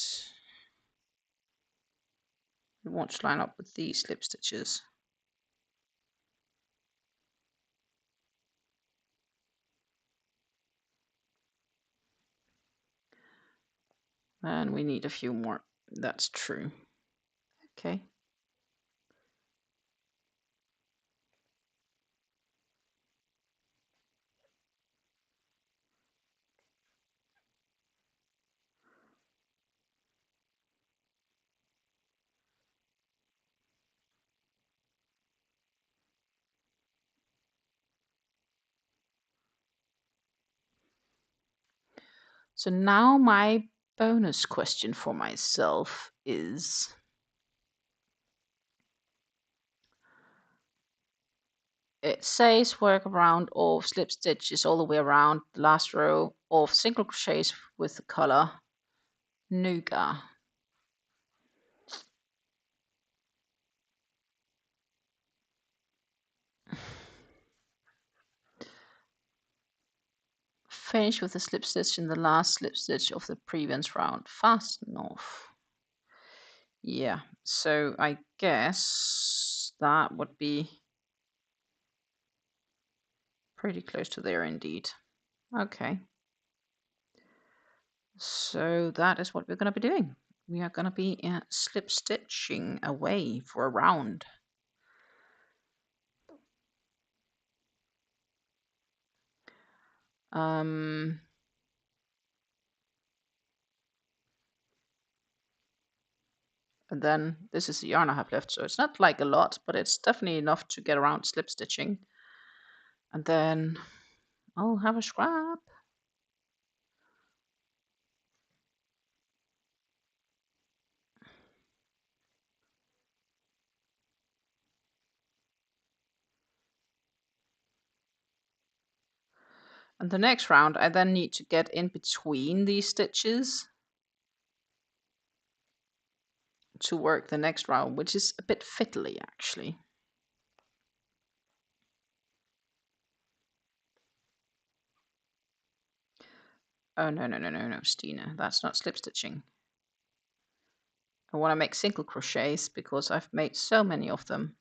it wants to line up with these slip stitches. And we need a few more. That's true. Okay. So now my bonus question for myself is, it says work a round of slip stitches all the way around the last row of single crochets with the color Nougat. Finish with the slip stitch in the last slip stitch of the previous round. Fasten off. Yeah, so I guess that would be pretty close to there indeed. Okay. So that is what we're going to be doing. We are going to be slip stitching away for a round. And then this is the yarn I have left, so it's not like a lot, but it's definitely enough to get around slip stitching. And then I'll have a scrap. And the next round, I then need to get in between these stitches to work the next round, which is a bit fiddly actually. Oh, no, Stina, that's not slip stitching. I want to make single crochets because I've made so many of them.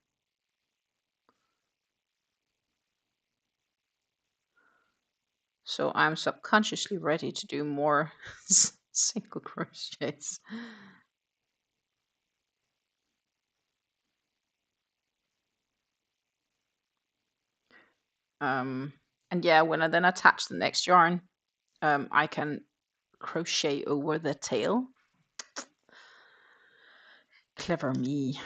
So I'm subconsciously ready to do more single crochets. And yeah, when I then attach the next yarn, I can crochet over the tail. Clever me.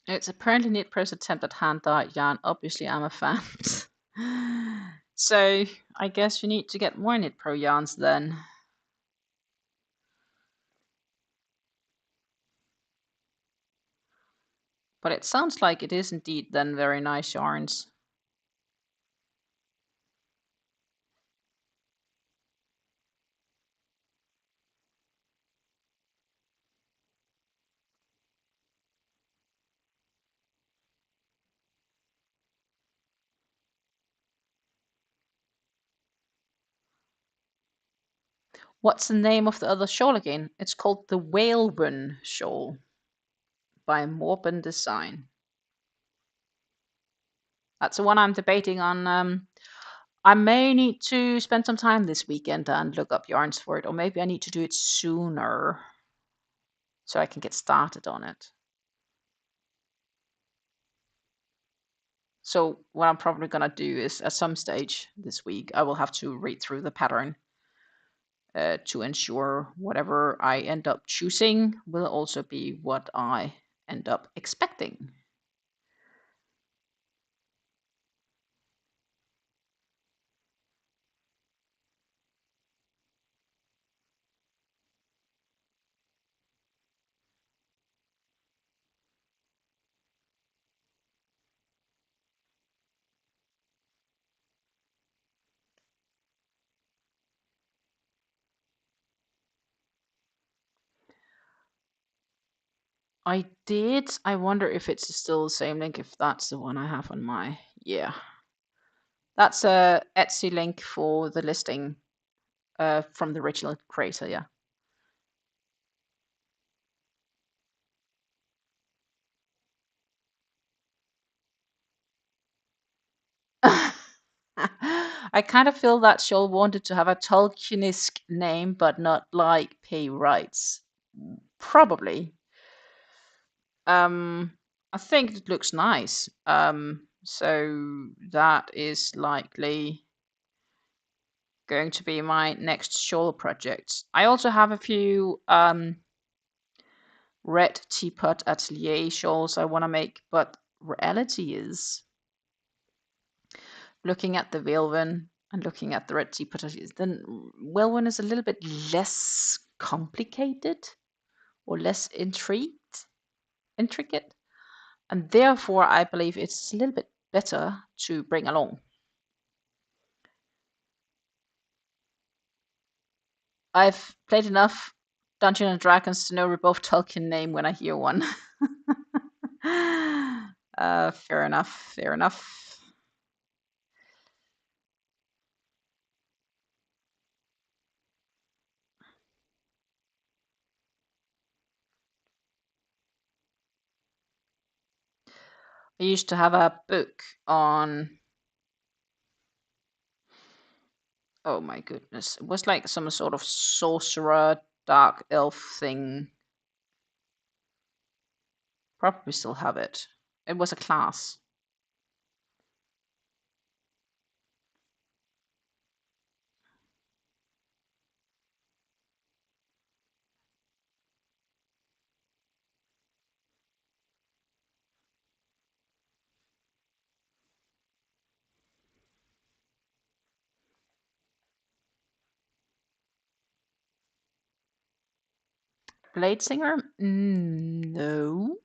It's apparently Knit Pro's attempt at hand-dyed yarn. Obviously, I'm a fan. So, I guess you need to get more Knit Pro yarns then. But it sounds like it is indeed then very nice yarns. What's the name of the other shawl again? It's called the Whalebone Shawl by Morben Design. That's the one I'm debating on. I may need to spend some time this weekend and look up yarns for it, or maybe I need to do it sooner so I can get started on it. So what I'm probably gonna do is at some stage this week, I will have to read through the pattern to ensure whatever I end up choosing will also be what I end up expecting. I did. I wonder if it's still the same link, if that's the one I have on my... Yeah. That's a Etsy link for the listing from the original creator, yeah. I kind of feel that Shawl wanted to have a Tolkienesque name, but not like pay rights. Probably. I think it looks nice. So that is likely going to be my next shawl project. I also have a few red teapot atelier shawls I want to make, but reality is looking at the Velven and looking at the red teapot atelier, then Velven is a little bit less complicated or less intricate, and therefore I believe it's a little bit better to bring along. I've played enough Dungeons and Dragons to know both Tolkien name when I hear one. Fair enough. Fair enough. I used to have a book on... Oh my goodness. It was like some sort of sorcerer, dark elf thing. Probably still have it. It was a class. Blade Singer? No.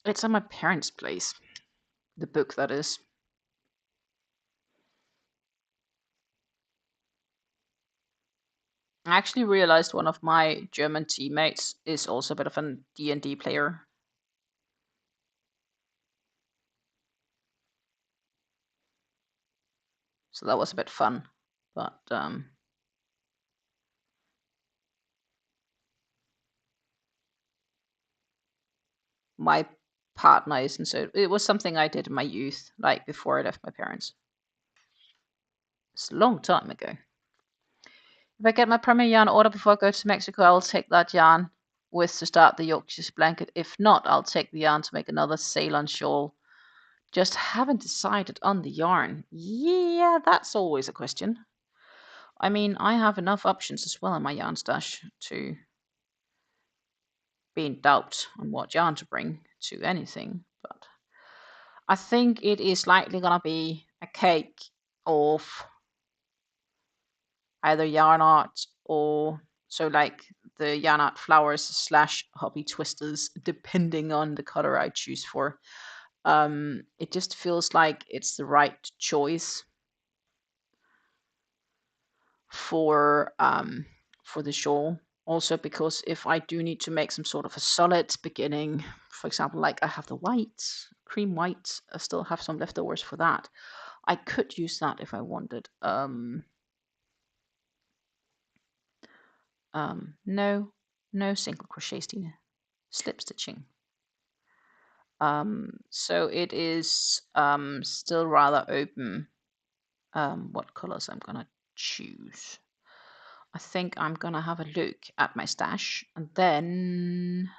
It's on my parents' place. The book, that is. I actually realized one of my German teammates is also a bit of a D&D player. So that was a bit fun. But my partner isn't, so it was something I did in my youth, like before I left my parents. It's a long time ago. If I get my premier yarn order before I go to Mexico, I'll take that yarn with to start the Yorkshire blanket. If not, I'll take the yarn to make another Ceylon shawl. Just haven't decided on the yarn. Yeah, that's always a question. I mean, I have enough options as well in my yarn stash to be in doubt on what yarn to bring to anything, but I think it is likely gonna be a cake of either yarn art or so like the yarn art flowers / hobby twisters, depending on the color I choose for. It just feels like it's the right choice for the shawl. Also, because if I do need to make some sort of a solid beginning, for example, like I have the white, cream white, I still have some leftovers for that. I could use that if I wanted. No single crochet, Stina. Slip stitching. So it is still rather open what colors I'm gonna choose. I think I'm gonna have a look at my stash and then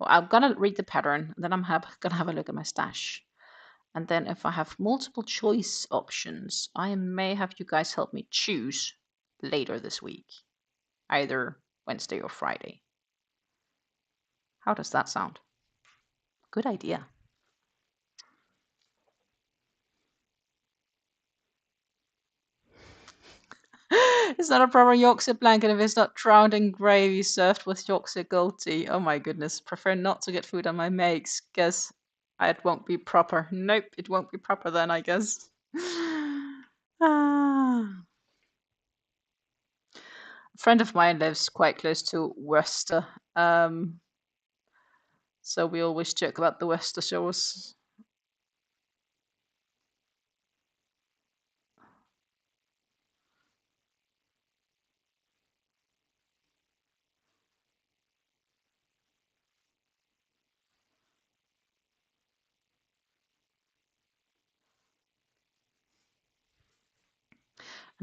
I'm gonna read the pattern, and then I'm gonna have a look at my stash. And then if I have multiple choice options, I may have you guys help me choose later this week, either Wednesday or Friday. How does that sound? Good idea. It's not a proper Yorkshire blanket if it's not drowned in gravy served with Yorkshire gold tea. Oh my goodness. Prefer not to get food on my makes. Guess it won't be proper. Nope, it won't be proper then, I guess. A friend of mine lives quite close to Worcester. So we always joke about the Worcester shores.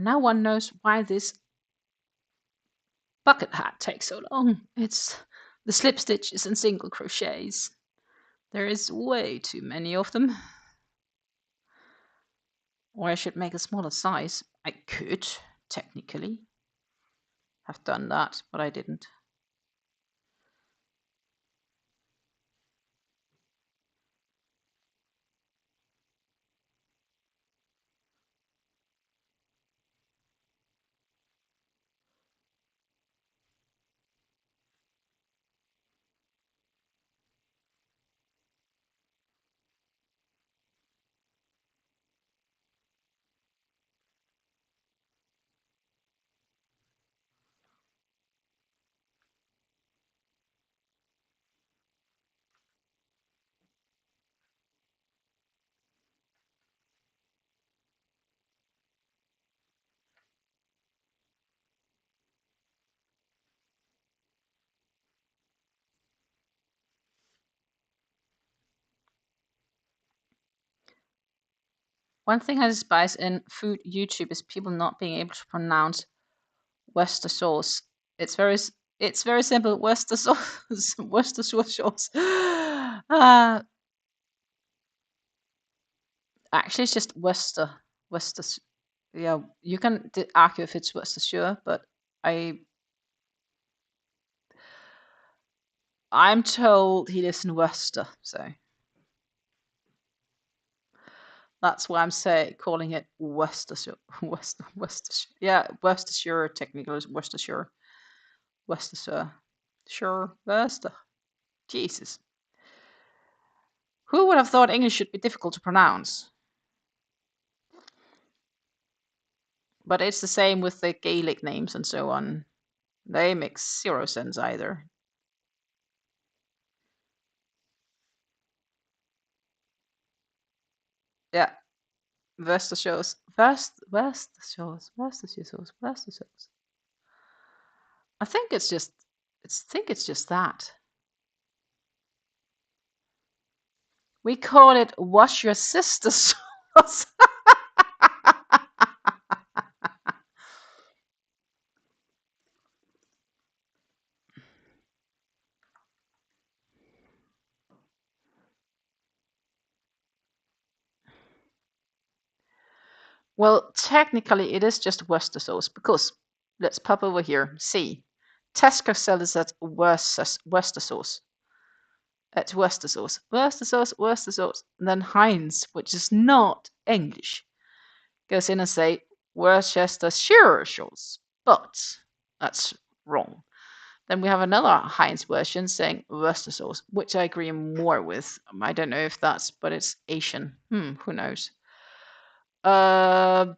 Now one knows why this bucket hat takes so long. It's the slip stitches and single crochets. There is way too many of them. Or I should make a smaller size. I could, technically, have done that, but I didn't. One thing I despise in food YouTube is people not being able to pronounce Worcester sauce. It's very simple. Worcester sauce. Worcester sauce. Actually, it's just Worcester. Worcester. Yeah, you can argue if it's Worcestershire, but I'm told he lives in Worcester, so. That's why I'm calling it Worcestershire. Worcestershire. Yeah, Worcestershire technically is Worcestershire. Worcestershire. Sure, Worcester. Jesus. Who would have thought English should be difficult to pronounce? But it's the same with the Gaelic names and so on. They make zero sense either. Yeah, Worcestershire. Worcestershire. I think it's just that. We call it wash your sister's sauce. Well, technically it is just Worcester sauce because let's pop over here. See, Tesco sells that Worcester sauce. It's Worcester sauce, Worcester sauce, Worcester sauce. And then Heinz, which is not English, goes in and say Worcestershire sauce, but that's wrong. Then we have another Heinz version saying Worcester sauce, which I agree more with. I don't know if that's, but it's Asian. Who knows? So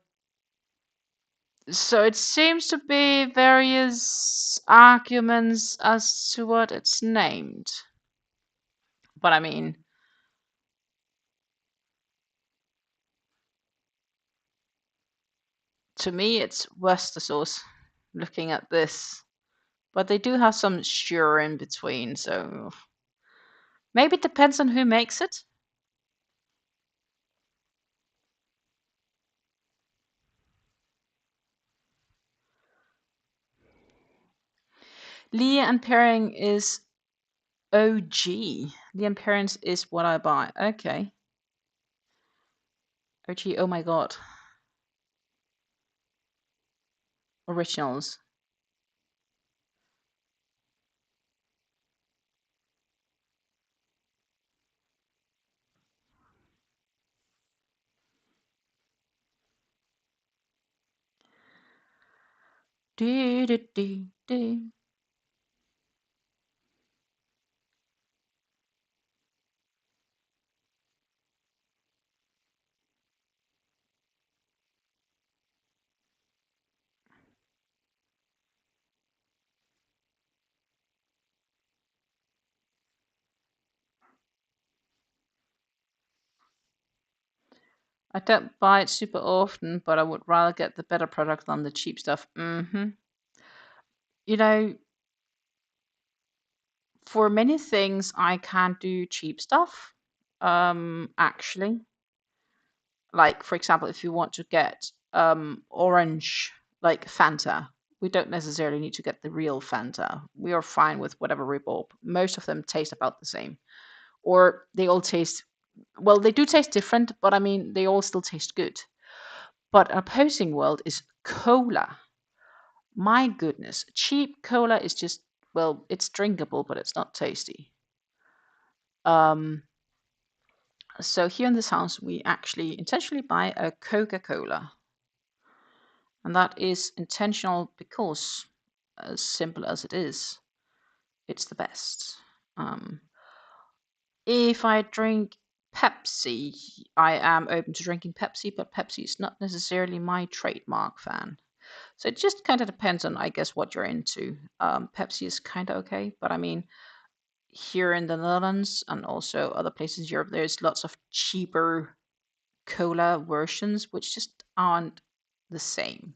it seems to be various arguments as to what it's named. But I mean, to me, it's Worcester sauce. Looking at this, but they do have some sure in between, so maybe it depends on who makes it. Lee and Pairing is OG. Lee and Parents is what I buy. Okay. OG, oh my god. Originals. Do, do, do, do. I don't buy it super often, but I would rather get the better product than the cheap stuff. You know, for many things, I can't do cheap stuff. Actually, like for example, if you want to get orange, like Fanta, we don't necessarily need to get the real Fanta. We are fine with whatever we bought. Most of them taste about the same, or they all taste well. They do taste different, but I mean, they all still taste good. But opposing world is cola. My goodness, cheap cola is just, well, it's drinkable, but it's not tasty. Um, so here in this house, we actually intentionally buy a Coca-Cola. And that is intentional because, as simple as it is, it's the best. If I drink Pepsi, I am open to drinking Pepsi, but Pepsi is not necessarily my trademark fan. So it just kind of depends on, I guess, what you're into. Pepsi is kind of okay, but I mean, here in the Netherlands and also other places in Europe, there's lots of cheaper cola versions which just aren't the same.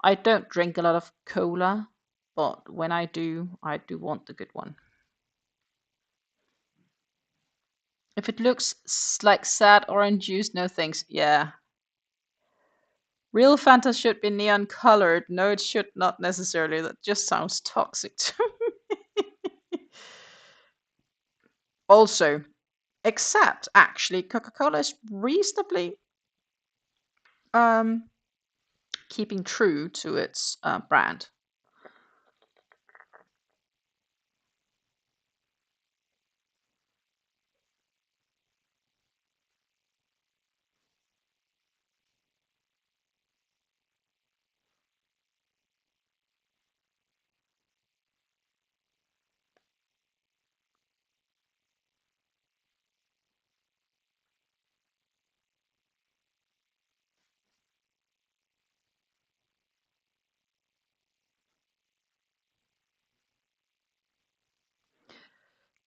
I don't drink a lot of cola, but when I do want the good one. If it looks like sad orange juice, no thanks. Yeah. Real Fanta should be neon colored. No, it should not necessarily. That just sounds toxic to me. Also, except actually, Coca-Cola is reasonably um, keeping true to its brand.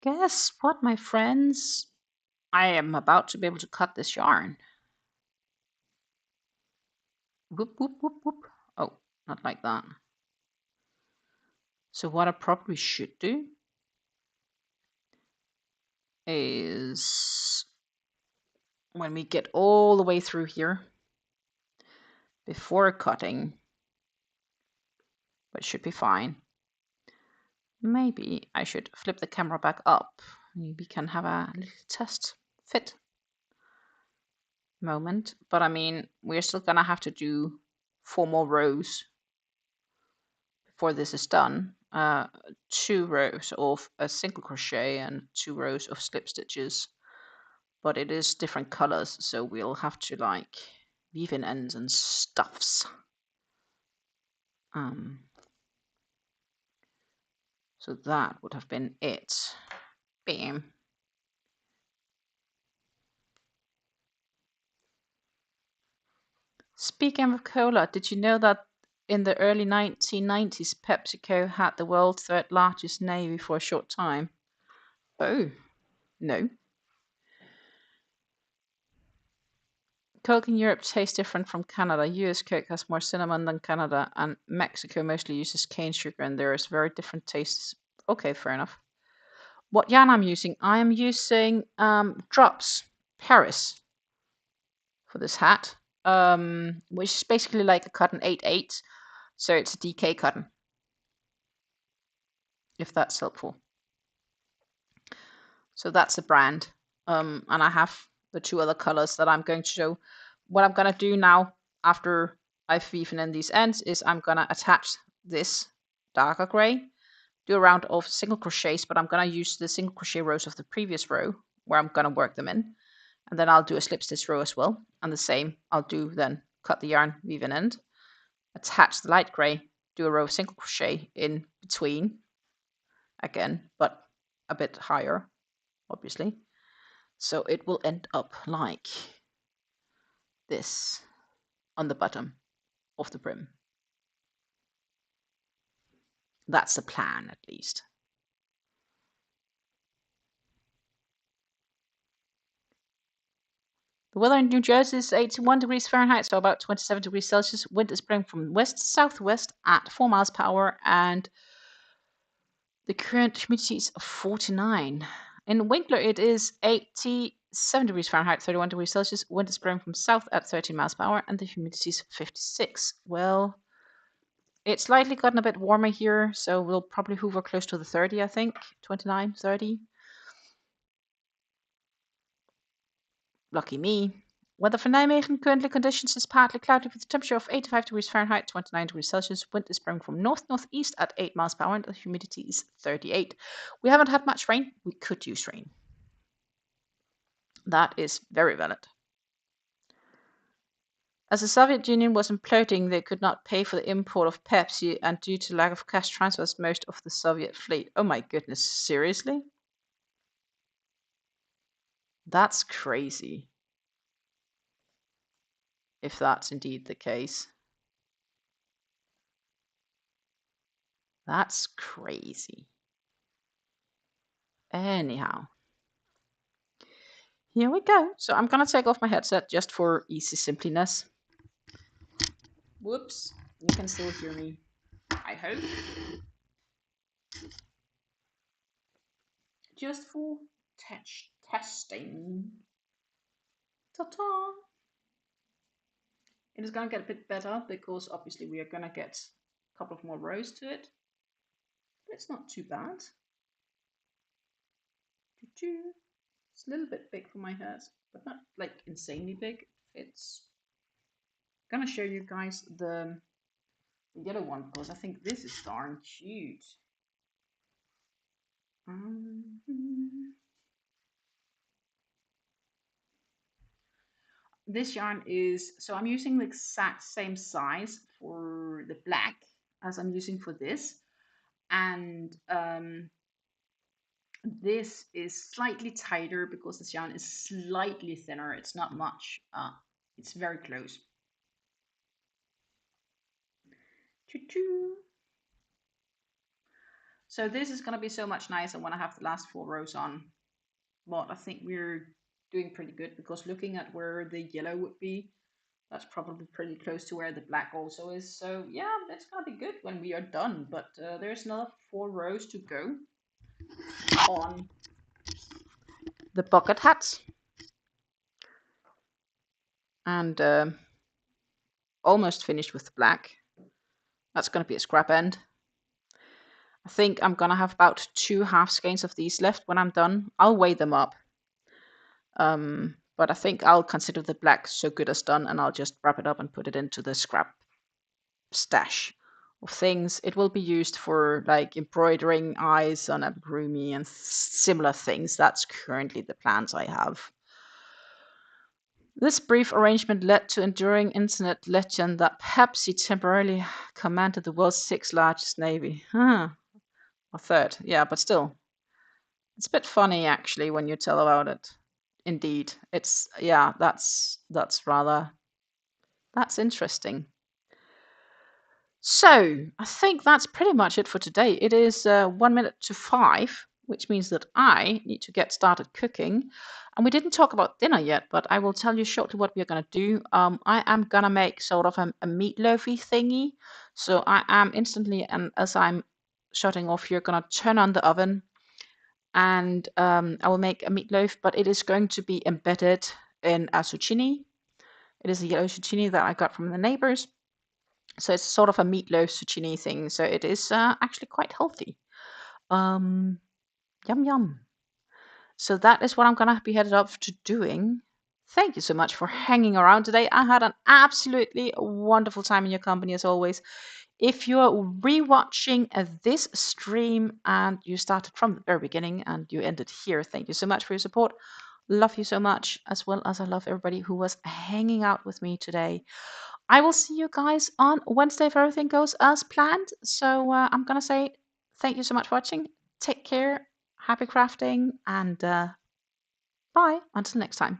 Guess what, my friends? I am about to be able to cut this yarn. Whoop, whoop, whoop, whoop. Oh, not like that. So what I probably should do is when we get all the way through here, before cutting, but it should be fine. Maybe I should flip the camera back up. Maybe we can have a little test fit moment. But I mean, we're still gonna have to do 4 more rows before this is done. 2 rows of a single crochet and 2 rows of slip stitches. But it is different colors, so we'll have to like weave in ends and stuffs. So that would have been it. Bam. Speaking of cola, did you know that in the early 1990s, PepsiCo had the world's 3rd largest navy for a short time? Oh, no. Coke in Europe tastes different from Canada. US Coke has more cinnamon than Canada, and Mexico mostly uses cane sugar, and there is very different tastes. Okay, fair enough. What yarn I'm using? I am using Drops Paris for this hat, which is basically like a cotton 8/8, so it's a DK cotton, if that's helpful. So that's the brand, and I have the 2 other colors that I'm going to show. What I'm going to do now, after I've woven in these ends, is I'm going to attach this darker gray, do a round of single crochets, but I'm going to use the single crochet rows of the previous row, where I'm going to work them in, and then I'll do a slip stitch row as well, and the same I'll do then, cut the yarn, weave an end, attach the light gray, do a row of single crochet in between, again, but a bit higher, obviously. So it will end up like this on the bottom of the brim. That's the plan, at least. The weather in New Jersey is 81 degrees Fahrenheit, so about 27 degrees Celsius. Wind is blowing from west southwest at 4 miles per hour, and the current humidity is 49. In Winkler, it is 87 degrees Fahrenheit, 31 degrees Celsius. Wind is blowing from south at 13 miles per hour, and the humidity is 56. Well, it's slightly gotten a bit warmer here, so we'll probably hover close to the 30, I think. 29, 30. Lucky me. Weather for Nijmegen. Currently conditions is partly cloudy with a temperature of 85 degrees Fahrenheit, 29 degrees Celsius. Wind is blowing from north-northeast at 8 miles per hour, and the humidity is 38. We haven't had much rain. We could use rain. That is very valid. As the Soviet Union was imploding, they could not pay for the import of Pepsi, and due to lack of cash transfers, most of the Soviet fleet. Oh my goodness, seriously? That's crazy. If that's indeed the case. That's crazy. Anyhow. Here we go. So I'm gonna take off my headset just for easy simpliness. Whoops. You can still hear me, I hope. Just for testing. Ta-ta! It is gonna get a bit better because obviously we are gonna get a couple of more rows to it. But it's not too bad. It's a little bit big for my head, but not like insanely big. It's gonna show you guys the yellow one because I think this is darn cute. This yarn is, so I'm using the exact same size for the black as I'm using for this, and this is slightly tighter because this yarn is slightly thinner. It's not much. It's very close. So this is going to be so much nicer when I have the last 4 rows on. But I think we're doing pretty good, because looking at where the yellow would be, that's probably pretty close to where the black also is. So yeah, that's going to be good when we are done. But there's another 4 rows to go on the bucket hats. And almost finished with the black. That's going to be a scrap end. I think I'm going to have about 2 half skeins of these left when I'm done. I'll weigh them up. But I think I'll consider the black so good as done, and I'll just wrap it up and put it into the scrap stash of things. It will be used for like embroidering eyes on amigurumi and similar things. That's currently the plans I have. This brief arrangement led to enduring internet legend that Pepsi temporarily commanded the world's 6th largest navy. Or 3rd, yeah, but still. It's a bit funny actually when you tell about it. Indeed. It's that's interesting. So I think that's pretty much it for today. It is 1 minute to 5, which means that I need to get started cooking. And we didn't talk about dinner yet, but I will tell you shortly what we're going to do. I am going to make sort of a meatloafy thingy. So I am instantly, and as I'm shutting off here, going to turn on the oven. And I will make a meatloaf, but it is going to be embedded in a zucchini. It is a yellow zucchini that I got from the neighbors. So it's sort of a meatloaf zucchini thing. So it is actually quite healthy. Yum, yum. So that is what I'm going to be headed up to doing. Thank you so much for hanging around today. I had an absolutely wonderful time in your company as always. If you're rewatching this stream and you started from the very beginning and you ended here, thank you so much for your support. Love you so much, as well as I love everybody who was hanging out with me today. I will see you guys on Wednesday if everything goes as planned. So I'm going to say thank you so much for watching. Take care. Happy crafting, and bye until next time.